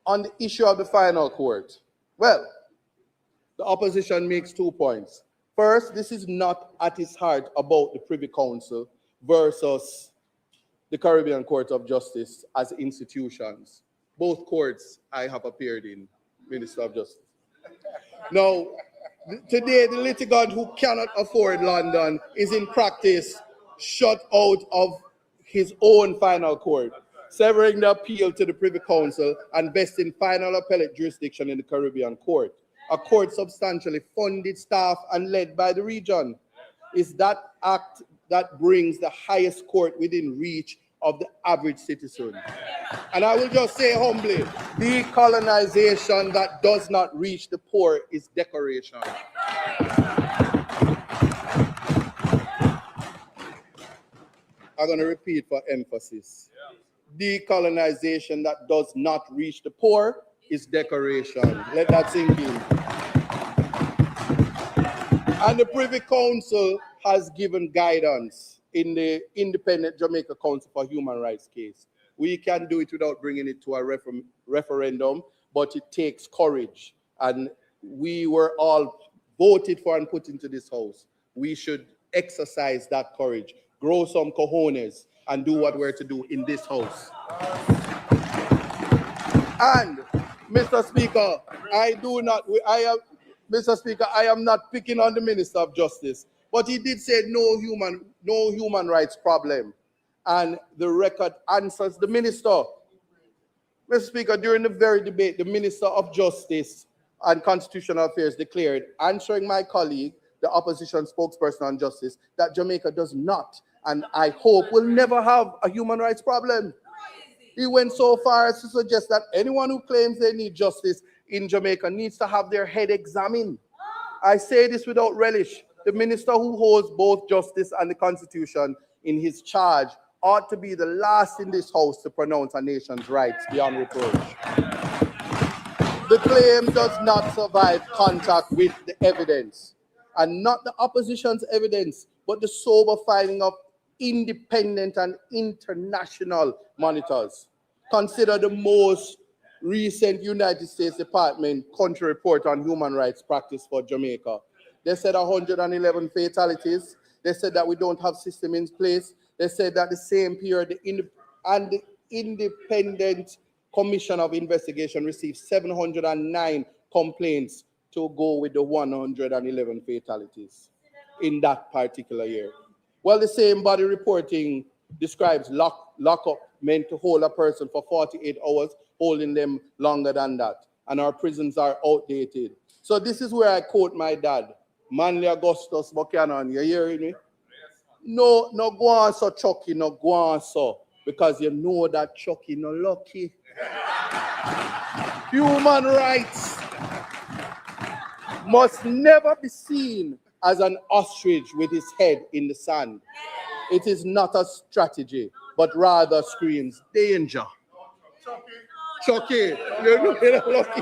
On the issue of the final court, well, the opposition makes 2 points. First, this is not at its heart about the Privy Council versus the Caribbean Court of Justice as institutions. Both courts I have appeared in, Minister of Justice. Now, today the litigant who cannot afford London is in practice shut out of his own final court, severing the appeal to the Privy Council and vesting final appellate jurisdiction in the Caribbean Court, a court substantially funded, staffed, and led by the region. Is that act that brings the highest court within reach of the average citizen? And I will just say humbly, decolonization that does not reach the poor is decoration. I'm going to repeat for emphasis. Decolonization that does not reach the poor is decoration. Let that sink in. And the Privy Council has given guidance in the Independent Jamaica Council for Human Rights case. We can do it without bringing it to a referendum, but it takes courage. And we were all voted for and put into this house. We should exercise that courage, grow some cojones, and do what we're to do in this house. And, Mr. Speaker, Mr. Speaker, I am not picking on the Minister of Justice, but he did say no human rights problem. And the record answers the minister. Mr. Speaker, during the very debate, the Minister of Justice and Constitutional Affairs declared, answering my colleague, the opposition spokesperson on justice, that Jamaica does not, and I hope will never have a human rights problem. He went so far as to suggest that anyone who claims they need justice in Jamaica needs to have their head examined. I say this without relish. The minister who holds both justice and the Constitution in his charge ought to be the last in this house to pronounce a nation's rights beyond reproach. The claim does not survive contact with the evidence, and not the opposition's evidence, but the sober finding of independent and international monitors. Consider the most recent United States Department country report on human rights practice for Jamaica. They said 111 fatalities. They said that we don't have system in place. They said that the same period, the independent Commission of Investigation received 709 complaints to go with the 111 fatalities in that particular year. Well, the same body reporting describes lockup meant to hold a person for 48 hours, holding them longer than that. And our prisons are outdated. So this is where I quote my dad, Manley Augustus Buchanan. You hearing me? No go on so Chucky, no go on so. Because you know that Chucky no lucky. Human rights must never be seen as an ostrich with his head in the sand. It is not a strategy, but rather screams danger. Chucky, you know you're lucky.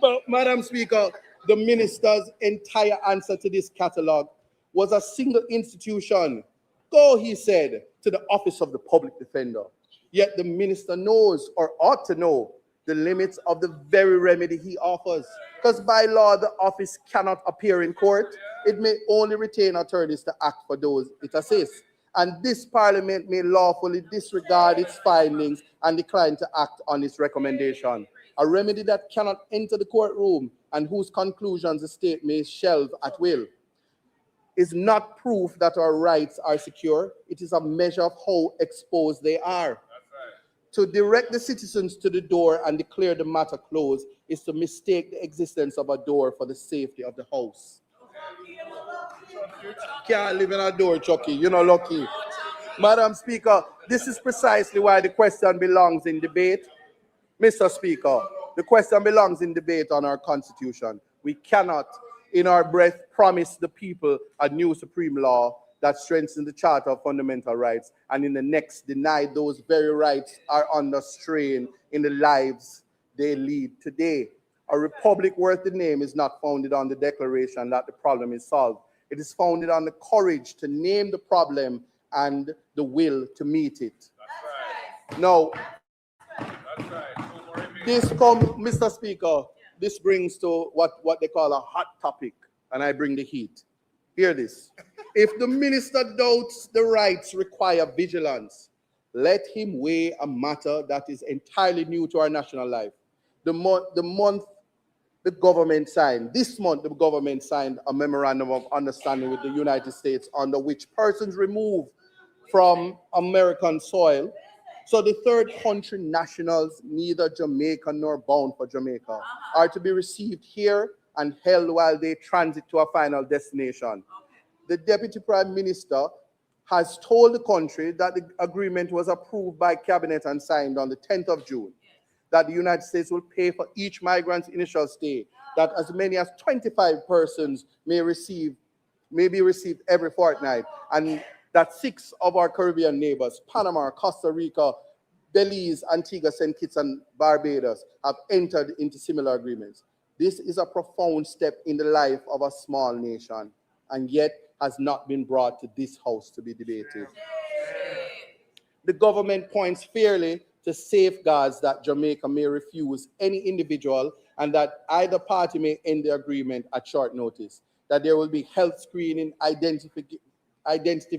But Madam Speaker, the minister's entire answer to this catalog was a single institution. Go, he said, to the office of the public defender. Yet the minister knows, or ought to know, the limits of the very remedy he offers. Because by law, the office cannot appear in court. It may only retain attorneys to act for those it assists. And this parliament may lawfully disregard its findings and decline to act on its recommendation. A remedy that cannot enter the courtroom and whose conclusions the state may shelve at will is not proof that our rights are secure. It is a measure of how exposed they are. To direct the citizens to the door and declare the matter closed is to mistake the existence of a door for the safety of the house. Can't live in a door, Chucky. You're not lucky. Madam Speaker, this is precisely why the question belongs in debate. Mr. Speaker, the question belongs in debate on our Constitution. We cannot, in our breath, promise the people a new supreme law that strengthens the Charter of Fundamental Rights, and in the next deny those very rights are under strain in the lives they lead today. A republic worth the name is not founded on the declaration that the problem is solved. It is founded on the courage to name the problem and the will to meet it. That's right. Now, that's right. This comes, Mr. Speaker, this brings to what they call a hot topic, and I bring the heat. Hear this. If the minister doubts the rights require vigilance, let him weigh a matter that is entirely new to our national life. This month, the government signed a memorandum of understanding with the United States under which persons removed from American soil, so the third country nationals, neither Jamaican nor bound for Jamaica, are to be received here and held while they transit to a final destination. The Deputy Prime Minister has told the country that the agreement was approved by Cabinet and signed on the 10th of June, that the United States will pay for each migrant's initial stay, that as many as 25 persons may be received every fortnight, and that 6 of our Caribbean neighbors, Panama, Costa Rica, Belize, Antigua, St. Kitts, and Barbados, have entered into similar agreements. This is a profound step in the life of a small nation, and yet has not been brought to this house to be debated. The government points fairly to safeguards that Jamaica may refuse any individual and that either party may end the agreement at short notice, that there will be health screening, identity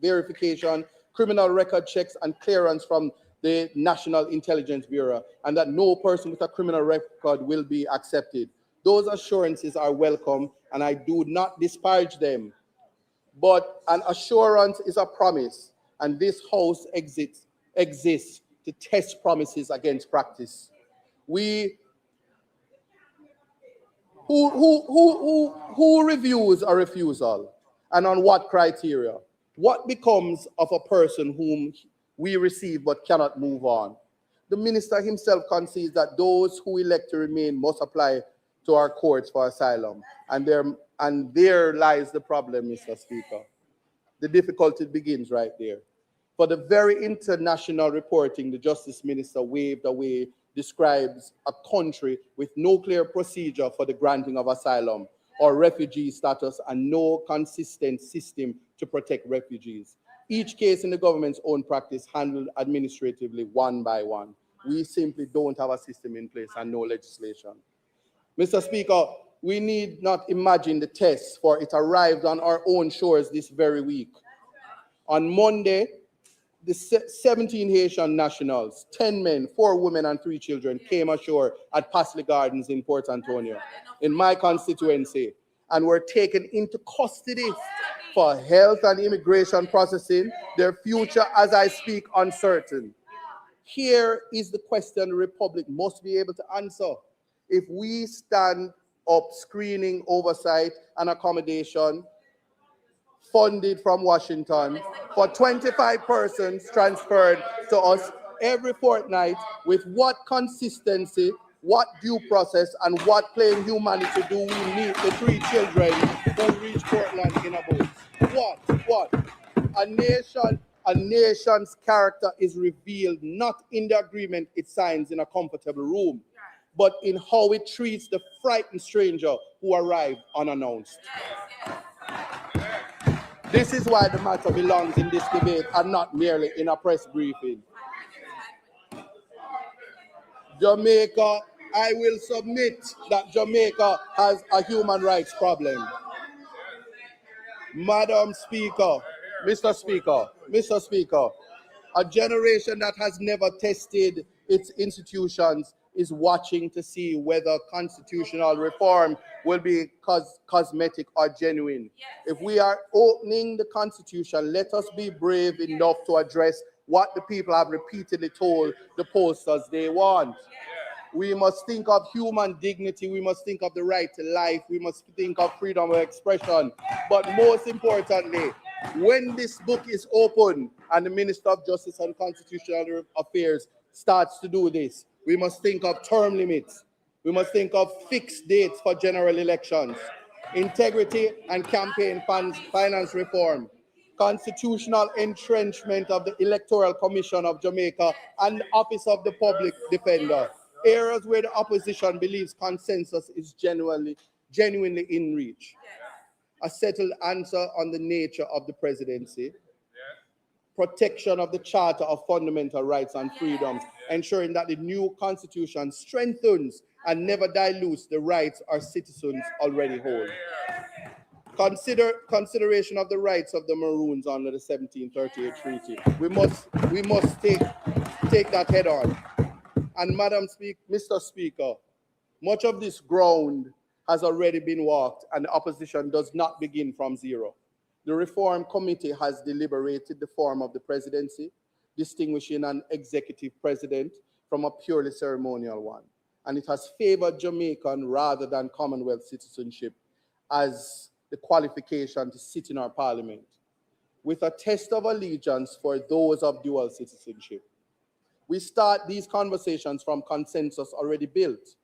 verification, criminal record checks, and clearance from the National Intelligence Bureau, and that no person with a criminal record will be accepted. Those assurances are welcome, and I do not disparage them. But an assurance is a promise, and this house exists to test promises against practice. Who reviews a refusal, and on what criteria? What becomes of a person whom we receive but cannot move on? The minister himself concedes that those who elect to remain must apply to our courts for asylum, and there And there lies the problem, Mr. Speaker. The difficulty begins right there. For the very international reporting the Justice Minister waved away describes a country with no clear procedure for the granting of asylum or refugee status and no consistent system to protect refugees. Each case in the government's own practice handled administratively one by one. We simply don't have a system in place and no legislation. Mr. Speaker, we need not imagine the test, for it arrived on our own shores this very week. On Monday, the 17 Haitian nationals, 10 men, 4 women, and 3 children came ashore at Pasley Gardens in Port Antonio, in my constituency, and were taken into custody for health and immigration processing, their future, as I speak, uncertain. Here is the question the Republic must be able to answer. If we stand up screening, oversight, and accommodation funded from Washington for 25 persons transferred to us every fortnight, with what consistency, what due process, and what plain humanity do we meet the 3 children who reach Portland in a boat? What? A nation's character is revealed not in the agreement it signs in a comfortable room, but in how it treats the frightened stranger who arrived unannounced. This is why the matter belongs in this debate and not merely in a press briefing. Jamaica, I will submit that Jamaica has a human rights problem. Madam Speaker, Mr. Speaker, a generation that has never tested its institutions is watching to see whether constitutional reform will be cosmetic or genuine. If we are opening the Constitution, let us be brave enough to address what the people have repeatedly told the posters they want. We must think of human dignity, we must think of the right to life, we must think of freedom of expression. But most importantly, when this book is open and the Minister of Justice and Constitutional Affairs starts to do this, we must think of term limits. We must think of fixed dates for general elections, integrity and campaign finance reform, constitutional entrenchment of the Electoral Commission of Jamaica and the Office of the Public Defender, areas where the opposition believes consensus is genuinely in reach. A settled answer on the nature of the presidency, protection of the Charter of Fundamental Rights and Freedoms, ensuring that the new constitution strengthens and never dilutes the rights our citizens already hold. Consideration of the rights of the Maroons under the 1738 Treaty. We must take that head on. And Mr. Speaker, much of this ground has already been walked, and the opposition does not begin from zero. The Reform Committee has deliberated the form of the presidency, distinguishing an executive president from a purely ceremonial one. And it has favored Jamaican rather than Commonwealth citizenship as the qualification to sit in our parliament, with a test of allegiance for those of dual citizenship. We start these conversations from consensus already built.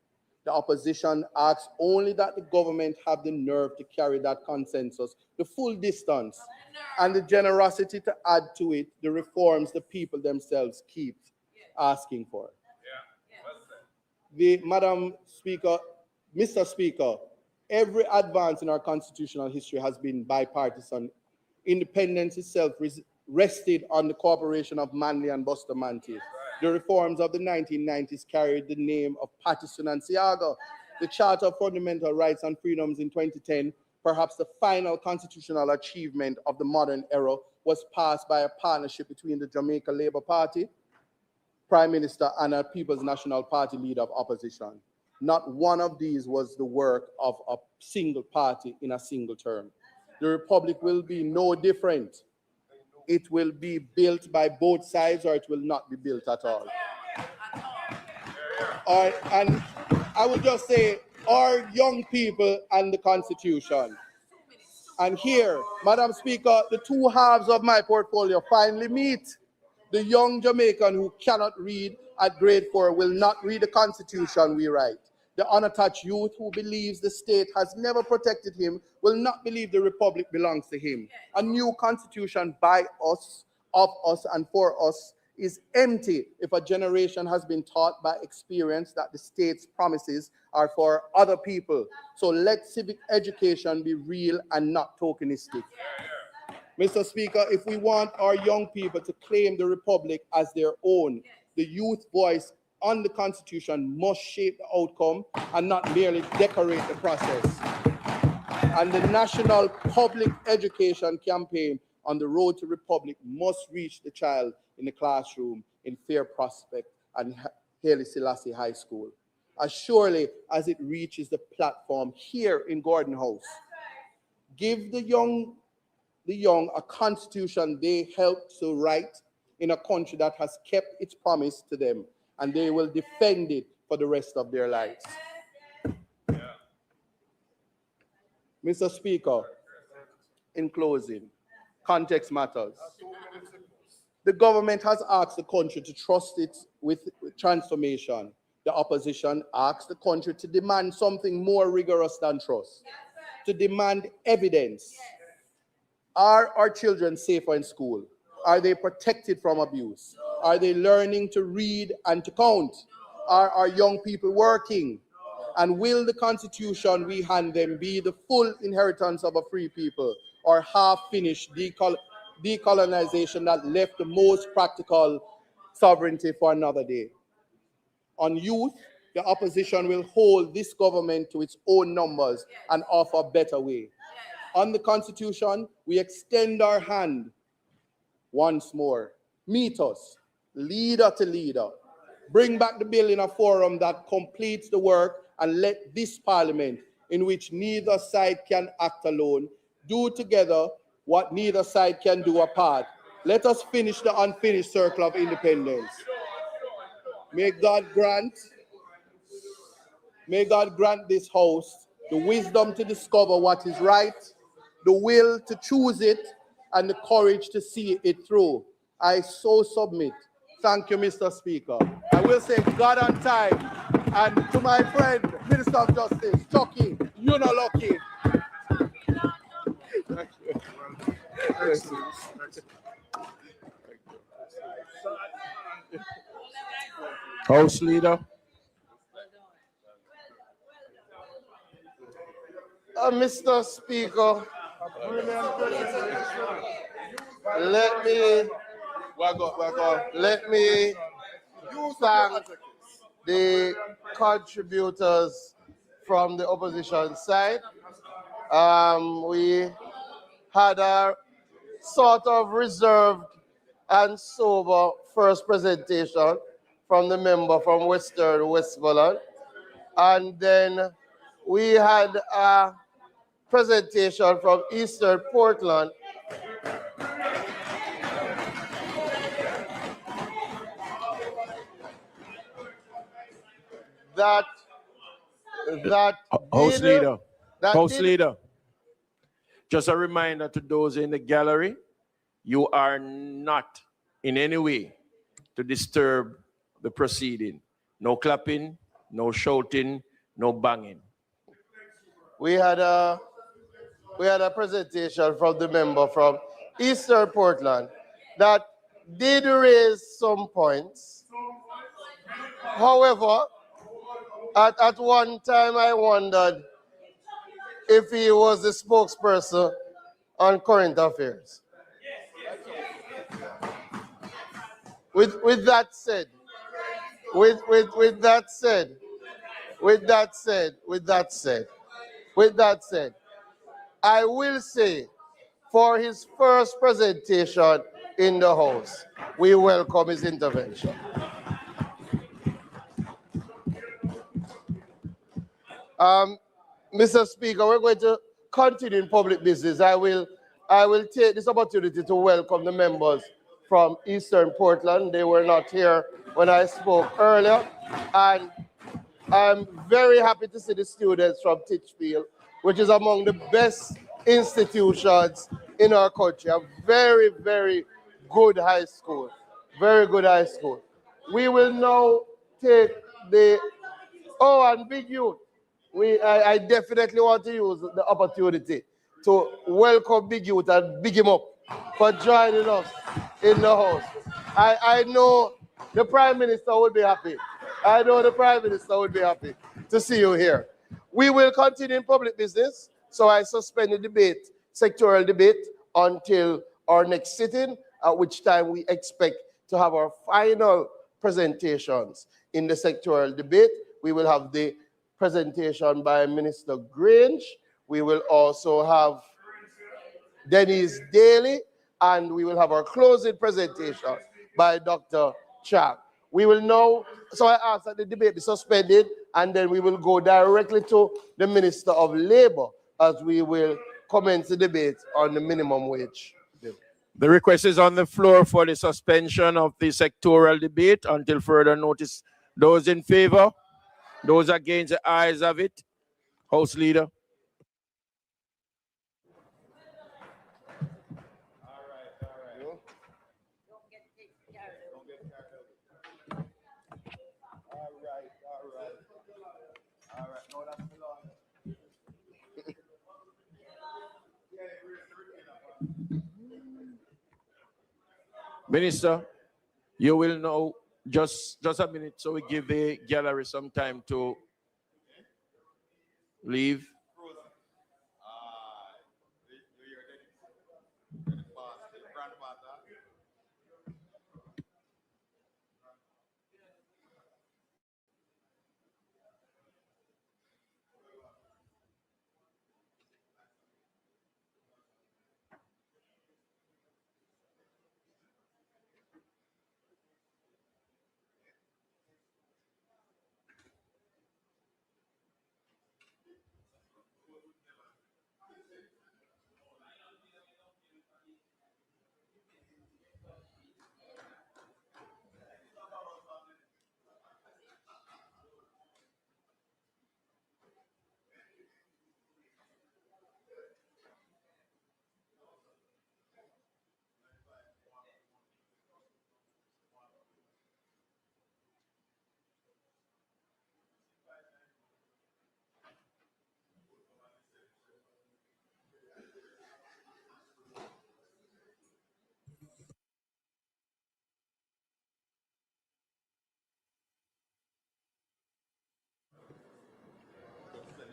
The opposition asks only that the government have the nerve to carry that consensus the full distance, and the generosity to add to it the reforms the people themselves keep asking for. Madam Speaker, Mr. Speaker, every advance in our constitutional history has been bipartisan. Independence itself rested on the cooperation of Manley and Bustamante. The reforms of the 1990s carried the name of PETITION and Seaga. The Charter of Fundamental Rights and Freedoms in 2010, perhaps the final constitutional achievement of the modern era, was passed by a partnership between the Jamaica Labour Party, Prime Minister, and a People's National Party leader of opposition. Not one of these was the work of a single party in a single term. The Republic will be no different. It will be built by both sides, or it will not be built at all. And I would just say, our young people and the Constitution. And here, Madam Speaker, the two halves of my portfolio finally meet. The young Jamaican who cannot read at grade 4 will not read the Constitution we write. The unattached youth who believes the state has never protected him will not believe the republic belongs to him. A new constitution by us, of us, and for us is empty if a generation has been taught by experience that the state's promises are for other people. So let civic education be real and not tokenistic. Mr. Speaker, if we want our young people to claim the republic as their own, the youth voice on the Constitution must shape the outcome and not merely decorate the process. And the National Public Education Campaign on the Road to Republic must reach the child in the classroom in Fair Prospect and Haile Selassie High School, as surely as it reaches the platform here in Gordon House. Give the young a constitution they helped to write in a country that has kept its promise to them, and they will defend it for the rest of their lives. Mr. Speaker, in closing, context matters. The government has asked the country to trust it with transformation. The opposition asks the country to demand something more rigorous than trust, to demand evidence. Are our children safer in school? Are they protected from abuse? Are they learning to read and to count? Are our young people working? And will the Constitution we hand them be the full inheritance of a free people, or half-finished decolonization that left the most practical sovereignty for another day? On youth, the opposition will hold this government to its own numbers and offer a better way. On the Constitution, we extend our hand once more. Meet us, leader to leader. Bring back the bill in a forum that completes the work, and let this parliament, in which neither side can act alone, do together what neither side can do apart. Let us finish the unfinished circle of independence. May God grant this house the wisdom to discover what is right, the will to choose it, and the courage to see it through. I so submit. Thank you, Mr. Speaker. I will say God on time. And to my friend, Minister of Justice, Chucky, you're not lucky. Thank you. House Leader. Mr. Speaker, let me thank the contributors from the opposition side. We had a sort of reserved and sober first presentation from the member from Western Westmoreland, and then we had a presentation from Eastern Portland that House Leader. Just a reminder to those in the gallery, you are not in any way to disturb the proceeding. No clapping, no shouting, no banging. We had a presentation from the member from Eastern Portland that did raise some points. However, at one time I wondered if he was the spokesperson on current affairs. With that said, I will say, for his first presentation in the House, we welcome his intervention. Mr. Speaker, we're going to continue in public business. I will take this opportunity to welcome the members from Eastern Portland. They were not here when I spoke earlier. And I'm very happy to see the students from Titchfield, which is among the best institutions in our country. A very, very good high school. Very good high school. We will now take the Oh, and big youth. I definitely want to use the opportunity to welcome big youth and big him up for joining us in the house. I know the Prime Minister would be happy. I know the Prime Minister would be happy to see you here. We will continue in public business, so I suspend the debate, sectoral debate, until our next sitting, at which time we expect to have our final presentations. In the sectoral debate, we will have the presentation by Minister Grange. We will also have Denise Daly, and we will have our closing presentation by Dr. Chang. We will now, so I ask that the debate be suspended, and then we will go directly to the Minister of Labor as we will commence the debate on the minimum wage bill. The request is on the floor for the suspension of the sectoral debate until further notice. Those in favor? Those against, the ayes have it. House Leader. Minister, you will know just a minute, so we give the gallery some time to leave.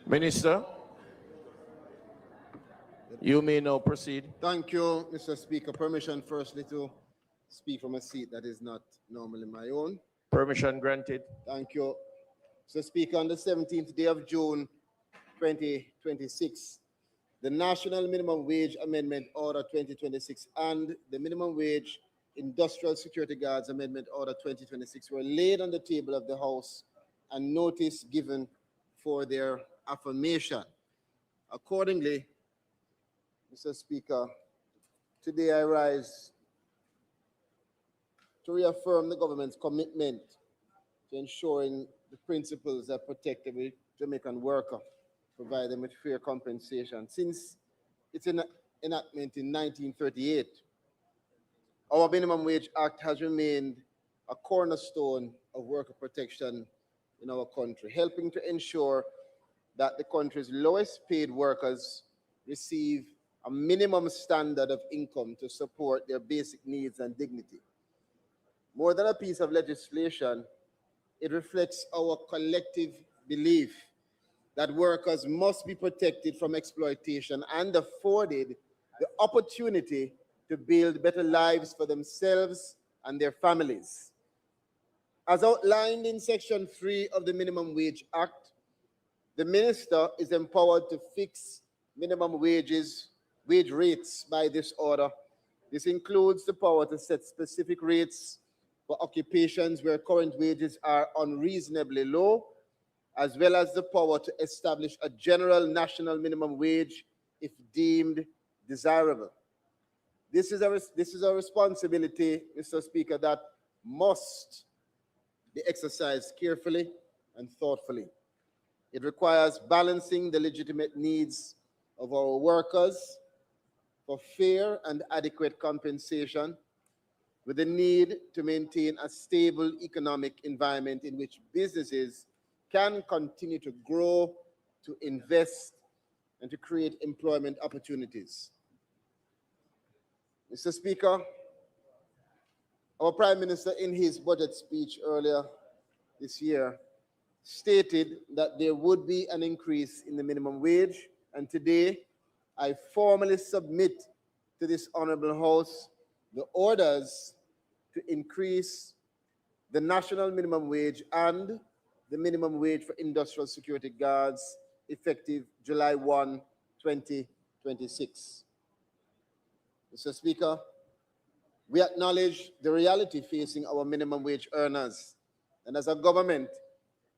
Minister, you may now proceed. Thank you, Mr. Speaker. Permission firstly to speak from a seat that is not normally my own. Permission granted. Thank you. Mr. Speaker, on the 17th day of June 2026, the National Minimum Wage Amendment Order 2026 and the Minimum Wage Industrial Security Guards Amendment Order 2026 were laid on the table of the House and notice given for their affirmation. Accordingly, Mr. Speaker, today I rise to reaffirm the government's commitment to ensuring the principles that protect every Jamaican worker, provide them with fair compensation. Since its enactment in 1938, our Minimum Wage Act has remained a cornerstone of worker protection in our country, helping to ensure that the country's lowest paid workers receive a minimum standard of income to support their basic needs and dignity. More than a piece of legislation, it reflects our collective belief that workers must be protected from exploitation and afforded the opportunity to build better lives for themselves and their families. As outlined in Section 3 of the Minimum Wage Act, the minister is empowered to fix minimum wage rates by this order. This includes the power to set specific rates for occupations where current wages are unreasonably low, as well as the power to establish a general national minimum wage if deemed desirable. This is a responsibility, Mr. Speaker, that must be exercised carefully and thoughtfully. It requires balancing the legitimate needs of our workers for fair and adequate compensation with the need to maintain a stable economic environment in which businesses can continue to grow, to invest, and to create employment opportunities. Mr. Speaker, our Prime Minister in his budget speech earlier this year stated that there would be an increase in the minimum wage, and today I formally submit to this honorable House the orders to increase the national minimum wage and the minimum wage for industrial security guards effective July 1, 2026. Mr. Speaker, we acknowledge the reality facing our minimum wage earners, and as a government,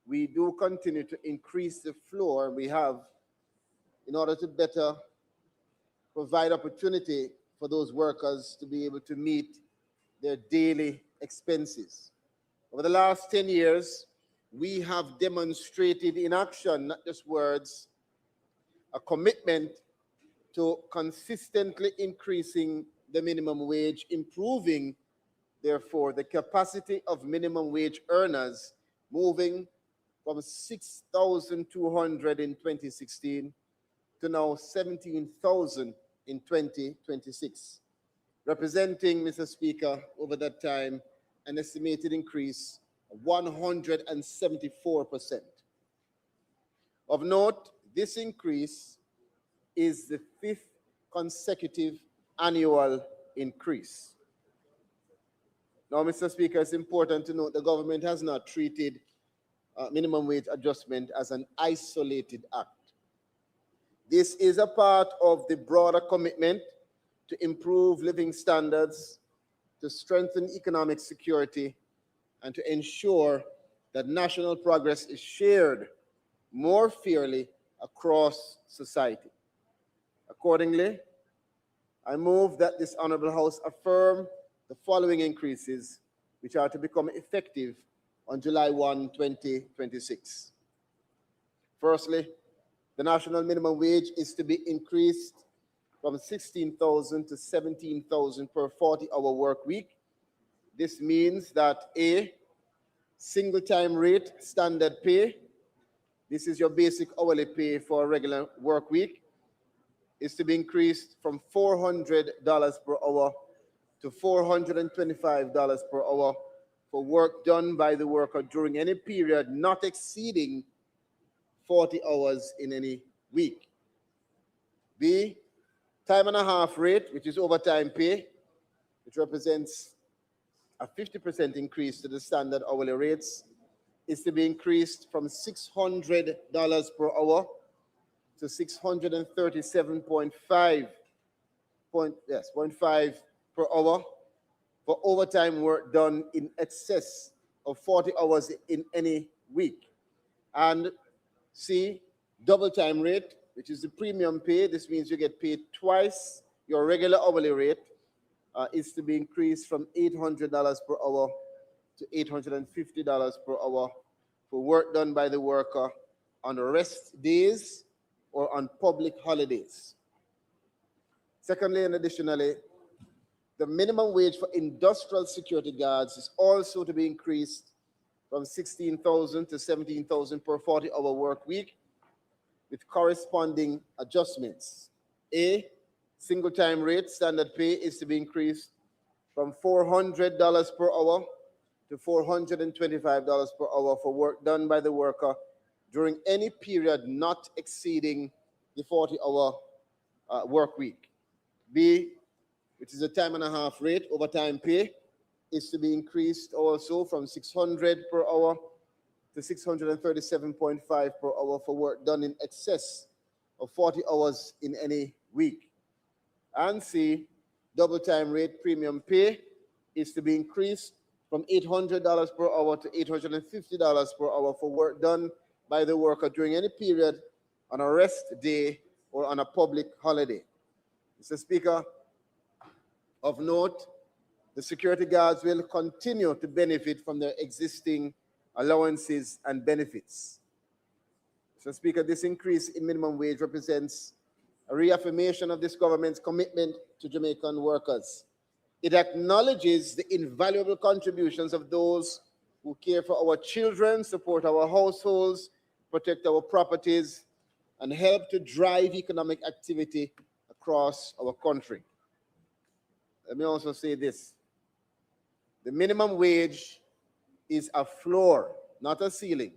we do continue to increase the floor we have in order to better provide opportunity for those workers to be able to meet their daily expenses. Over the last 10 years, we have demonstrated in action, not just words, a commitment to consistently increasing the minimum wage, improving, therefore, the capacity of minimum wage earners, moving from 6,200 in 2016 to now 17,000 in 2026, representing, Mr. Speaker, over that time, an estimated increase of 174%. Of note, this increase is the 5th consecutive annual increase. Now, Mr. Speaker, it's important to note the government has not treated minimum wage adjustment as an isolated act. This is a part of the broader commitment to improve living standards, to strengthen economic security, and to ensure that national progress is shared more fairly across society. Accordingly, I move that this honorable House affirm the following increases, which are to become effective on July 1, 2026. Firstly, the national minimum wage is to be increased from 16,000 to 17,000 per 40-hour work week. This means that a single-time rate standard pay, this is your basic hourly pay for a regular work week, is to be increased from $400 per hour to $425 per hour for work done by the worker during any period not exceeding 40 hours in any week. B, time and a half rate, which is overtime pay, which represents a 50% increase to the standard hourly rates, is to be increased from $600 per hour to $637.5 per hour for overtime work done in excess of 40 hours in any week. And C, double time rate, which is the premium pay. This means you get paid twice your regular hourly rate, is to be increased from $800 per hour to $850 per hour for work done by the worker on rest days or on public holidays. Secondly, and additionally, the minimum wage for industrial security guards is also to be increased from 16,000 to 17,000 per 40-hour work week with corresponding adjustments. A, single time rate standard pay is to be increased from $400 per hour to $425 per hour for work done by the worker during any period not exceeding the 40-hour work week. B, which is a time and a half rate, overtime pay, is to be increased also from $600 per hour to $637.5 per hour for work done in excess of 40 hours in any week. And C, double time rate premium pay is to be increased from $800 per hour to $850 per hour for work done by the worker during any period on a rest day or on a public holiday. Mr. Speaker, of note, the security guards will continue to benefit from their existing allowances and benefits. Mr. Speaker, this increase in minimum wage represents a reaffirmation of this government's commitment to Jamaican workers. It acknowledges the invaluable contributions of those who care for our children, support our households, protect our properties, and help to drive economic activity across our country. Let me also say this. The minimum wage is a floor, not a ceiling.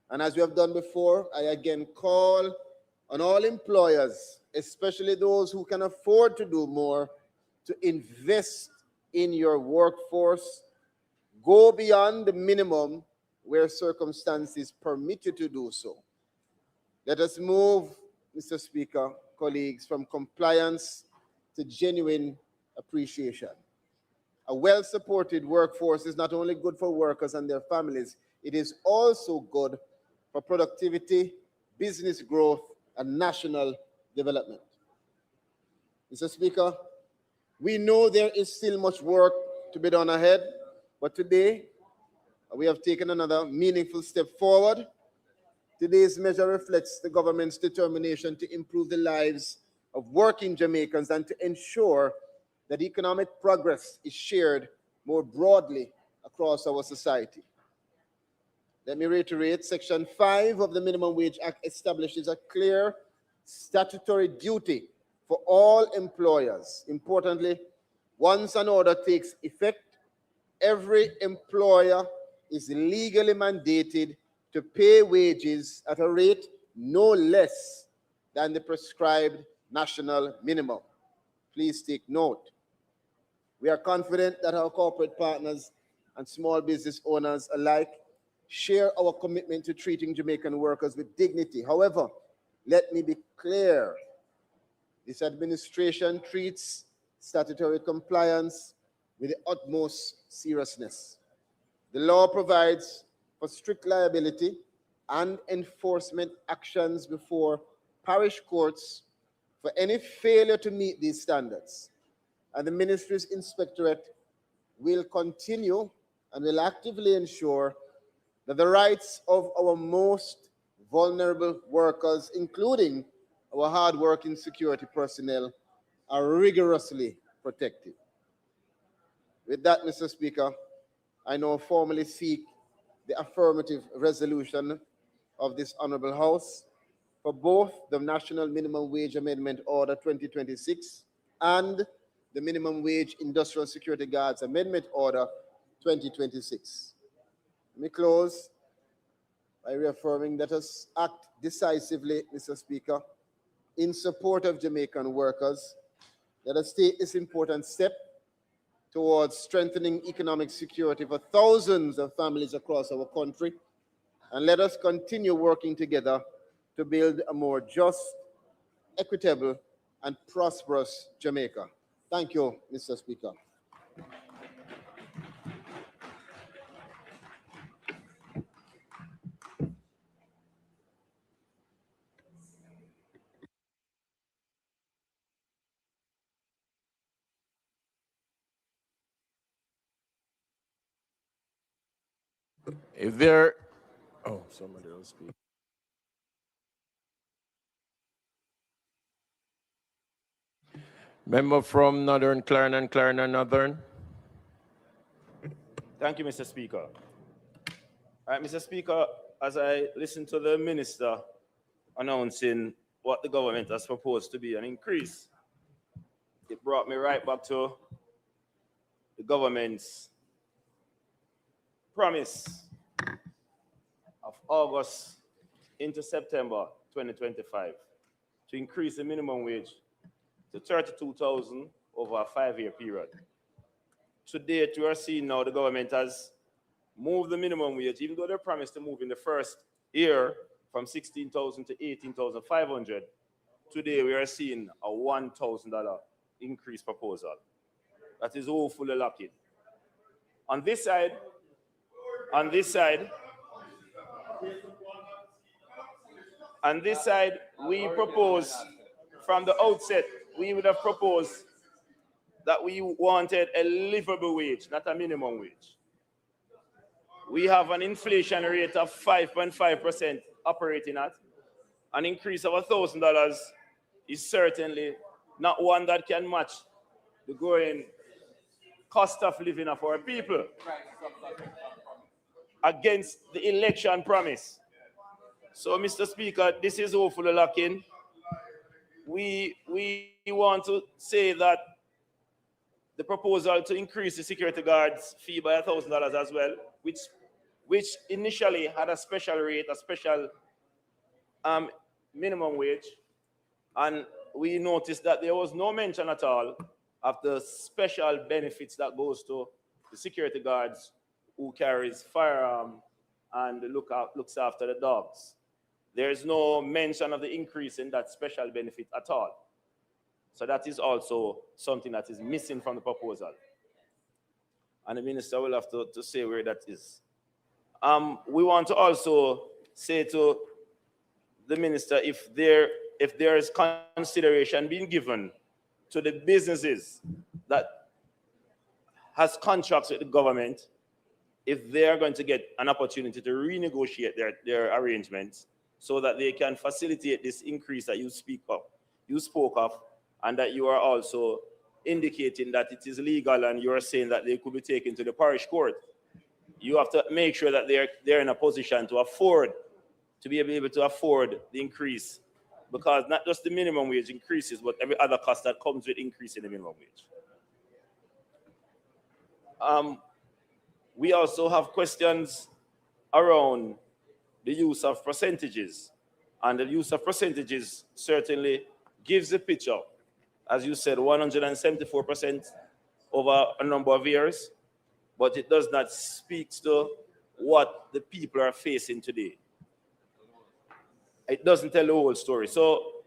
And as we have done before, I again call on all employers, especially those who can afford to do more, to invest in your workforce. Go beyond the minimum where circumstances permit you to do so. Let us move, Mr. Speaker, colleagues, from compliance to genuine appreciation. A well-supported workforce is not only good for workers and their families, it is also good for productivity, business growth, and national development. Mr. Speaker, we know there is still much work to be done ahead, but today we have taken another meaningful step forward. Today's measure reflects the government's determination to improve the lives of working Jamaicans and to ensure that economic progress is shared more broadly across our society. Let me reiterate, Section 5 of the Minimum Wage Act establishes a clear statutory duty for all employers. Importantly, once an order takes effect, every employer is legally mandated to pay wages at a rate no less than the prescribed national minimum. Please take note. We are confident that our corporate partners and small business owners alike share our commitment to treating Jamaican workers with dignity. However, let me be clear. This administration treats statutory compliance with the utmost seriousness. The law provides for strict liability and enforcement actions before parish courts for any failure to meet these standards. And the ministry's inspectorate will continue and will actively ensure that the rights of our most vulnerable workers, including our hard-working security personnel, are rigorously protected. With that, Mr. Speaker, I now formally seek the affirmative resolution of this Honorable House for both the National Minimum Wage Amendment Order 2026 and the Minimum Wage Industrial Security Guards Amendment Order 2026. Let me close by reaffirming that us act decisively, Mr. Speaker, in support of Jamaican workers. Let us take this important step towards strengthening economic security for thousands of families across our country, and let us continue working together to build a more just, equitable, and prosperous Jamaica. Thank you, Mr. Speaker. If there, oh, somebody else speak. Member from Northern Clarendon and Clarendon Northern. Thank you, Mr. Speaker. All right, Mr. Speaker, as I listened to the minister announcing what the government has proposed to be an increase, it brought me right back to the government's promise of August into September 2025 to increase the minimum wage to 32,000 over a 5-year period. To date, we are seeing now the government has moved the minimum wage, even though they promised to move in the first year from 16,000 to 18,500. Today, we are seeing a $1,000 increase proposal. That is woefully lacking. On this side, we propose from the outset, we would have proposed that we wanted a livable wage, not a minimum wage. We have an inflation rate of 5.5% operating at. An increase of $1,000 is certainly not one that can match the growing cost of living of our people against the election promise. So, Mr. Speaker, this is hopefully lock-in. We want to say that the proposal to increase the security guards fee by $1,000 as well, which initially had a special rate, a special minimum wage, and we noticed that there was no mention at all of the special benefits that goes to the security guards who carries firearm and looks after the dogs. There is no mention of the increase in that special benefit at all. So that is also something that is missing from the proposal. And the minister will have to say where that is. We want to also say to the minister, if there is consideration being given to the businesses that has contracts with the government, if they are going to get an opportunity to renegotiate their arrangements so that they can facilitate this increase that you spoke of, and that you are also indicating that it is legal and you are saying that they could be taken to the parish court. You have to make sure that they're in a position to be able to afford the increase, because not just the minimum wage increases, but every other cost that comes with increasing the minimum wage. We also have questions around the use of percentages, and the use of percentages certainly gives a picture, as you said, 174% over a number of years, but it does not speak to what the people are facing today. It doesn't tell the whole story. So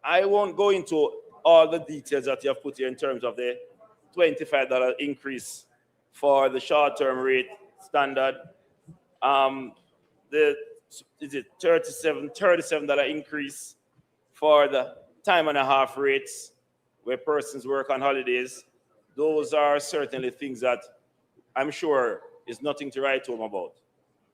I won't go into all the details that you have put here in terms of the $25 increase for the short-term rate standard, the $37 increase for the time and a half rates where persons work on holidays. Those are certainly things that I'm sure is nothing to write home about.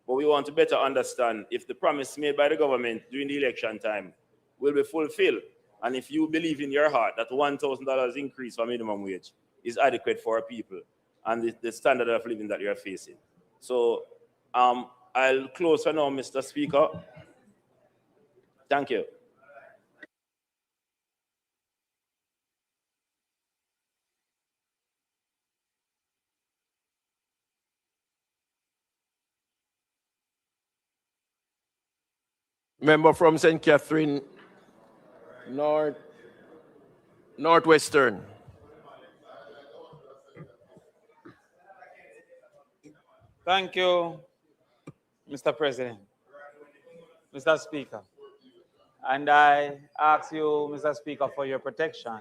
But we want to better understand if the promise made by the government during the election time will be fulfilled. And if you believe in your heart that $1,000 increase for minimum wage is adequate for our people and the standard of living that you're facing. So I'll close for now, Mr. Speaker. Thank you. Member from St. Catherine, Northwestern. Thank you, Mr. President, Mr. Speaker. And I ask you, Mr. Speaker, for your protection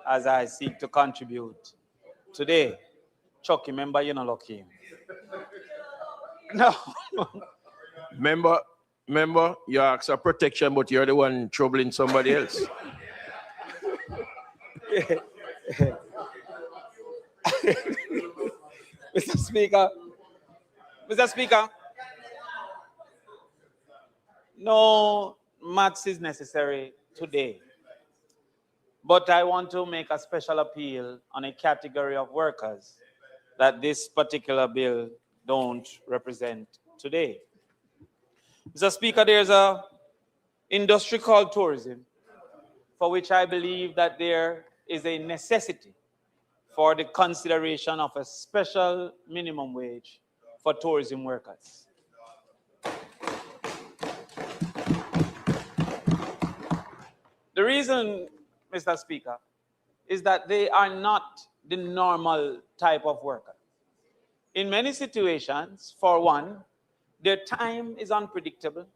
as I seek to contribute today. Chucky, member, you know, lucky. No. Member, you ask for protection, but you're the one troubling somebody else. Mr. Speaker, no maths is necessary today, but I want to make a special appeal on a category of workers that this particular bill don't represent today. Mr. Speaker, there's an industry called tourism, for which I believe that there is a necessity for the consideration of a special minimum wage for tourism workers. The reason, Mr. Speaker, is that they are not the normal type of worker. In many situations, for one, their time is unpredictable,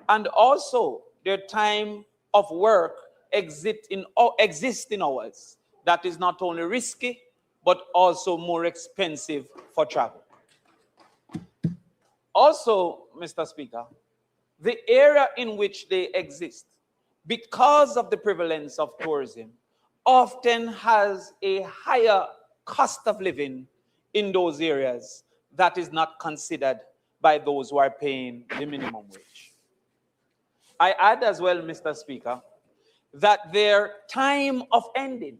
and also their time of work exists in hours that is not only risky, but also more expensive for travel. Also, Mr. Speaker, the area in which they exist, because of the prevalence of tourism, often has a higher cost of living in those areas that is not considered by those who are paying the minimum wage. I add as well, Mr. Speaker, that their time of ending,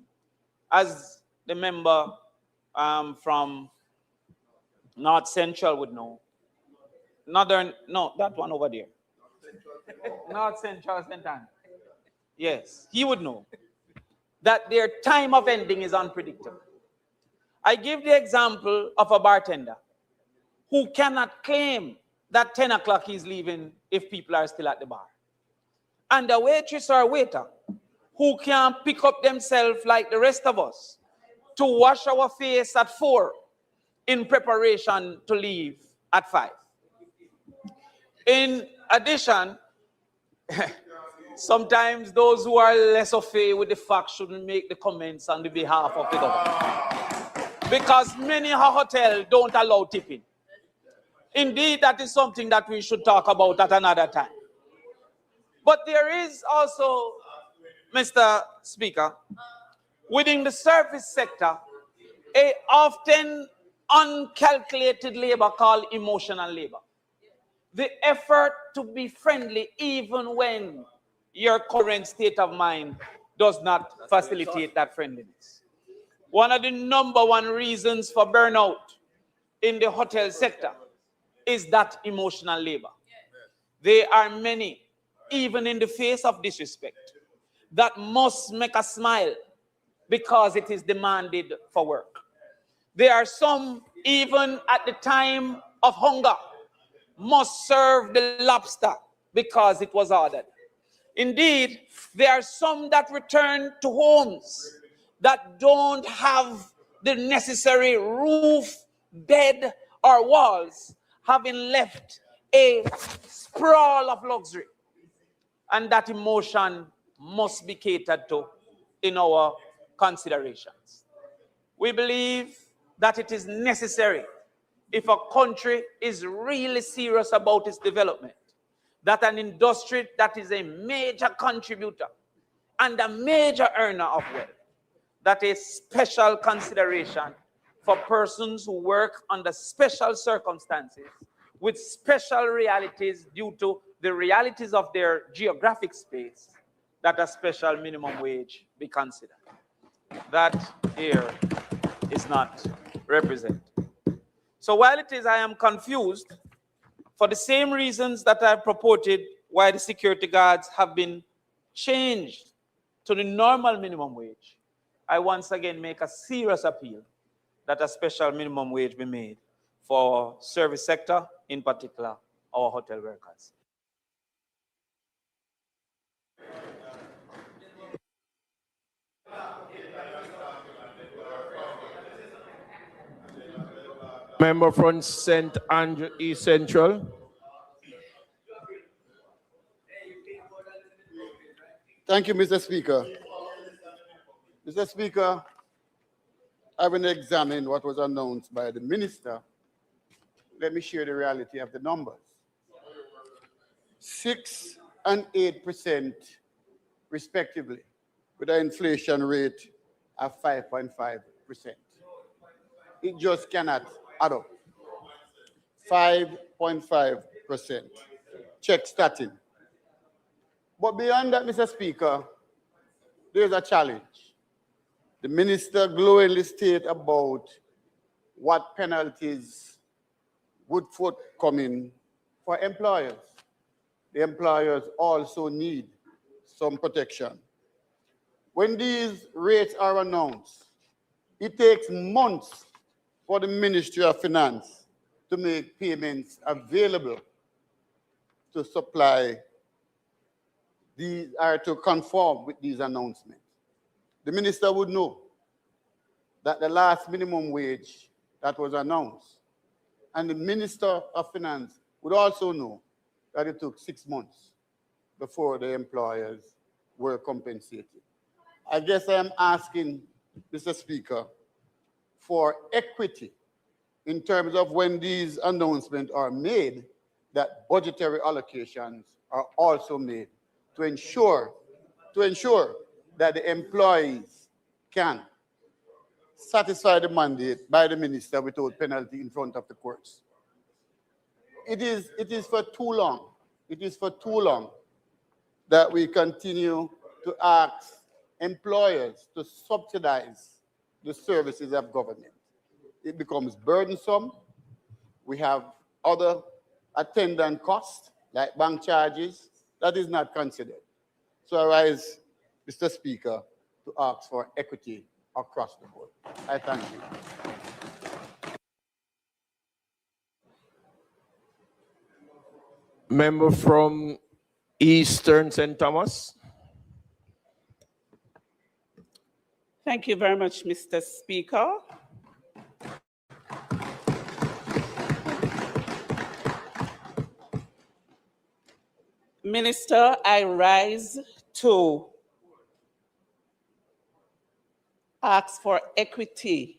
as the member from North Central would know. Northern, no, that one over there. North Central Central. Yes, he would know that their time of ending is unpredictable. I give the example of a bartender who cannot claim that 10 o'clock he's leaving if people are still at the bar. And a waitress or a waiter who can pick up themselves like the rest of us to wash our face at 4 in preparation to leave at 5. In addition, sometimes those who are less au fait with the fact shouldn't make the comments on the behalf of the government. Because many hotels don't allow tipping. Indeed, that is something that we should talk about at another time. But there is also, Mr. Speaker, within the service sector, a often uncalculated labor called emotional labor. The effort to be friendly even when your current state of mind does not facilitate that friendliness. One of the number one reasons for burnout in the hotel sector is that emotional labor. There are many, even in the face of disrespect, that must make us smile because it is demanded for work. There are some, even at the time of hunger, must serve the lobster because it was ordered. Indeed, there are some that return to homes that don't have the necessary roof, bed, or walls, having left a sprawl of luxury. And that emotion must be catered to in our considerations. We believe that it is necessary, if a country is really serious about its development, that an industry that is a major contributor and a major earner of wealth, that a special consideration for persons who work under special circumstances with special realities due to the realities of their geographic space, that a special minimum wage be considered. That here is not represented. So while it is I am confused, for the same reasons that I purported why the security guards have been changed to the normal minimum wage, I once again make a serious appeal that a special minimum wage be made for service sector, in particular, our hotel workers. Member from St. Andrew East Central. Thank you, Mr. Speaker. Mr. Speaker, having examined what was announced by the minister, let me share the reality of the numbers. 6 and 8% respectively, with an inflation rate of 5.5%. It just cannot add up. 5.5%. Check starting. But beyond that, Mr. Speaker, there's a challenge. The minister glowingly stated about what penalties would forthcoming for employers. The employers also need some protection. When these rates are announced, it takes months for the Ministry of Finance to make payments available to supply these, or to conform with these announcements. The minister would know that the last minimum wage that was announced, and the Minister of Finance would also know that it took 6 months before the employers were compensated. I guess I am asking, Mr. Speaker, for equity in terms of when these announcements are made, that budgetary allocations are also made to ensure that the employees can satisfy the mandate by the minister without penalty in front of the courts. It is for too long. It is for too long that we continue to ask employers to subsidize the services of government. it becomes burdensome. We have other attendant costs, like bank charges, that is not considered. So I rise, Mr. Speaker, to ask for equity across the board. I thank you. Member from Eastern St. Thomas. Thank you very much, Mr. Speaker. Minister, I rise to ask for equity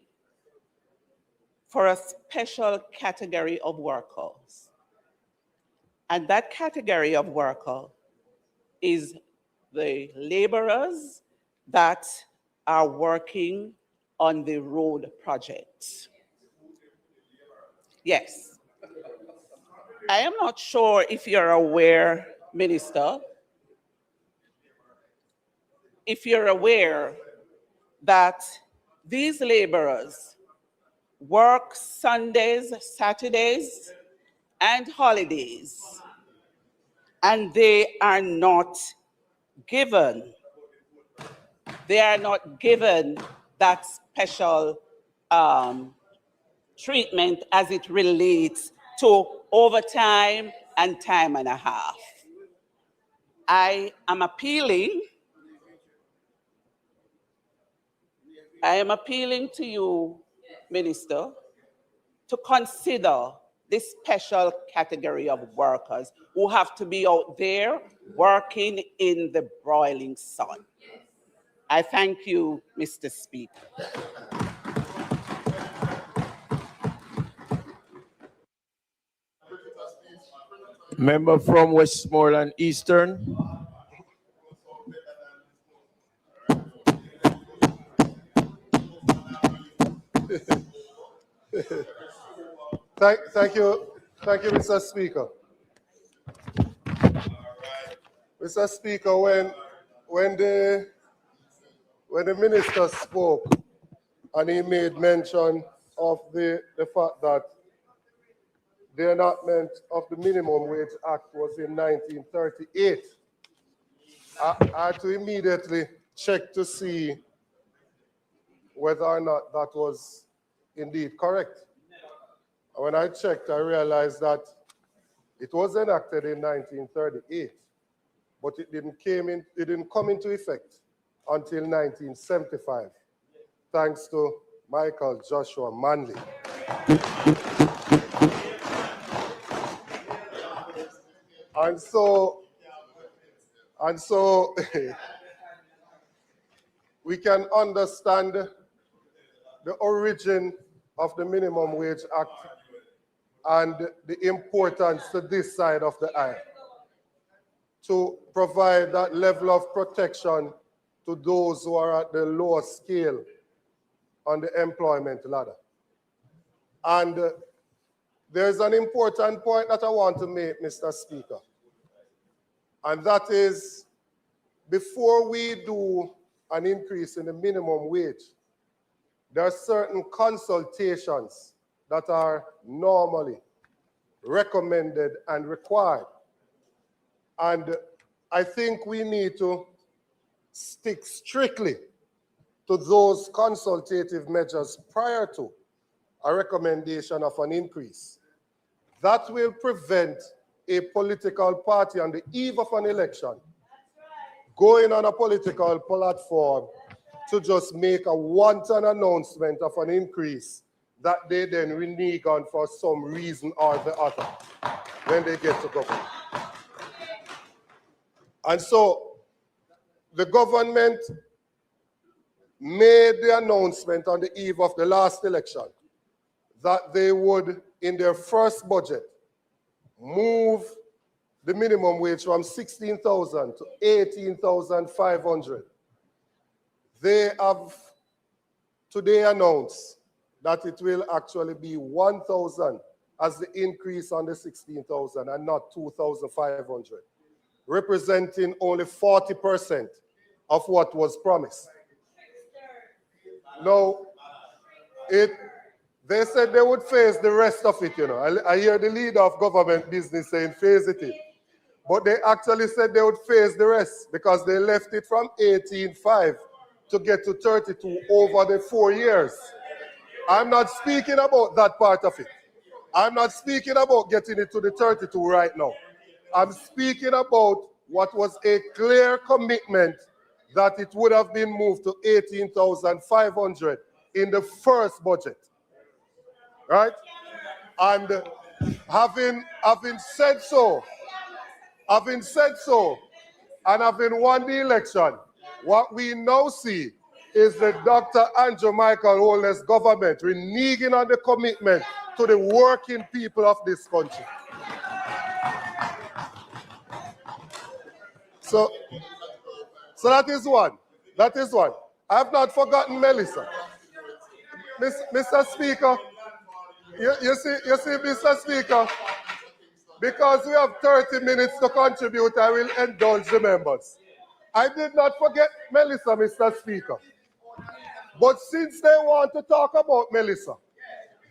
for a special category of workers. And that category of worker is the laborers that are working on the road project. Yes. I am not sure if you're aware, Minister, if you're aware that these laborers work Sundays, Saturdays, and holidays, and they are not given that special treatment as it relates to overtime and time and a half. I am appealing to you, Minister, to consider this special category of workers who have to be out there working in the broiling sun. I thank you, Mr. Speaker. Member from Westmoreland Eastern. Thank you, Mr. Speaker. Mr. Speaker, when the minister spoke and he made mention of the fact that the enactment of the Minimum Wage Act was in 1938, I had to immediately check to see whether or not that was indeed correct. And when I checked, I realized that it was enacted in 1938, but it didn't come into effect until 1975, thanks to Michael Joshua Manley. And so we can understand the origin of the Minimum Wage Act and the importance to this side of the aisle to provide that level of protection to those who are at the lower scale on the employment ladder. And there's an important point that I want to make, Mr. Speaker, and that is, before we do an increase in the minimum wage, there are certain consultations that are normally recommended and required. And I think we need to stick strictly to those consultative measures prior to a recommendation of an increase. That will prevent a political party on the eve of an election going on a political platform to just make a wanton announcement of an increase that they then renege on for some reason or the other when they get to government. And so the government made the announcement on the eve of the last election that they would, in their first budget, move the minimum wage from 16,000 to 18,500. They have today announced that it will actually be 1,000 as the increase on the 16,000 and not 2,500, representing only 40% of what was promised. Now, They said they would phase the rest of it, you know. I hear the leader of government business saying phase it in. But they actually said they would phase the rest because they left it from 18.5 to get to 32 over the 4 years. I'm not speaking about that part of it. I'm not speaking about getting it to the 32 right now. I'm speaking about what was a clear commitment that it would have been moved to 18,500 in the first budget, right? And having said so, and having won the election, what we now see is the Dr. Andrew Michael Holness government reneging on the commitment to the working people of this country. So that is one. That is one. I have not forgotten Melissa. Mr. Speaker, you see, Mr. Speaker, because we have 30 minutes to contribute, I will indulge the members. I did not forget Melissa, Mr. Speaker. But since they want to talk about Melissa,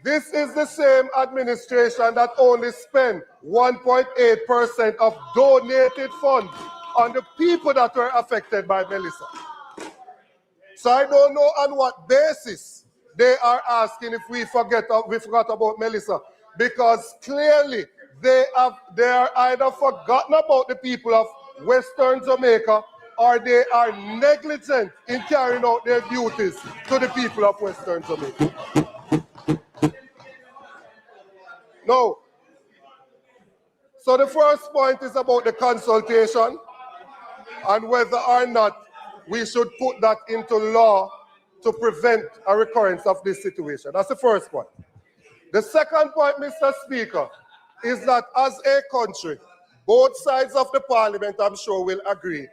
this is the same administration that only spent 1.8% of donated funds on the people that were affected by Melissa. So I don't know on what basis they are asking if we forgot about Melissa, because clearly they are either forgotten about the people of Western Jamaica or they are negligent in carrying out their duties to the people of Western Jamaica. No. So the first point is about the consultation and whether or not we should put that into law to prevent a recurrence of this situation. That's the first point. The second point, Mr. Speaker, is that as a country, both sides of the parliament, I'm sure, will agree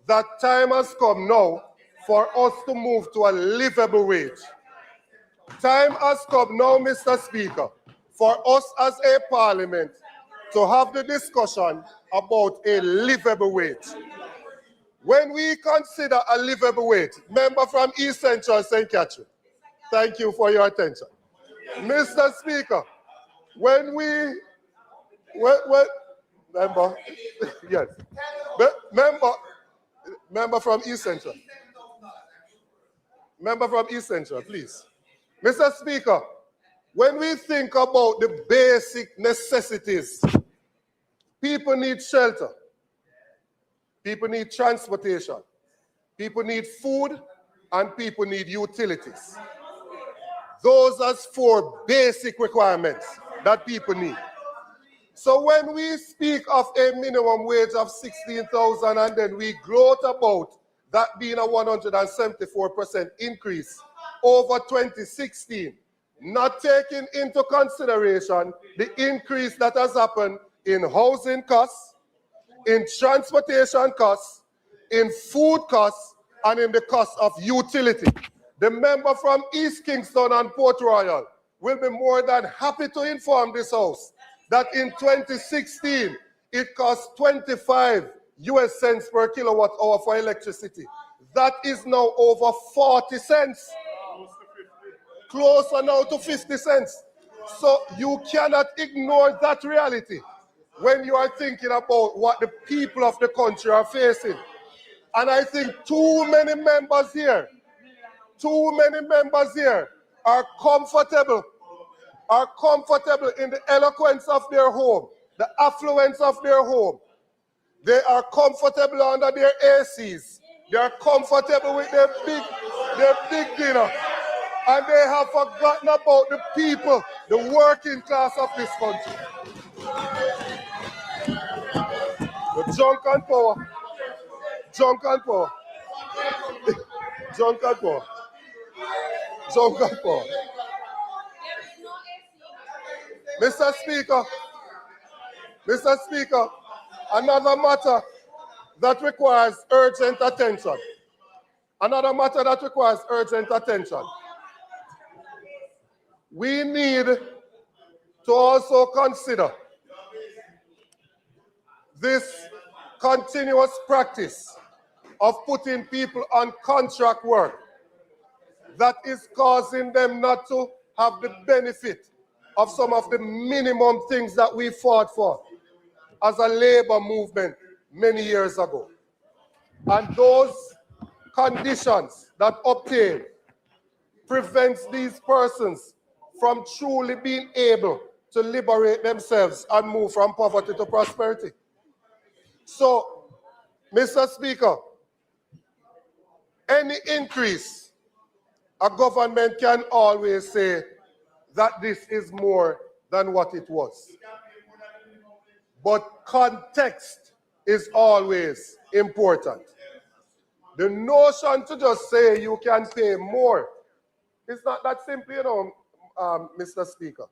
that time has come now for us to move to a livable wage. Time has come now, Mr. Speaker, for us as a parliament to have the discussion about a livable wage. When we consider a livable wage, member from East Central St. Catherine, thank you for your attention. Mr. Speaker, member, yes, member from East Central. Member from East Central, please. Mr. Speaker, when we think about the basic necessities, people need shelter, people need transportation, people need food, and people need utilities. Those are 4 basic requirements that people need. So when we speak of a minimum wage of 16,000 and then we gloat about that being a 174% increase over 2016, not taking into consideration the increase that has happened in housing costs, in transportation costs, in food costs, and in the cost of utility. The member from East Kingston and Port Royal will be more than happy to inform this House that in 2016, it cost 25 US cents per kilowatt hour for electricity. That is now over 40 cents. Closer now to 50 cents. So you cannot ignore that reality when you are thinking about what the people of the country are facing. And I think too many members here are comfortable in the eloquence of their home, the affluence of their home. They are comfortable under their ACs. They are comfortable with their big dinner. And they have forgotten about the people, the working class of this country. The junk and power. Junk and power. Junk and power. Junk and power. Mr. Speaker, another matter that requires urgent attention. Another matter that requires urgent attention. We need to also consider this continuous practice of putting people on contract work that is causing them not to have the benefit of some of the minimum things that we fought for as a labor movement many years ago. And those conditions that obtain prevents these persons from truly being able to liberate themselves and move from poverty to prosperity. So, Mr. Speaker, any increase, a government can always say that this is more than what it was. But context is always important. The notion to just say you can pay more is not that simple, you know, Mr. Speaker.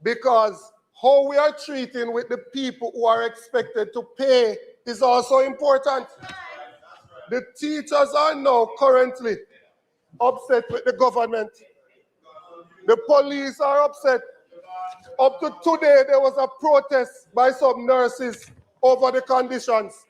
Because how we are treating with the people who are expected to pay is also important. The teachers are now currently upset with the government. The police are upset. Up to today, there was a protest by some nurses over the conditions.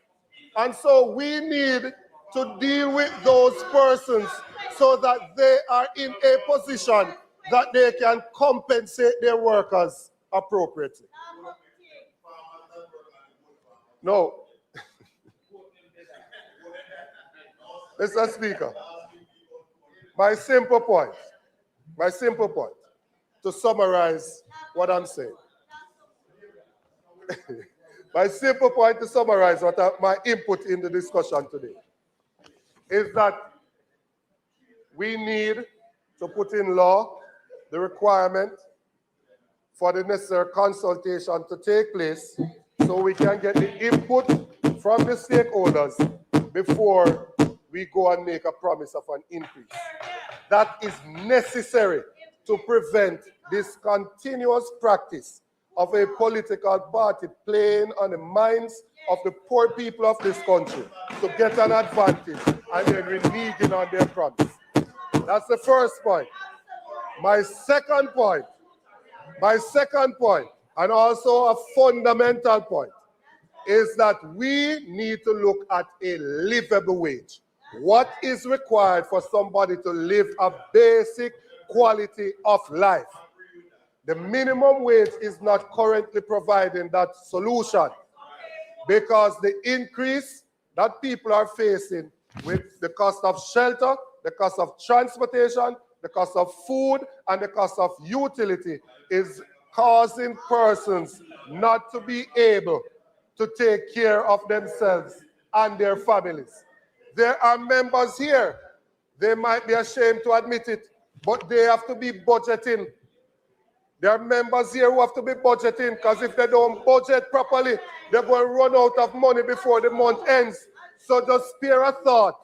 And so we need to deal with those persons so that they are in a position that they can compensate their workers appropriately. No. Mr. Speaker, my simple point, to summarize what I'm saying. My simple point to summarize my input in the discussion today is that we need to put in law the requirement for the necessary consultation to take place so we can get the input from the stakeholders before we go and make a promise of an increase. That is necessary to prevent this continuous practice of a political party playing on the minds of the poor people of this country to get an advantage and then reneging on their promise. That's the first point. My second point, and also a fundamental point, is that we need to look at a livable wage. What is required for somebody to live a basic quality of life? The minimum wage is not currently providing that solution because the increase that people are facing with the cost of shelter, the cost of transportation, the cost of food, and the cost of utility is causing persons not to be able to take care of themselves and their families. There are members here, they might be ashamed to admit it, but they have to be budgeting. There are members here who have to be budgeting because if they don't budget properly, they're going to run out of money before the month ends. So just spare a thought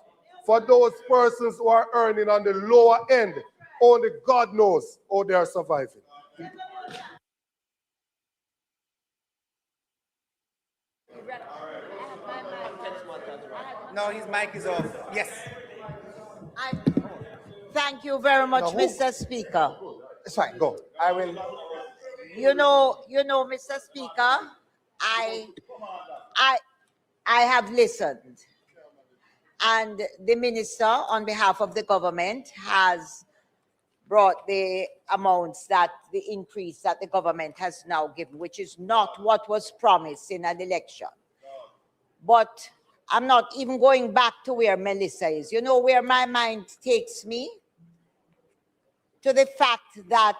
for those persons who are earning on the lower end. Only God knows how they are surviving. No, his mic is off. Yes. Thank you very much, No, Mr. Speaker. It's fine. Go. I will. You know, Mr. Speaker, I have listened, and the minister, on behalf of the government, has brought the amounts that the increase that the government has now given, which is not what was promised in an election. But I'm not even going back to where Melissa is. You know where my mind takes me? To the fact that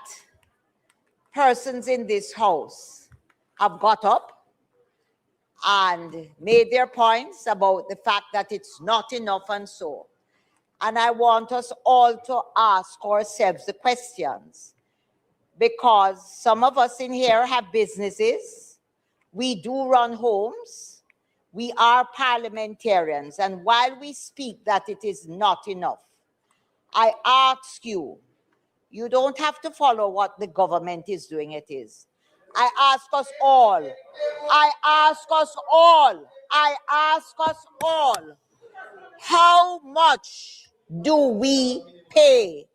persons in this house have got up and made their points about the fact that it's not enough and so. And I want us all to ask ourselves the questions, because some of us in here have businesses, we do run homes, we are parliamentarians, and while we speak that it is not enough, I ask you, you don't have to follow what the government is doing, it is. I ask us all, how much do we pay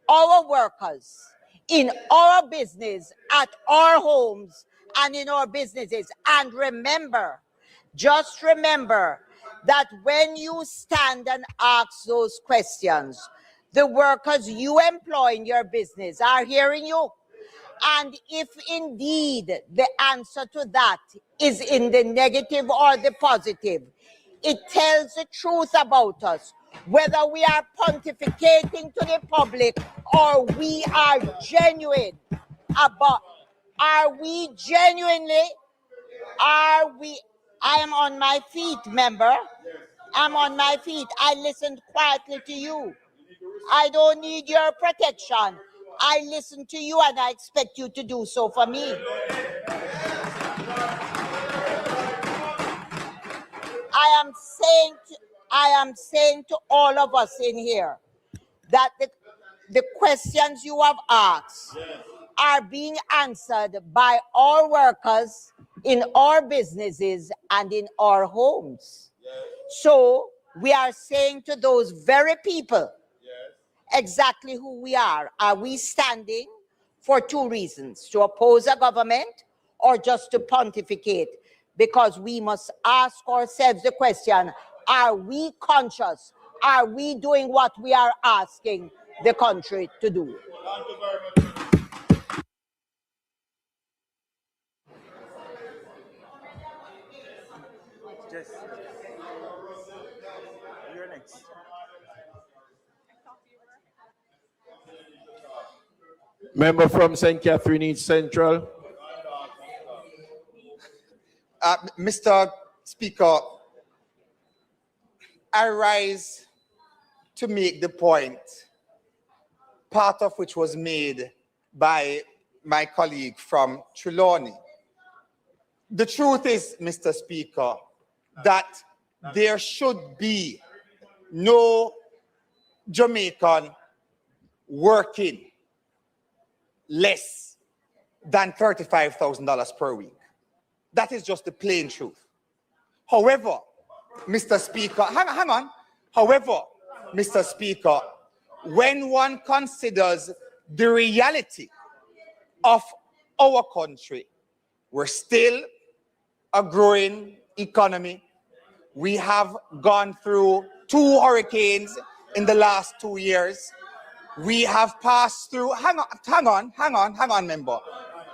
our workers in our business, at our homes, and in our businesses? And remember, just remember that when you stand and ask those questions, the workers you employ in your business are hearing you. And if indeed the answer to that is in the negative or the positive, it tells the truth about us, whether we are pontificating to the public or we are genuine about, are we genuinely, are we, I am on my feet, member. I'm on my feet. I listened quietly to you. I don't need your protection. I listen to you and I expect you to do so for me. I am saying to all of us in here that the questions you have asked are being answered by our workers in our businesses and in our homes. So we are saying to those very people exactly who we are. Are we standing for two reasons: to oppose a government or just to pontificate? Because we must ask ourselves the question, are we conscious? Are we doing what we are asking the country to do? Thank you very much. Just, you're next. Member from St. Catherine East Central. Mr. Speaker, I rise to make the point, part of which was made by my colleague from Trelawney. The truth is, Mr. Speaker, that there should be no Jamaican working less than $35,000 per week. That is just the plain truth. However, Mr. Speaker, hang on. However, Mr. Speaker, when one considers the reality of our country, we're still a growing economy. We have gone through 2 hurricanes in the last 2 years. We have passed through, hang on, member.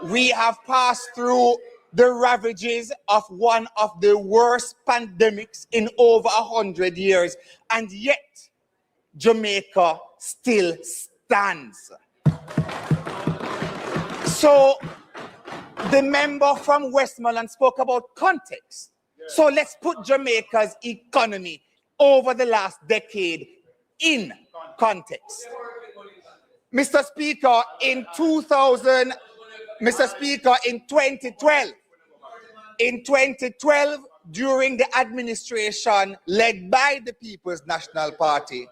We have passed through the ravages of one of the worst pandemics in over 100 years, and yet Jamaica still stands. So the member from Westmoreland spoke about context. So let's put Jamaica's economy over the last decade in context. Mr. Speaker, in 2012, during the administration led by the People's National Party,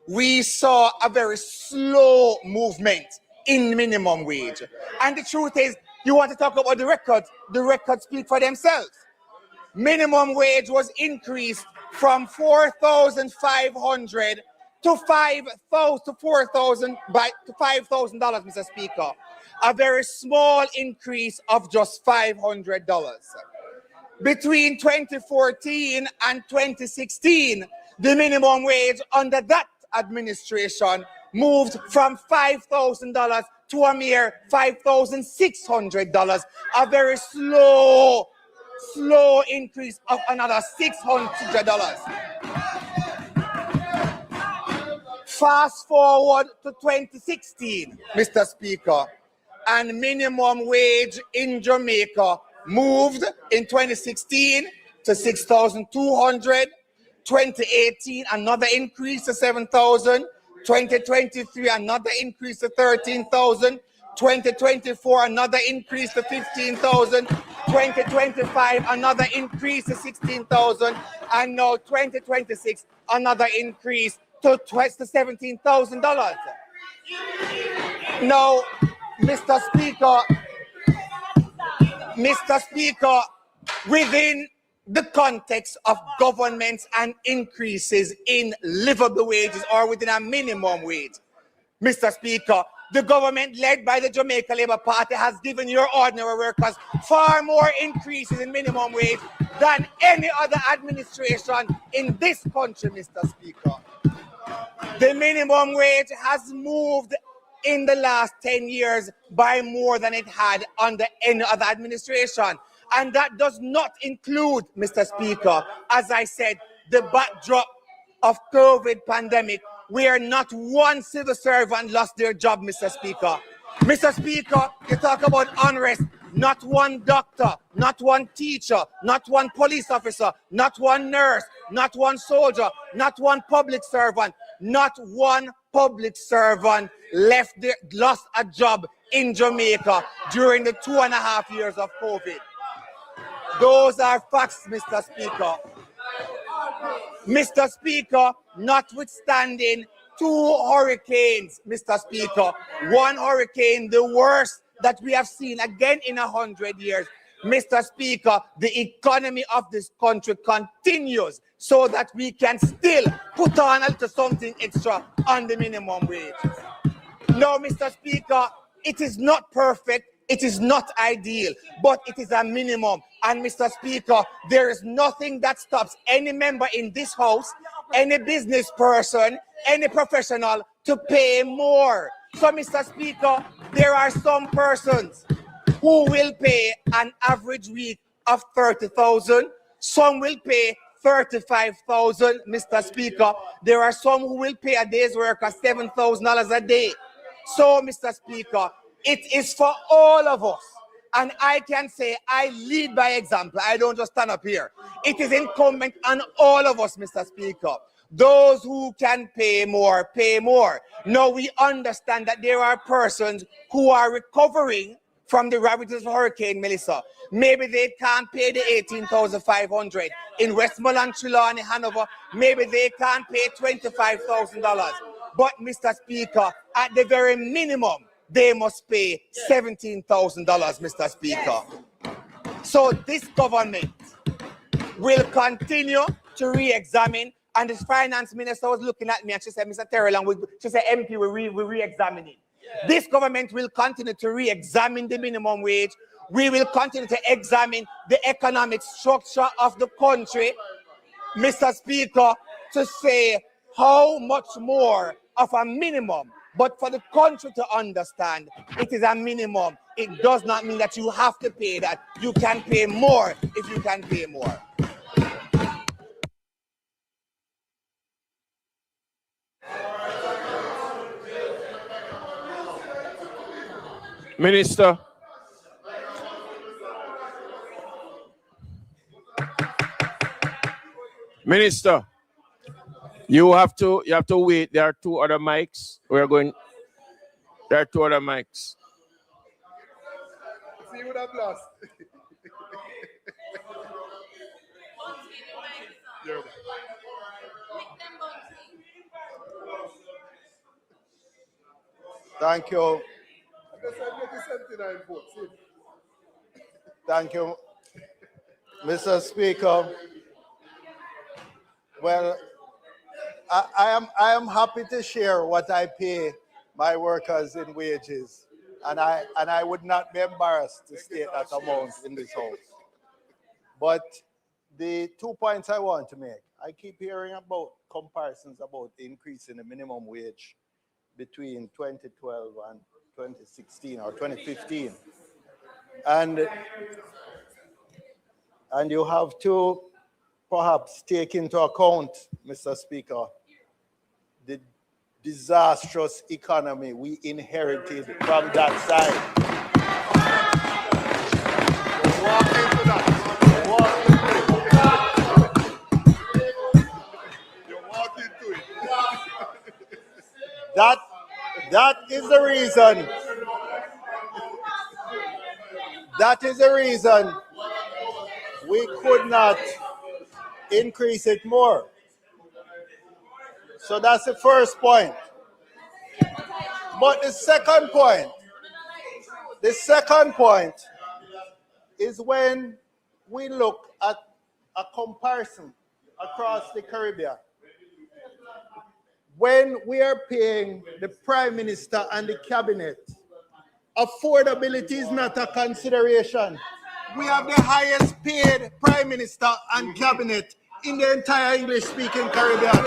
we saw a very slow movement in minimum wage. And the truth is, you want to talk about the records speak for themselves. Minimum wage was increased from $4,500 to $5,000 to $5,000, Mr. Speaker. A very small increase of just $500. Between 2014 and 2016, the minimum wage under that administration moved from $5,000 to a mere $5,600. A very slow increase of another $600. Fast forward to 2016, Mr. Speaker, and minimum wage in Jamaica moved in 2016 to $6,200, 2018 another increase to $7,000, 2023 another increase to $13,000, 2024 another increase to $15,000, 2025 another increase to $16,000, and now 2026 another increase to $17,000. Now, Mr. Speaker, within the context of governments and increases in livable wages or within a minimum wage, Mr. Speaker, the government led by the Jamaica Labour Party has given your ordinary workers far more increases in minimum wage than any other administration in this country, Mr. Speaker. The minimum wage has moved in the last 10 years by more than it had under any other administration. And that does not include, Mr. Speaker, as I said, the backdrop of COVID pandemic, where not one civil servant lost their job, Mr. Speaker. Mr. Speaker, you talk about unrest. Not one doctor, not one teacher, not one police officer, not one nurse, not one soldier, not one public servant, not one public servant lost a job in Jamaica during the 2.5 years of COVID. Those are facts, Mr. Speaker. Mr. Speaker, notwithstanding 2 hurricanes, Mr. Speaker, one hurricane, the worst that we have seen again in 100 years. Mr. Speaker, the economy of this country continues so that we can still put on a little something extra on the minimum wage. No, Mr. Speaker, it is not perfect. It is not ideal, but it is a minimum. And Mr. Speaker, there is nothing that stops any member in this house, any business person, any professional to pay more. So, Mr. Speaker, there are some persons who will pay an average week of 30,000. Some will pay 35,000, Mr. Speaker. There are some who will pay a day's work of $7,000 a day. So, Mr. Speaker, it is for all of us. And I can say I lead by example. I don't just stand up here. It is incumbent on all of us, Mr. Speaker. Those who can pay more, pay more. Now we understand that there are persons who are recovering from the ravages of Hurricane Melissa. Maybe they can't pay the $18,500 in Westmoreland, Trelawney, Hanover. Maybe they can't pay $25,000. But, Mr. Speaker, at the very minimum, they must pay $17,000, Mr. Speaker. So this government will continue to re-examine, and the finance minister was looking at me and she said, Mr. Terrell, she said, MP, we're re-examining. This government will continue to re-examine the minimum wage. We will continue to examine the economic structure of the country, Mr. Speaker, to say how much more of a minimum. But for the country to understand, it is a minimum. It does not mean that you have to pay that. You can pay more if you can pay more. Minister. Minister, you have to wait. There are 2 other mics. There are 2 other mics. See what I've lost. Thank you. Thank you, Mr. Speaker. Well, I am happy to share what I pay my workers in wages, and I would not be embarrassed to state that amount in this house. But the 2 points I want to make, I keep hearing about comparisons about the increase in the minimum wage between 2012 and 2016 or 2015. And you have to perhaps take into account, Mr. Speaker, the disastrous economy we inherited from that side. That is the reason. That is the reason we could not increase it more. So that's the first point. But the second point is when we look at a comparison across the Caribbean. When we are paying the Prime Minister and the Cabinet, affordability is not a consideration. We have the highest paid Prime Minister and Cabinet in the entire English-speaking Caribbean.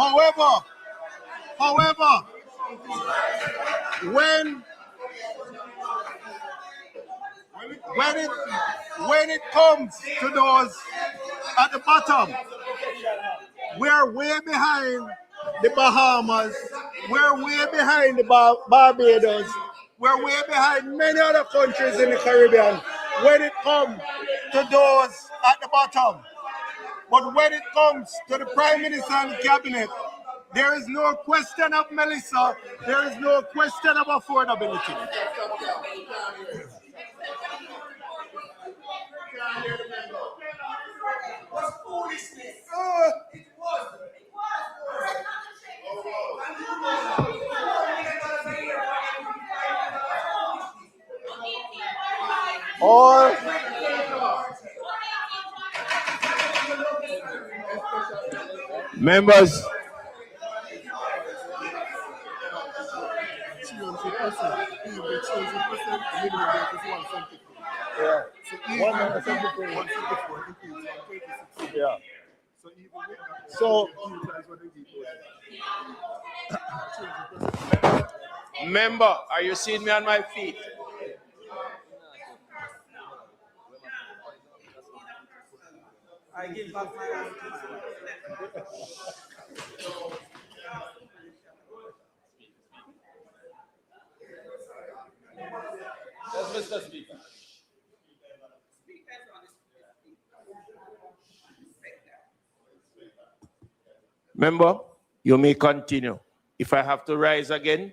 However, when it comes to those at the bottom, we're way behind the Bahamas, we're way behind the Barbados, we're way behind many other countries in the Caribbean when it comes to those at the bottom. But when it comes to the Prime Minister and the Cabinet, there is no question of Melissa, there is no question of affordability. All Members, yeah. So member, are you seeing me on my feet? I give back my own. Yes, Mr. Speaker. Member, you may continue. If I have to rise again,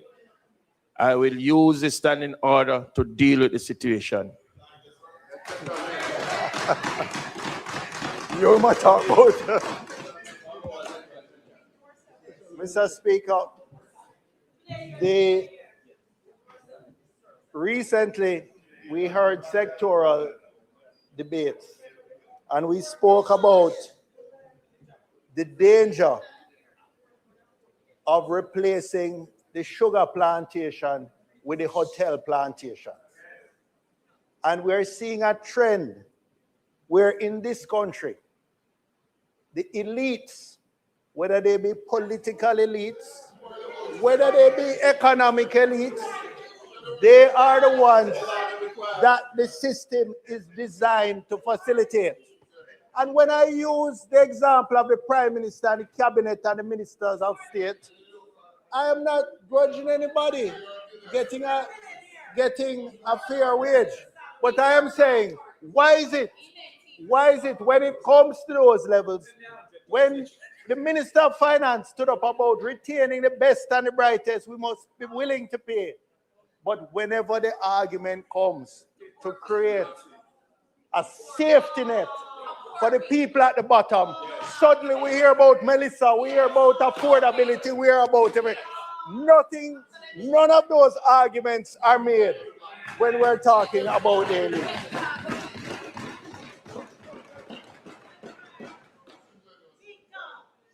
I will use the standing order to deal with the situation. you must talk about Mr. Speaker, recently we heard sectoral debates and we spoke about the danger of replacing the sugar plantation with the hotel plantation. And we're seeing a trend where in this country, the elites, whether they be political elites, whether they be economic elites, they are the ones that the system is designed to facilitate. And when I use the example of the Prime Minister and the Cabinet and the Ministers of State, I am not grudging anybody getting a fair wage. But I am saying, why is it when it comes to those levels, when the Minister of Finance stood up about retaining the best and the brightest, we must be willing to pay. But whenever the argument comes to create a safety net for the people at the bottom, suddenly we hear about Melissa, we hear about affordability, we hear about everything. None of those arguments are made when we're talking about the elite.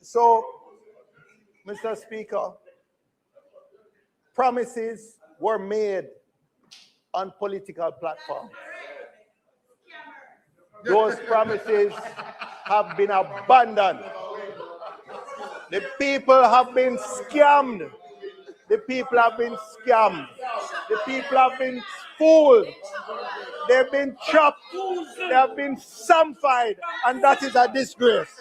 So, Mr. Speaker, promises were made on political platforms. Those promises have been abandoned. The people have been scammed. The people have been scammed. The people have been fooled. They've been chopped. They have been samfied, and that is a disgrace.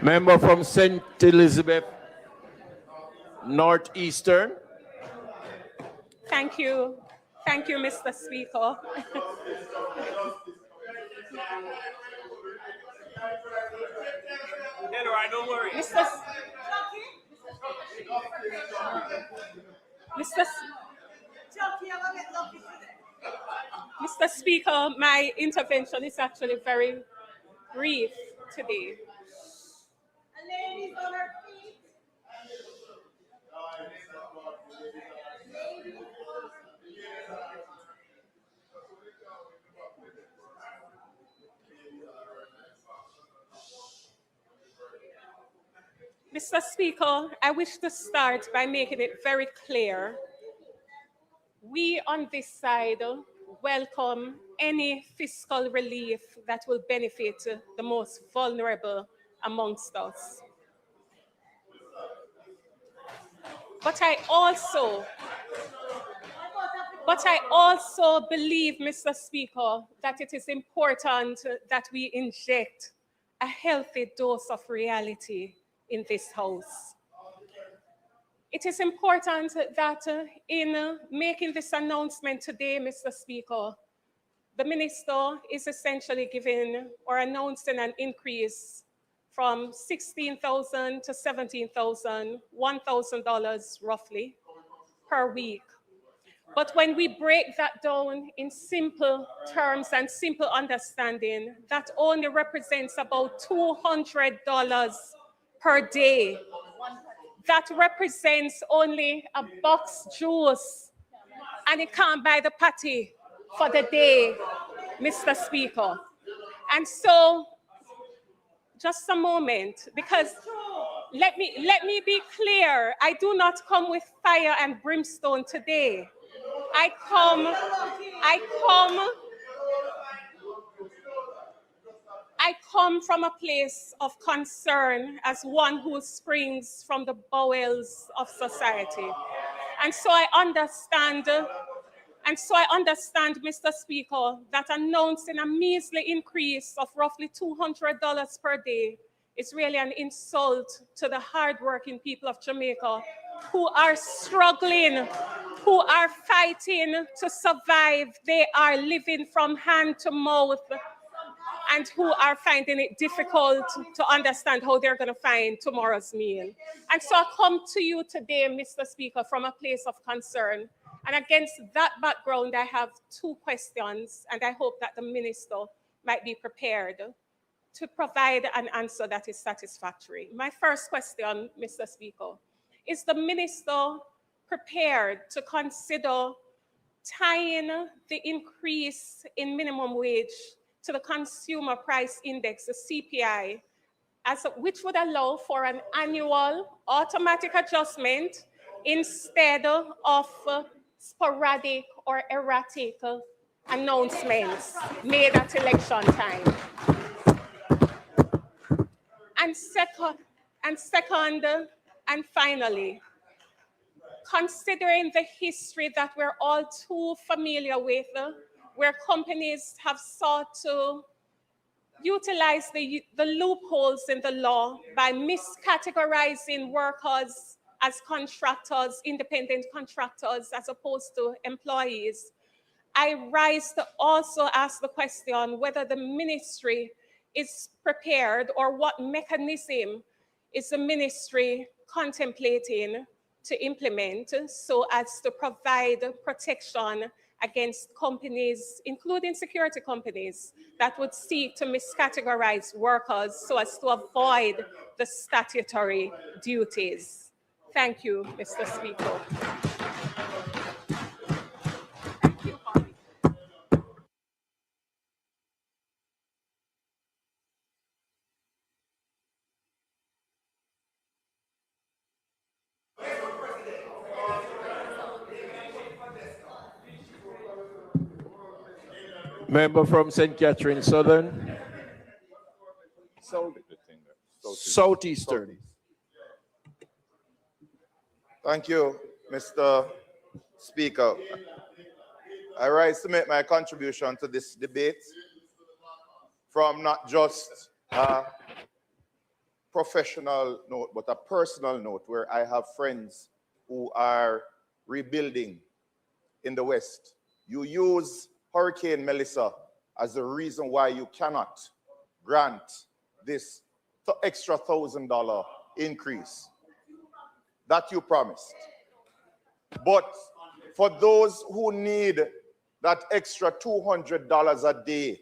Member from St. Elizabeth, Northeastern. Thank you. Thank you, Mr. Speaker. Don't worry. Mr. Speaker, my intervention is actually very brief today. Mr. Speaker, I wish to start by making it very clear. We on this side welcome any fiscal relief that will benefit the most vulnerable amongst us. But I also believe, Mr. Speaker, that it is important that we inject a healthy dose of reality in this House. It is important that in making this announcement today, Mr. Speaker, the minister is essentially giving or announcing an increase from $16,000 to $17,000, $1,000 roughly per week. But when we break that down in simple terms and simple understanding, that only represents about $200 per day. That represents only a box juice, and it can't buy the patty for the day, Mr. Speaker. And so, just a moment, because let me be clear, I do not come with fire and brimstone today. I come from a place of concern as one who springs from the bowels of society. And so I understand, Mr. Speaker, that announcing a measly increase of roughly $200 per day is really an insult to the hardworking people of Jamaica who are struggling, who are fighting to survive. They are living from hand to mouth, and who are finding it difficult to understand how they're going to find tomorrow's meal. And so I come to you today, Mr. Speaker, from a place of concern. And against that background, I have two questions, and I hope that the minister might be prepared to provide an answer that is satisfactory. My first question, Mr. Speaker, is the minister prepared to consider tying the increase in minimum wage to the consumer price index, the CPI, which would allow for an annual automatic adjustment instead of sporadic or erratic announcements made at election time? And second, and finally, considering the history that we're all too familiar with, where companies have sought to utilize the loopholes in the law by miscategorizing workers as contractors, independent contractors, as opposed to employees, I rise to also ask the question whether the ministry is prepared, or what mechanism is the ministry contemplating to implement so as to provide protection against companies, including security companies, that would seek to miscategorize workers so as to avoid the statutory duties. Thank you, Mr. Speaker. Member from St. Catherine Southern. Southeastern. Thank you, Mr. Speaker. I rise to make my contribution to this debate from not just a professional note, but a personal note, where I have friends who are rebuilding in the West. You use Hurricane Melissa as the reason why you cannot grant this extra $1,000 increase that you promised. But for those who need that extra $200 a day,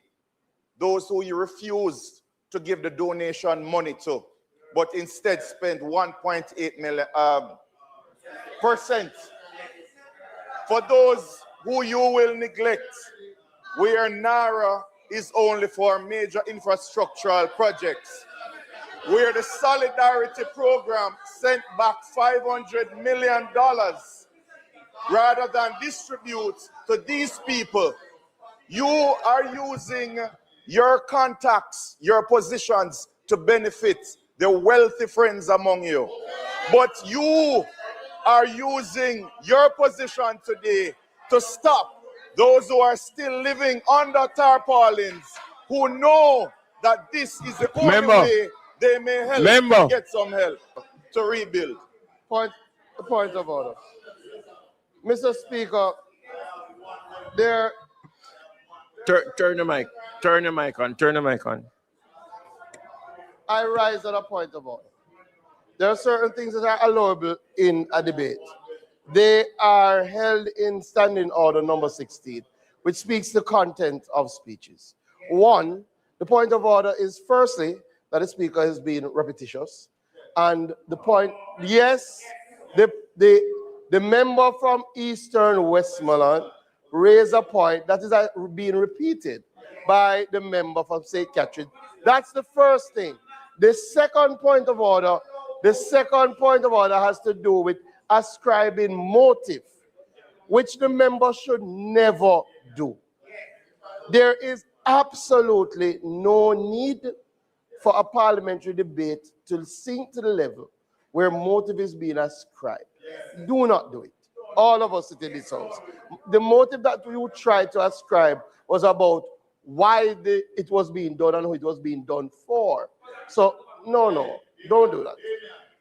those who you refuse to give the donation money to, but instead spend 1.8 million percent, for those who you will neglect, where NARA is only for major infrastructural projects, where the Solidarity Program sent back $500 million rather than distribute to these people. You are using your contacts, your positions to benefit the wealthy friends among you. But you are using your position today to stop those who are still living under tarpaulins, who know that this is the only way they may help get some help to rebuild. Point of order. Mr. Speaker, there. Turn the mic. Turn the mic on. Turn the mic on. I rise on a point of order. There are certain things that are allowable in a debate. They are held in standing order number 16, which speaks the content of speeches. One, the point of order is firstly that the speaker is being repetitious. And the point, yes, the member from Eastern Westmoreland raised a point that is being repeated by the member from St. Catherine. That's the first thing. The second point of order has to do with ascribing motive, which the member should never do. There is absolutely no need for a parliamentary debate to sink to the level where motive is being ascribed. Do not do it. All of us sit in this house. The motive that you tried to ascribe was about why it was being done and who it was being done for. So, no, don't do that.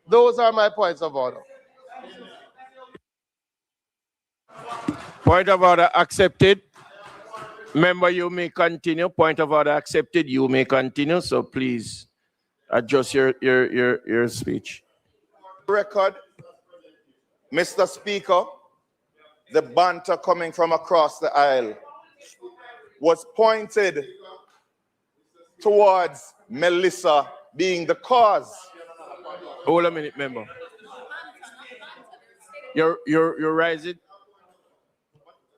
Those are my points of order. Point of order accepted. Member, you may continue. Point of order accepted. You may continue. So please adjust your speech. Record, Mr. Speaker, the banter coming from across the aisle was pointed towards Melissa being the cause. Hold a minute, member. You're rising.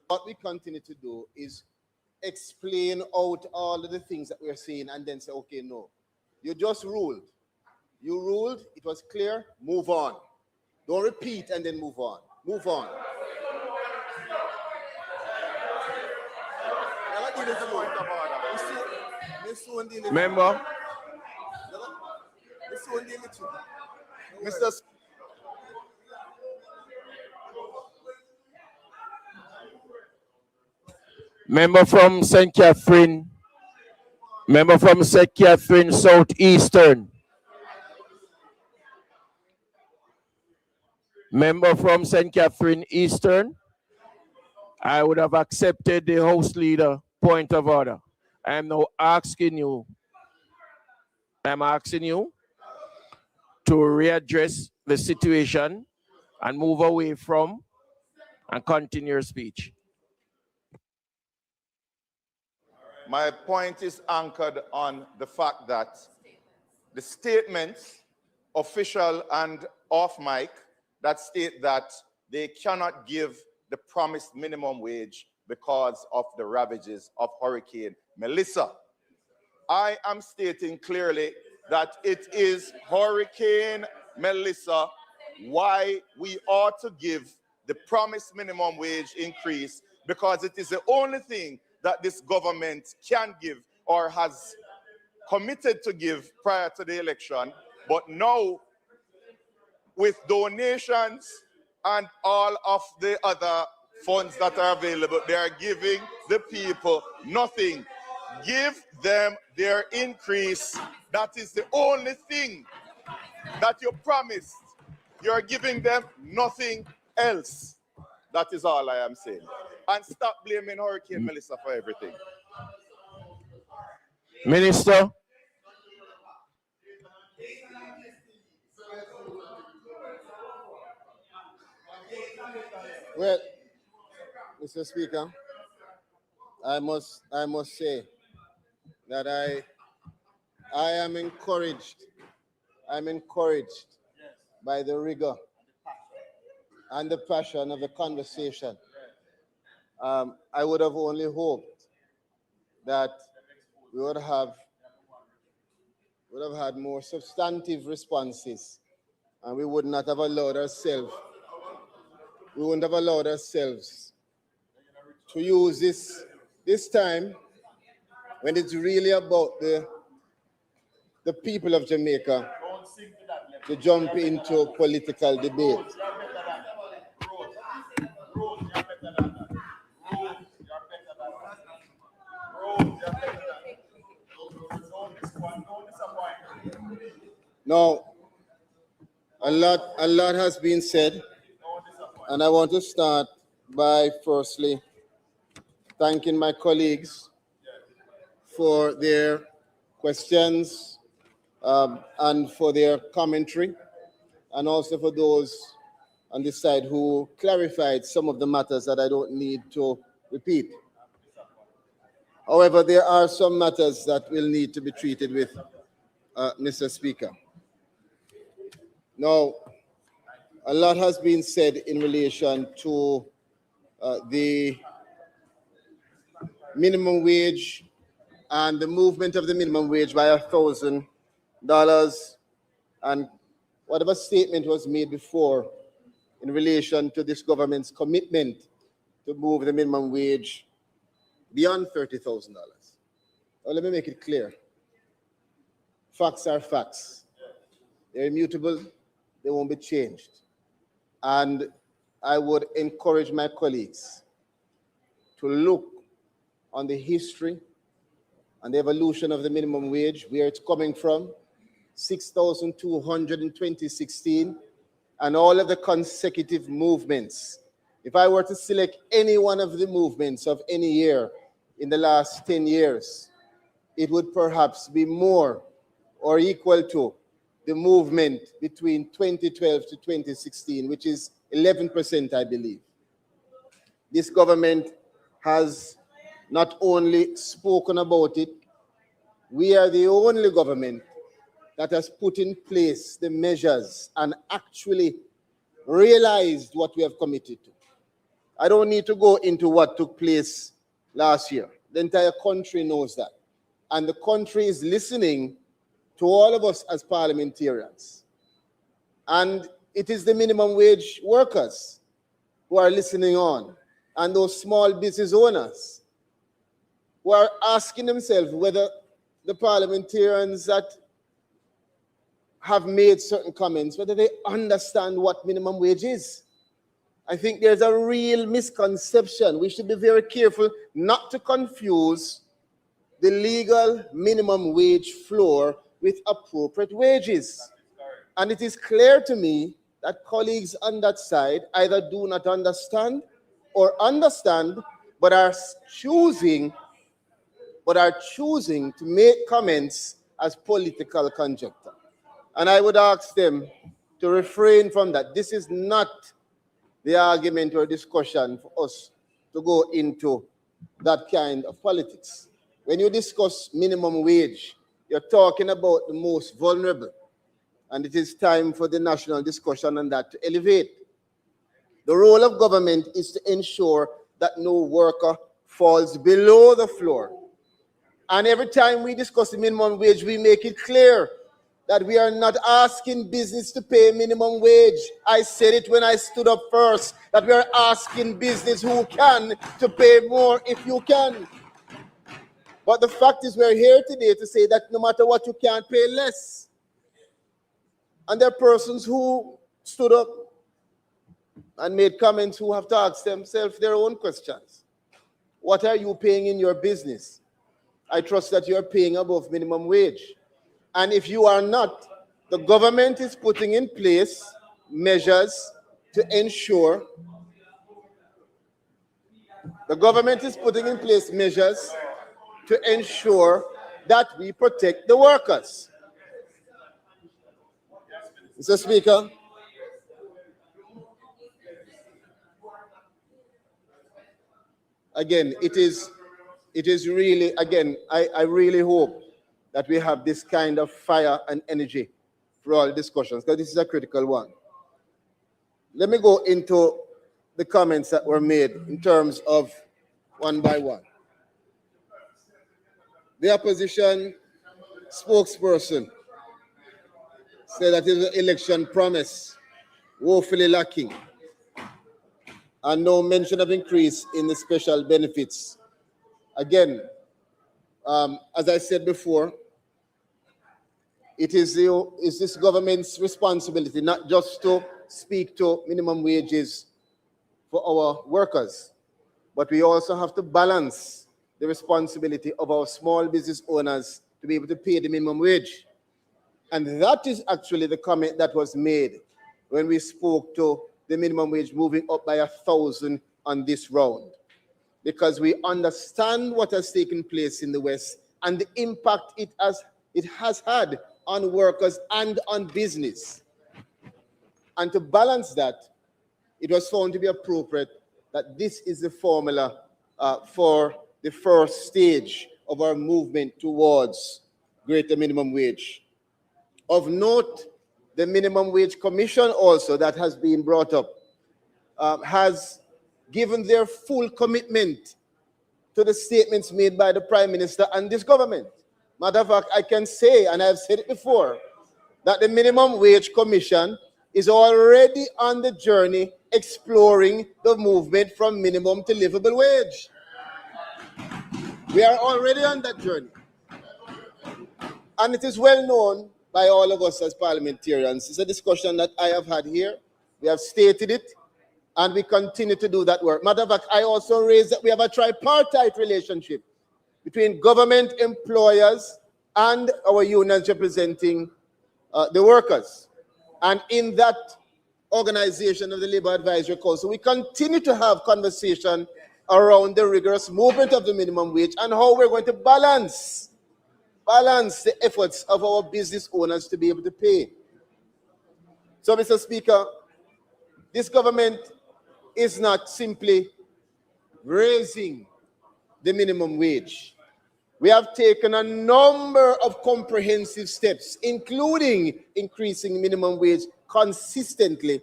What we continue to do is explain out all of the things that we're seeing and then say, okay, no. You just ruled. You ruled, it was clear, move on. Don't repeat and then move on. Move on. Member. Mr. Member from St. Catherine. Member from St. Catherine Southeastern. Member from St. Catherine Eastern. I would have accepted the House Leader point of order. I am now asking you. I'm asking you to readdress the situation and move away from and continue your speech. My point is anchored on the fact that the statements, official and off mic, that state that they cannot give the promised minimum wage because of the ravages of Hurricane Melissa. I am stating clearly that it is Hurricane Melissa why we ought to give the promised minimum wage increase, because it is the only thing that this government can give or has committed to give prior to the election. But now, with donations and all of the other funds that are available, they are giving the people nothing. Give them their increase. That is the only thing that you promised. You're giving them nothing else. That is all I am saying. And stop blaming Hurricane Melissa for everything. Minister. Well, Mr. Speaker, I must say that I am encouraged. I'm encouraged by the rigor and the passion of the conversation. I would have only hoped that we would have would have had more substantive responses, and we would not have allowed ourselves, we wouldn't have allowed ourselves to use this time when it's really about the people of Jamaica to jump into political debate. Now, a lot has been said, and I want to start by firstly thanking my colleagues for their questions and for their commentary, and also for those on this side who clarified some of the matters that I don't need to repeat. However, there are some matters that will need to be treated with, Mr. Speaker. Now, a lot has been said in relation to the minimum wage and the movement of the minimum wage by $1,000, and whatever statement was made before in relation to this government's commitment to move the minimum wage beyond $30,000. Now, let me make it clear. Facts are facts. They're immutable. They won't be changed. And I would encourage my colleagues to look on the history and the evolution of the minimum wage, where it's coming from, 6,200 in 2016, and all of the consecutive movements. If I were to select any one of the movements of any year in the last 10 years, it would perhaps be more or equal to the movement between 2012 to 2016, which is 11%, I believe. This government has not only spoken about it, we are the only government that has put in place the measures and actually realized what we have committed to. I don't need to go into what took place last year. The entire country knows that. And the country is listening to all of us as parliamentarians. And it is the minimum wage workers who are listening on, and those small business owners who are asking themselves whether the parliamentarians that have made certain comments, whether they understand what minimum wage is. I think there's a real misconception. We should be very careful not to confuse the legal minimum wage floor with appropriate wages. And it is clear to me that colleagues on that side either do not understand or understand, but are choosing to make comments as political conjecture. And I would ask them to refrain from that. This is not the argument or discussion for us to go into that kind of politics. When you discuss minimum wage, you're talking about the most vulnerable. And it is time for the national discussion on that to elevate. The role of government is to ensure that no worker falls below the floor. And every time we discuss the minimum wage, we make it clear that we are not asking business to pay minimum wage. I said it when I stood up first, that we are asking business who can to pay more if you can. But the fact is, we're here today to say that no matter what, you can't pay less. And there are persons who stood up and made comments who have to ask themselves their own questions. What are you paying in your business? I trust that you are paying above minimum wage. And if you are not, the government is putting in place measures to ensure that we protect the workers. Mr. Speaker, again, it is really, again, I really hope that we have this kind of fire and energy for all discussions, because this is a critical one. Let me go into the comments that were made in terms of one by one. The opposition spokesperson say that is an election promise, woefully lacking, and no mention of increase in the special benefits. Again, as I said before, it is this government's responsibility not just to speak to minimum wages for our workers, but we also have to balance the responsibility of our small business owners to be able to pay the minimum wage. And that is actually the comment that was made when we spoke to the minimum wage moving up by 1,000 on this round, because we understand what has taken place in the West and the impact it has had on workers and on business. And to balance that, it was found to be appropriate that this is the formula for the first stage of our movement towards greater minimum wage. Of note, the Minimum Wage Commission also that has been brought up has given their full commitment to the statements made by the Prime Minister and this government. Matter of fact, I can say, and I've said it before, that the Minimum Wage Commission is already on the journey exploring the movement from minimum to livable wage. We are already on that journey. And it is well known by all of us as parliamentarians. It's a discussion that I have had here. We have stated it, and we continue to do that work. Matter of fact, I also raised that we have a tripartite relationship between government, employers, and our unions representing the workers. And in that organization of the Labour Advisory Council, we continue to have conversation around the rigorous movement of the minimum wage and how we're going to balance the efforts of our business owners to be able to pay. So, Mr. Speaker, this government is not simply raising the minimum wage. We have taken a number of comprehensive steps, including increasing minimum wage consistently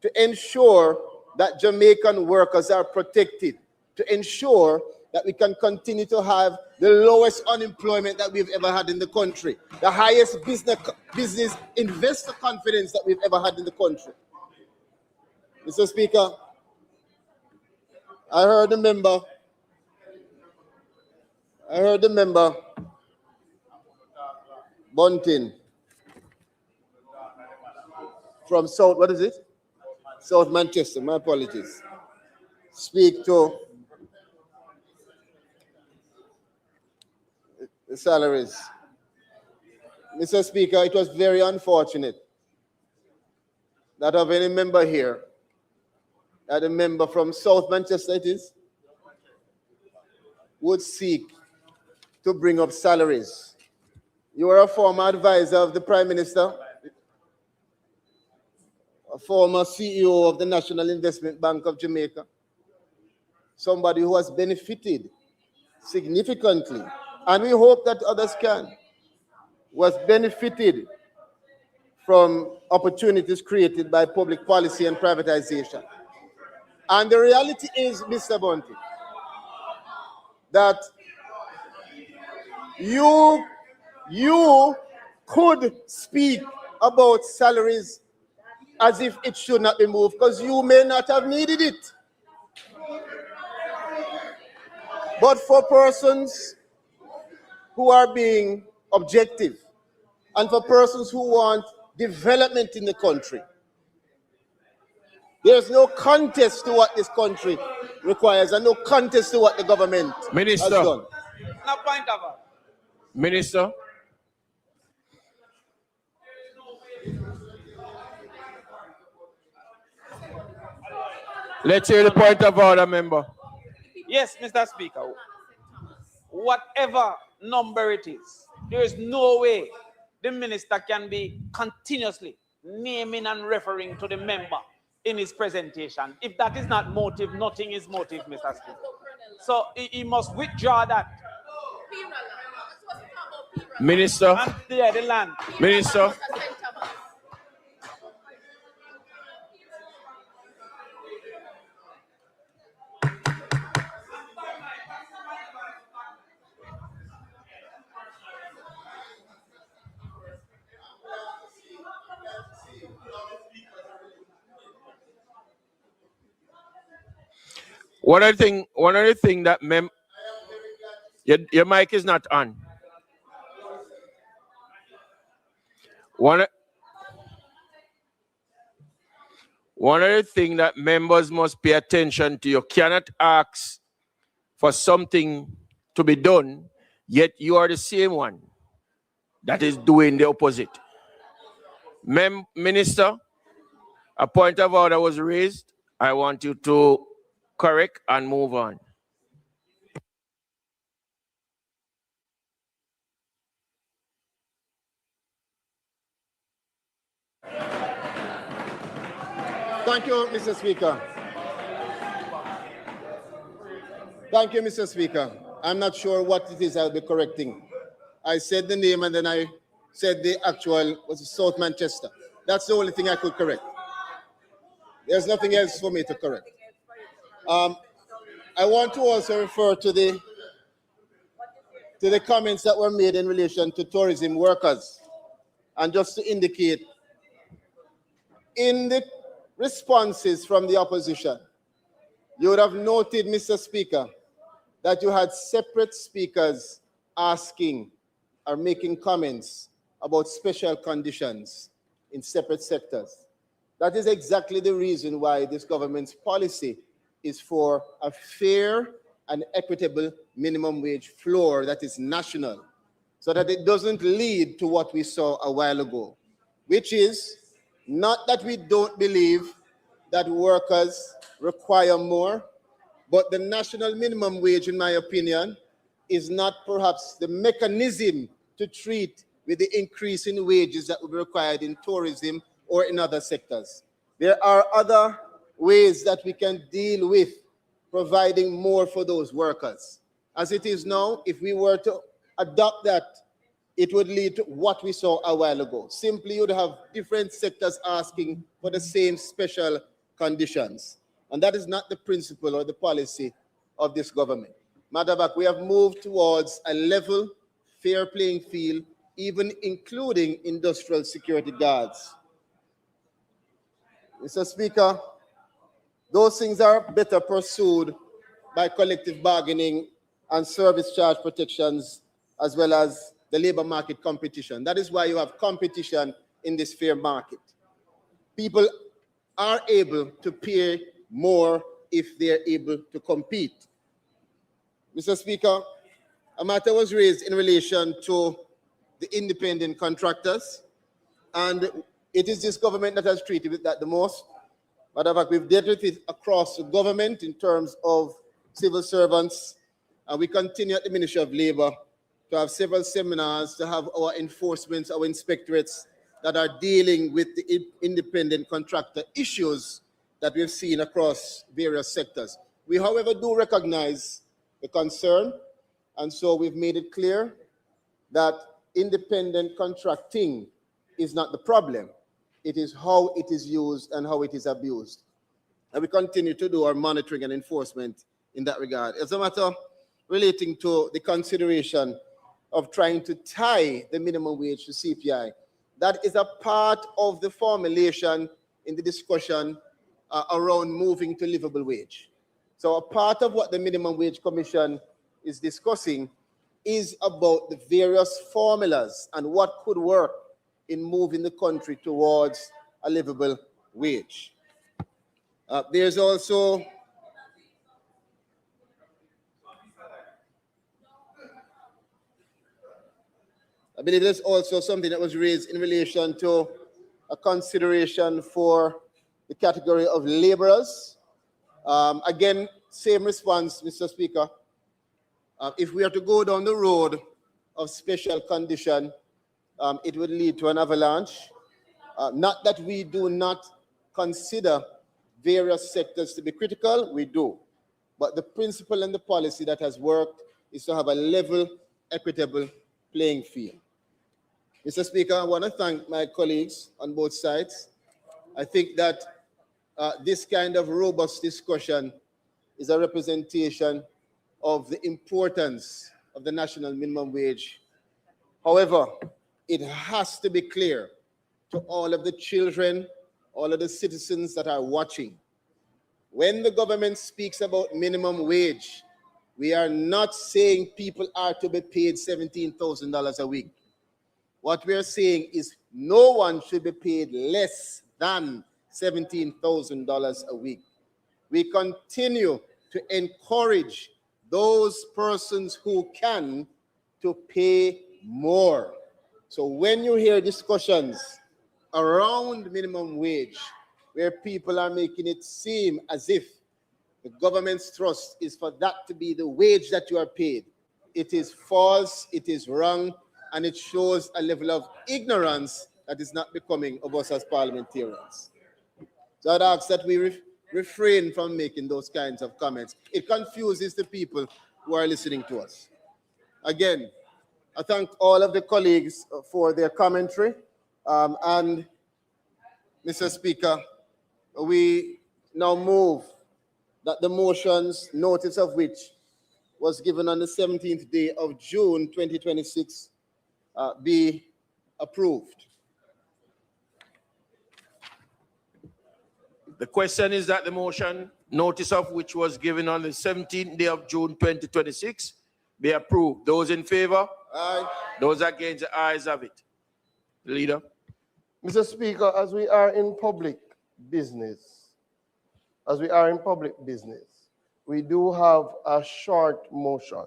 to ensure that Jamaican workers are protected, to ensure that we can continue to have the lowest unemployment that we've ever had in the country, the highest business investor confidence that we've ever had in the country. Mr. Speaker, I heard the member Bunting from South, what is it? South Manchester, my apologies. Speak to the salaries. Mr. Speaker, it was very unfortunate that of any member here, that a member from South Manchester it is, would seek to bring up salaries. You are a former advisor of the Prime Minister, a former CEO of the National Investment Bank of Jamaica, somebody who has benefited significantly, and we hope that others can, was benefited from opportunities created by public policy and privatization. And the reality is, Mr. Bunty, that you could speak about salaries as if it should not be moved, because you may not have needed it. But for persons who are being objective and for persons who want development in the country, there's no contest to what this country requires and no contest to what the government has done. No point of it. Minister. Let's hear the point of order, member. Yes, Mr. Speaker. Whatever number it is, there is no way the minister can be continuously naming and referring to the member in his presentation. If that is not motive, nothing is motive, Mr. Speaker. So he must withdraw that. Minister. And there, the land. Minister. One of the thing that your mic is not on. One of the things that members must pay attention to, you cannot ask for something to be done, yet you are the same one that is doing the opposite. Minister, a point of order was raised. I want you to correct and move on. Thank you, Mr. Speaker. Thank you, Mr. Speaker. I'm not sure what it is I'll be correcting. I said the name and then I said the actual was South Manchester. That's the only thing I could correct. There's nothing else for me to correct. I want to also refer to the comments that were made in relation to tourism workers. And just to indicate, in the responses from the opposition, you would have noted, Mr. Speaker, that you had separate speakers asking or making comments about special conditions in separate sectors. That is exactly the reason why this government's policy is for a fair and equitable minimum wage floor that is national, so that it doesn't lead to what we saw a while ago, which is not that we don't believe that workers require more, but the national minimum wage, in my opinion, is not perhaps the mechanism to treat with the increase in wages that will be required in tourism or in other sectors. There are other ways that we can deal with providing more for those workers. As it is now, if we were to adopt that, it would lead to what we saw a while ago. Simply, you'd have different sectors asking for the same special conditions. And that is not the principle or the policy of this government. Matter of fact, we have moved towards a level, fair playing field, even including industrial security guards. Mr. Speaker, those things are better pursued by collective bargaining and service charge protections, as well as the labor market competition. That is why you have competition in this fair market. People are able to pay more if they're able to compete. Mr. Speaker, a matter was raised in relation to the independent contractors, and it is this government that has treated with that the most. Matter of fact, we've dealt with it across the government in terms of civil servants, and we continue at the Ministry of Labor to have several seminars, to have our enforcements, our inspectorates that are dealing with the independent contractor issues that we've seen across various sectors. We, however, do recognize the concern, and so we've made it clear that independent contracting is not the problem. It is how it is used and how it is abused. And we continue to do our monitoring and enforcement in that regard. As a matter relating to the consideration of trying to tie the minimum wage to CPI, that is a part of the formulation in the discussion around moving to livable wage. So a part of what the Minimum Wage Commission is discussing is about the various formulas and what could work in moving the country towards a livable wage. There's also I believe there's also something that was raised in relation to a consideration for the category of laborers. Again, same response, Mr. Speaker. If we are to go down the road of special condition, it would lead to an avalanche. Not that we do not consider various sectors to be critical, we do. But the principle and the policy that has worked is to have a level, equitable playing field. Mr. Speaker, I want to thank my colleagues on both sides. I think that this kind of robust discussion is a representation of the importance of the national minimum wage. However, it has to be clear to all of the children, all of the citizens that are watching, when the government speaks about minimum wage, we are not saying people are to be paid $17,000 a week. What we are saying is no one should be paid less than $17,000 a week. We continue to encourage those persons who can to pay more. So when you hear discussions around minimum wage, where people are making it seem as if the government's thrust is for that to be the wage that you are paid, it is false, it is wrong, and it shows a level of ignorance that is not becoming of us as parliamentarians. So I'd ask that we refrain from making those kinds of comments. It confuses the people who are listening to us. Again, I thank all of the colleagues for their commentary. And Mr. Speaker, we now move that the motions, notice of which was given on the 17th day of June 2026, be approved. The question is that the motion, notice of which was given on the 17th day of June 2026, be approved. Those in favor? Aye. Those against, the ayes have it. Leader. Mr. Speaker, as we are in public business, we do have a short motion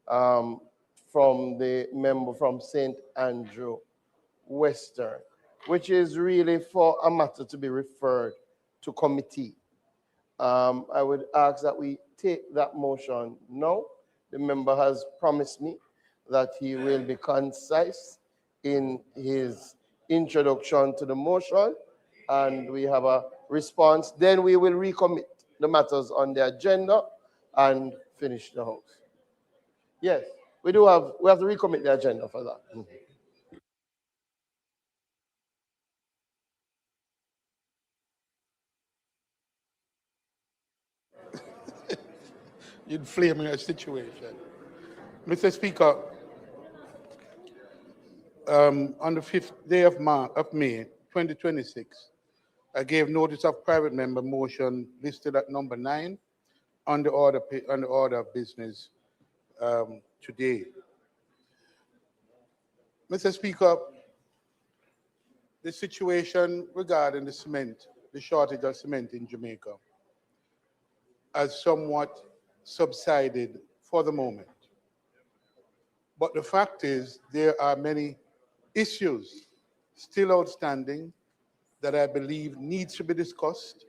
from the member from St. Andrew Western, which is really for a matter to be referred to committee. I would ask that we take that motion now. The member has promised me that he will be concise in his introduction to the motion, and we have a response. Then we will recommit the matters on the agenda and finish the House. Yes, we have to recommit the agenda for that. You'd flame a situation. Mr. Speaker, on the 5th day of May 2026, I gave notice of private member motion listed at number 9 on the order of business today. Mr. Speaker, the situation regarding the cement, the shortage of cement in Jamaica, has somewhat subsided for the moment. But the fact is, there are many issues still outstanding that I believe needs to be discussed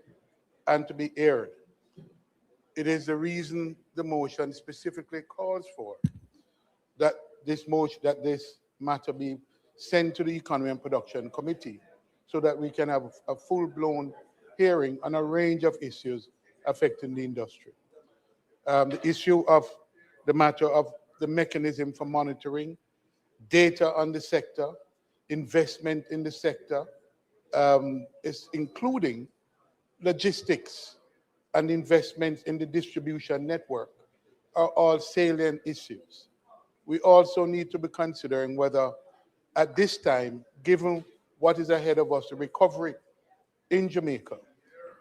and to be aired. It is the reason the motion specifically calls for that this matter be sent to the Economy and Production Committee so that we can have a full-blown hearing on a range of issues affecting the industry. The issue of the matter of the mechanism for monitoring, data on the sector, investment in the sector, is including logistics and investments in the distribution network are all salient issues. We also need to be considering whether at this time, given what is ahead of us, the recovery in Jamaica,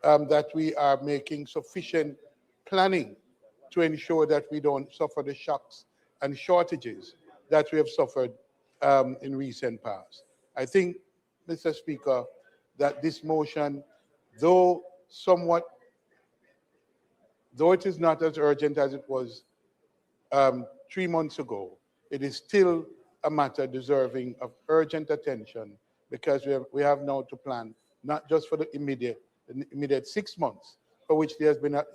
that we are making sufficient planning to ensure that we don't suffer the shocks and shortages that we have suffered in recent past. I think, Mr. Speaker, that this motion, though it is not as urgent as it was 3 months ago, it is still a matter deserving of urgent attention because we have now to plan not just for the immediate 6 months for which there has been an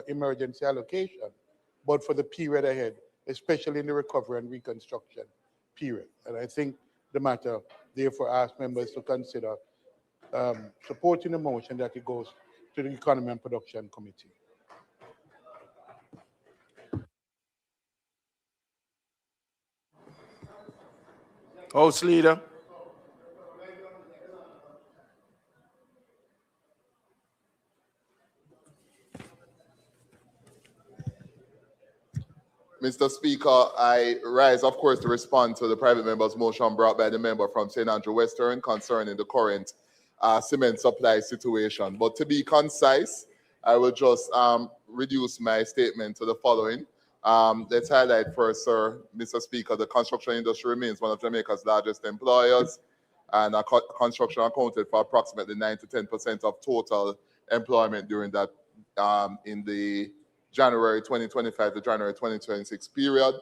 emergency allocation, but for the period ahead, especially in the recovery and reconstruction period. And I think the matter, therefore, asks members to consider supporting the motion that it goes to the Economy and Production Committee. House Leader. Mr. Speaker, I rise, of course, to respond to the private member's motion brought by the member from St. Andrew Western concerning the current cement supply situation. But to be concise, I will just reduce my statement to the following. Let's highlight first, sir, Mr. Speaker, the construction industry remains one of Jamaica's largest employers, and construction accounted for approximately 9 to 10% of total employment during that in the January 2025 to January 2026 period.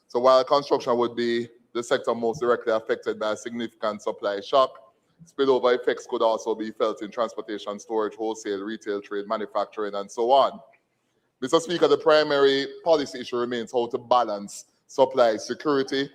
So while construction would be the sector most directly affected by a significant supply shock, spillover effects could also be felt in transportation, storage, wholesale, retail, trade, manufacturing, and so on. Mr. Speaker, the primary policy issue remains how to balance supply security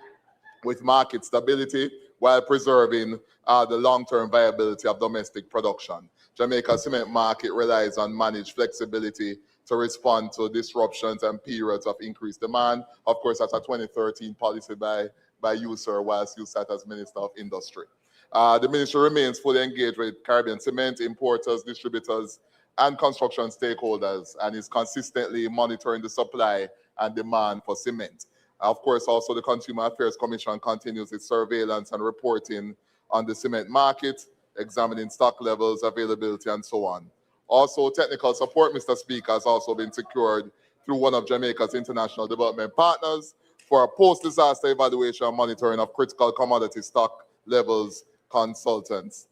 with market stability while preserving the long-term viability of domestic production. Jamaica's cement market relies on managed flexibility to respond to disruptions and periods of increased demand. Of course, that's a 2013 policy by you, sir, whilst you sat as Minister of Industry. The ministry remains fully engaged with Caribbean cement importers, distributors, and construction stakeholders, and is consistently monitoring the supply and demand for cement. Of course, also the Consumer Affairs Commission continues its surveillance and reporting on the cement market, examining stock levels, availability, and so on. Also, technical support, Mr. Speaker, has also been secured through one of Jamaica's international development partners for a post-disaster evaluation and monitoring of critical commodity stock levels consultants.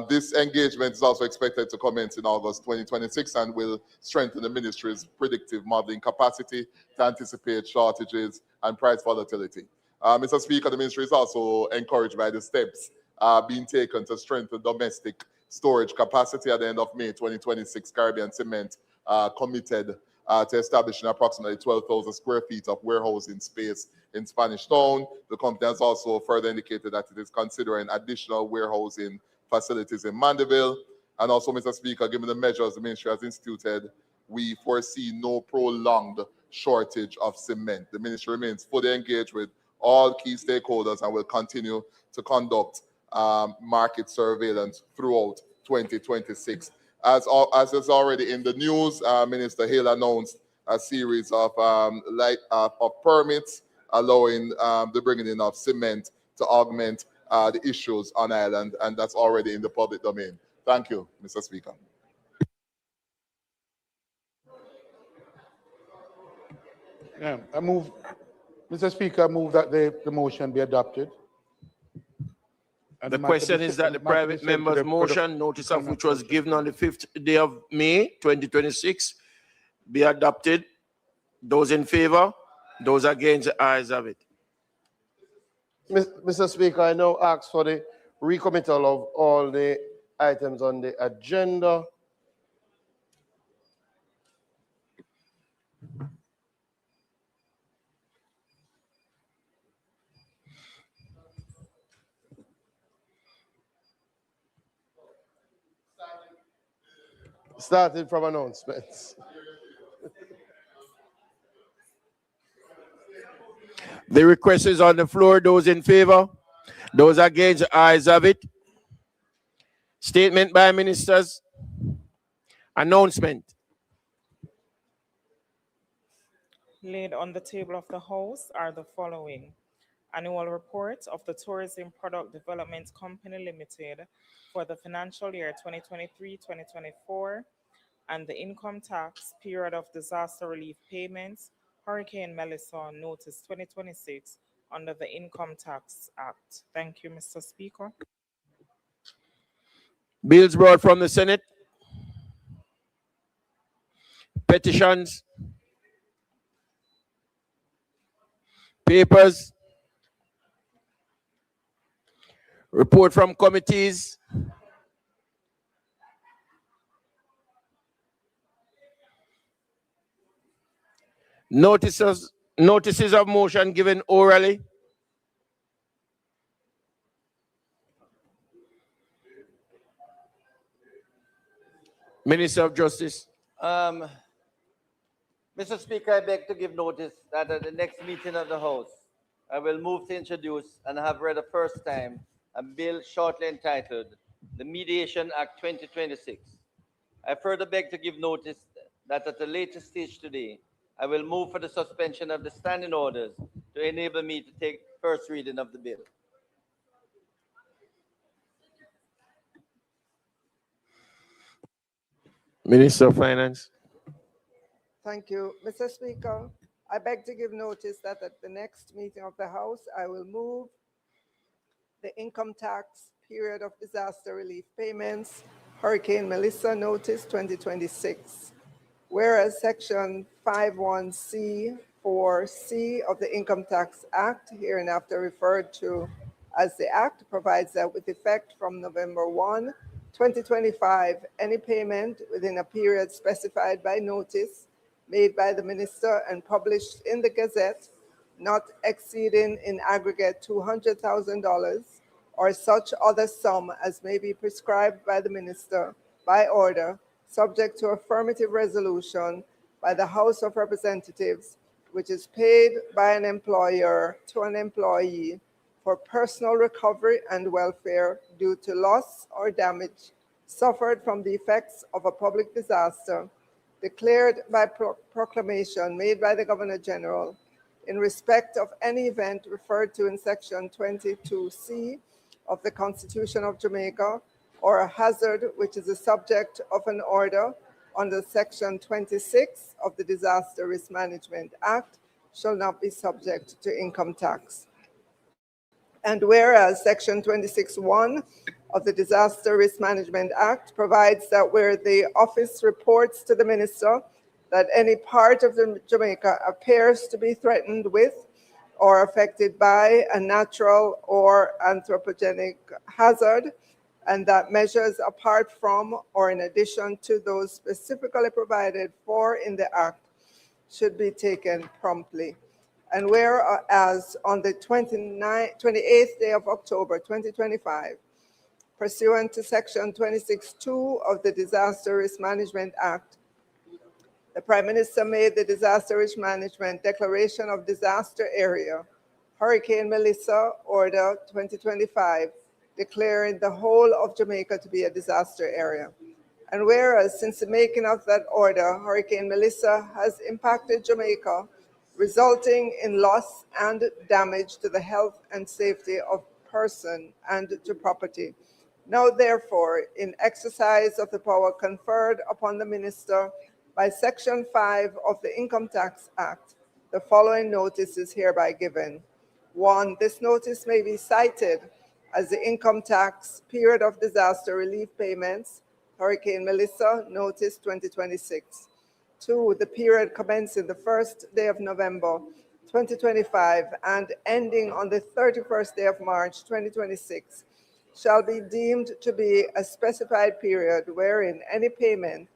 This engagement is also expected to commence in August 2026 and will strengthen the ministry's predictive modeling capacity to anticipate shortages and price volatility. Mr. Speaker, the ministry is also encouraged by the steps being taken to strengthen domestic storage capacity. At the end of May 2026, Caribbean Cement committed to establishing approximately 12,000 square feet of warehousing space in Spanish Town. The company has also further indicated that it is considering additional warehousing facilities in Mandeville. And also, Mr. Speaker, given the measures the ministry has instituted, we foresee no prolonged shortage of cement. The ministry remains fully engaged with all key stakeholders and will continue to conduct market surveillance throughout 2026. As is already in the news, Minister Hale announced a series of permits allowing the bringing in of cement to augment the issues on island, and that's already in the public domain. Thank you, Mr. Speaker. Yeah, Mr. Speaker, I move that the motion be adopted. And The question is that the private member's motion, notice of which was given on the 5th day of May 2026, be adopted. Those in favor, those against, the ayes have it. Mr. Speaker, I now ask for the recommittal of all the items on the agenda. Starting from announcements. The request is on the floor. Those in favor, those against, the ayes have it. Statement by ministers. Announcement. Laid on the table of the House are the following: annual report of the Tourism Product Development Company Limited for the financial year 2023-2024, and the income tax period of disaster relief payments, Hurricane Melissa Notice 2026 under the Income Tax Act. Thank you, Mr. Speaker. Bills brought from the Senate. Petitions. Papers. Report from committees. Notices of motion given orally. Minister of Justice. Mr. Speaker, I beg to give notice that at the next meeting of the House, I will move to introduce and have read the first time a bill shortly entitled the Mediation Act 2026. I further beg to give notice that at a later stage today, I will move for the suspension of the standing orders to enable me to take first reading of the bill. Minister of Finance. Thank you. Mr. Speaker, I beg to give notice that at the next meeting of the House, I will move the income tax period of disaster relief payments, Hurricane Melissa Notice 2026. Whereas Section 51C 4C of the Income Tax Act, hereinafter referred to as the Act, provides that with effect from November 1, 2025, any payment within a period specified by notice made by the Minister and published in the Gazette, not exceeding in aggregate $200,000 or such other sum as may be prescribed by the Minister by order, subject to affirmative resolution by the House of Representatives, which is paid by an employer to an employee for personal recovery and welfare due to loss or damage suffered from the effects of a public disaster, declared by proclamation made by the Governor General in respect of any event referred to in Section 22C of the Constitution of Jamaica, or a hazard which is the subject of an order under Section 26 of the Disaster Risk Management Act, shall not be subject to income tax. And whereas Section 26(1) of the Disaster Risk Management Act provides that where the office reports to the minister that any part of Jamaica appears to be threatened with or affected by a natural or anthropogenic hazard, and that measures apart from or in addition to those specifically provided for in the Act should be taken promptly. And whereas on the 28th day of October 2025, pursuant to Section 26(2) of the Disaster Risk Management Act, the Prime Minister made the Disaster Risk Management Declaration of Disaster Area, Hurricane Melissa, Order 2025, declaring the whole of Jamaica to be a disaster area. And whereas since the making of that order, Hurricane Melissa has impacted Jamaica, resulting in loss and damage to the health and safety of person and to property. Now, therefore, in exercise of the power conferred upon the minister by Section 5 of the Income Tax Act, the following notice is hereby given. 1, this notice may be cited as the income tax period of disaster relief payments, Hurricane Melissa, Notice 2026. 2, the period commencing the first day of November 2025 and ending on the 31st day of March 2026 shall be deemed to be a specified period wherein any payment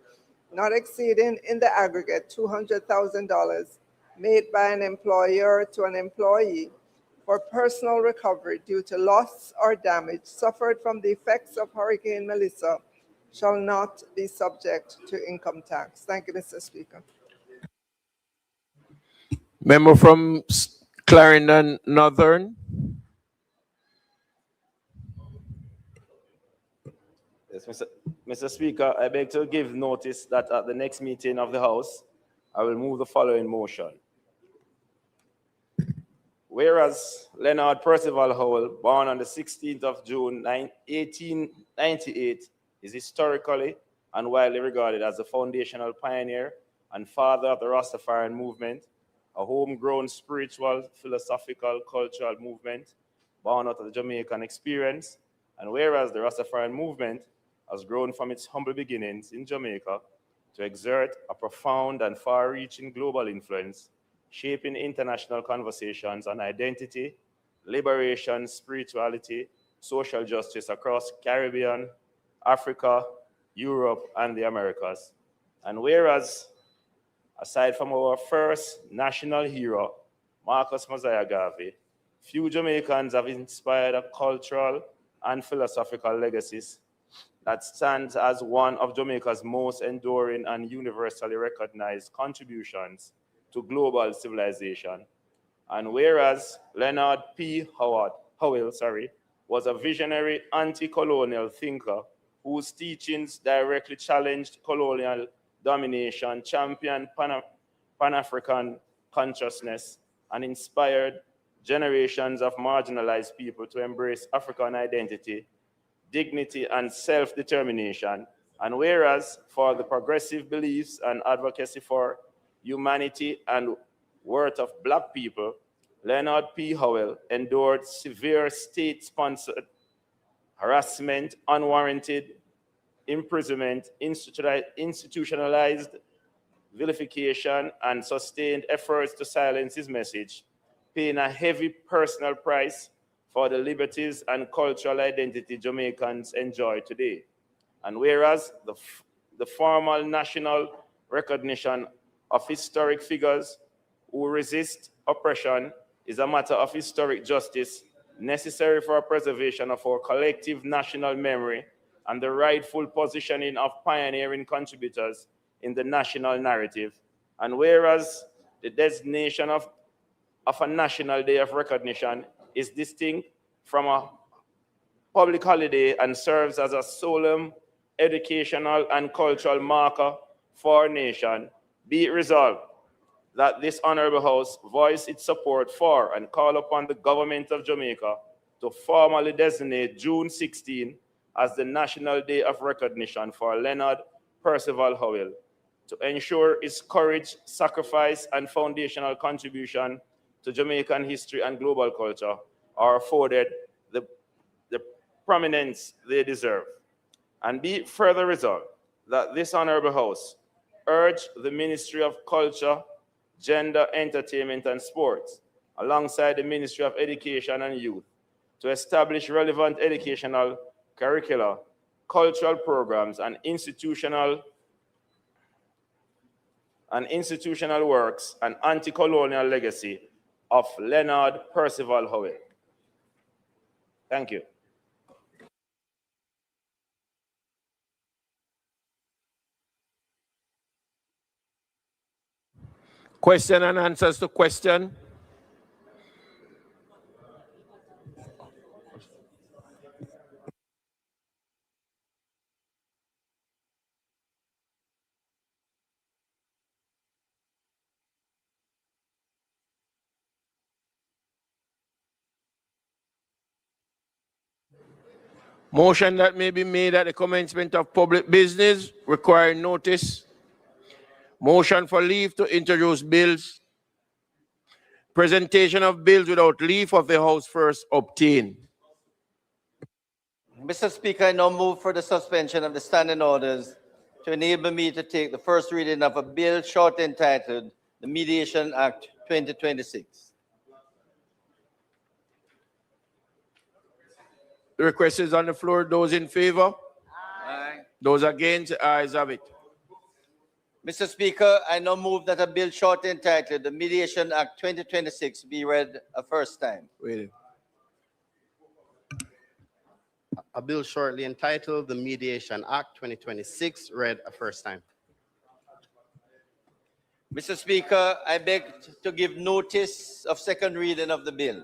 not exceeding in the aggregate $200,000 made by an employer to an employee for personal recovery due to loss or damage suffered from the effects of Hurricane Melissa shall not be subject to income tax. Thank you, Mr. Speaker. Member from Clarendon Northern. Yes, Mr. Speaker, I beg to give notice that at the next meeting of the House, I will move the following motion. Whereas Leonard Percival Howell, born on the 16th of June, 1898, is historically and widely regarded as the foundational pioneer and father of the Rastafarian movement, a homegrown spiritual, philosophical, cultural movement born out of the Jamaican experience. And whereas the Rastafarian movement has grown from its humble beginnings in Jamaica to exert a profound and far-reaching global influence, shaping international conversations on identity, liberation, spirituality, social justice across Caribbean, Africa, Europe, and the Americas. And whereas, aside from our first national hero, Marcus Mosiah Garvey, few Jamaicans have inspired a cultural and philosophical legacies that stands as one of Jamaica's most enduring and universally recognized contributions to global civilization. And whereas Leonard P. Howell was a visionary anti-colonial thinker whose teachings directly challenged colonial domination, championed Pan-African consciousness, and inspired generations of marginalized people to embrace African identity, dignity, and self-determination. And whereas for the progressive beliefs and advocacy for humanity, and worth of Black people, Leonard P. Howell endured severe state-sponsored harassment, unwarranted imprisonment, institutionalized vilification, and sustained efforts to silence his message, paying a heavy personal price for the liberties and cultural identity Jamaicans enjoy today. And whereas the formal national recognition of historic figures who resist oppression is a matter of historic justice necessary for preservation of our collective national memory and the rightful positioning of pioneering contributors in the national narrative. And whereas the designation of a National Day of Recognition is distinct from a public holiday and serves as a solemn educational and cultural marker for our nation, be it resolved that this Honorable House voice its support for and call upon the government of Jamaica to formally designate June 16 as the National Day of Recognition for Leonard Percival Howell, to ensure his courage, sacrifice, and foundational contribution to Jamaican history and global culture are afforded the prominence they deserve. And be it further resolved that this Honorable House urge the Ministry of Culture, Gender, Entertainment, and Sports, alongside the Ministry of Education and Youth, to establish relevant educational curricula, cultural programs, and institutional works and anti-colonial legacy of Leonard Percival Howell. Thank you. Question and answers to question. Motion that may be made at the commencement of public business requiring notice. Motion for leave to introduce bills. Presentation of bills without leave of the House first obtained. Mr. Speaker, I now move for the suspension of the standing orders to enable me to take the first reading of a bill shortly entitled the Mediation Act 2026. The request is on the floor. Those in favor? Aye. Those against? Ayes have it. Mr. Speaker, I now move that a bill shortly entitled the Mediation Act 2026 be read a first time. Wait. A bill shortly entitled the Mediation Act 2026 read a first time. Mr. Speaker, I beg to give notice of second reading of the bill.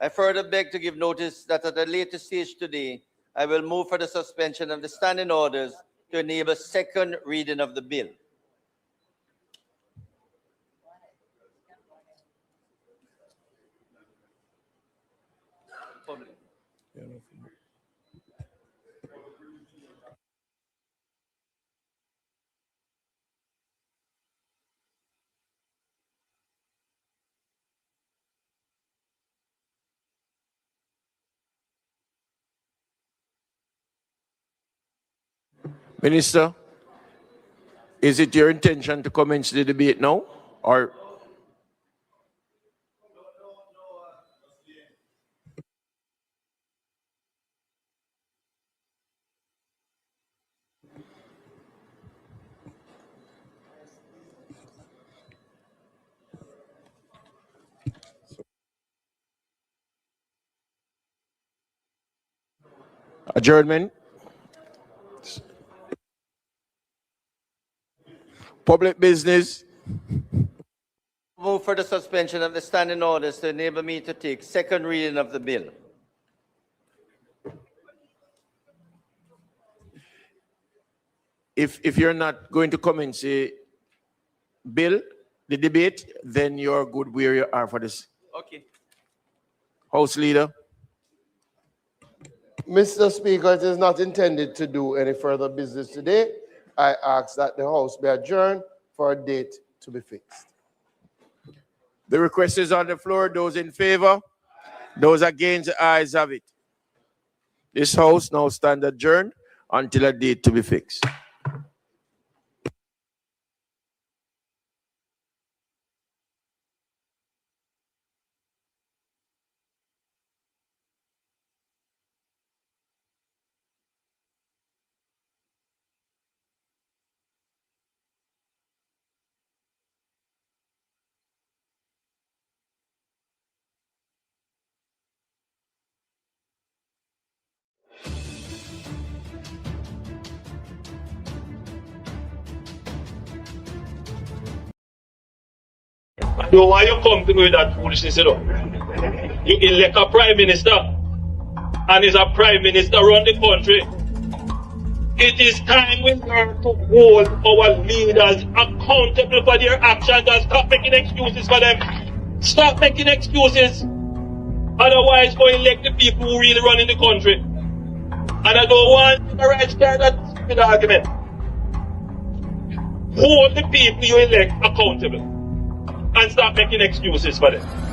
I further beg to give notice that at a later stage today, I will move for the suspension of the standing orders to enable second reading of the bill. Minister, is it your intention to commence the debate now, or? Adjournment. Public business. Move for the suspension of the standing orders to enable me to take second reading of the bill. If you're not going to commence the bill, the debate, then you're good where you are for this. Okay. House Leader. Mr. Speaker, it is not intended to do any further business today. I ask that the House be adjourned for a date to be fixed. The request is on the floor. Those in favor? Those against, the ayes have it. This House now stand adjourned until a date to be fixed. So why you come to me with that foolishness, you know? You elect a prime minister, and is a prime minister run the country. It is time we learn to hold our leaders accountable for their actions and stop making excuses for them. Stop making excuses. Otherwise, go elect the people who really run in the country. And I don't want the right start that stupid argument. Hold the people you elect accountable and stop making excuses for them.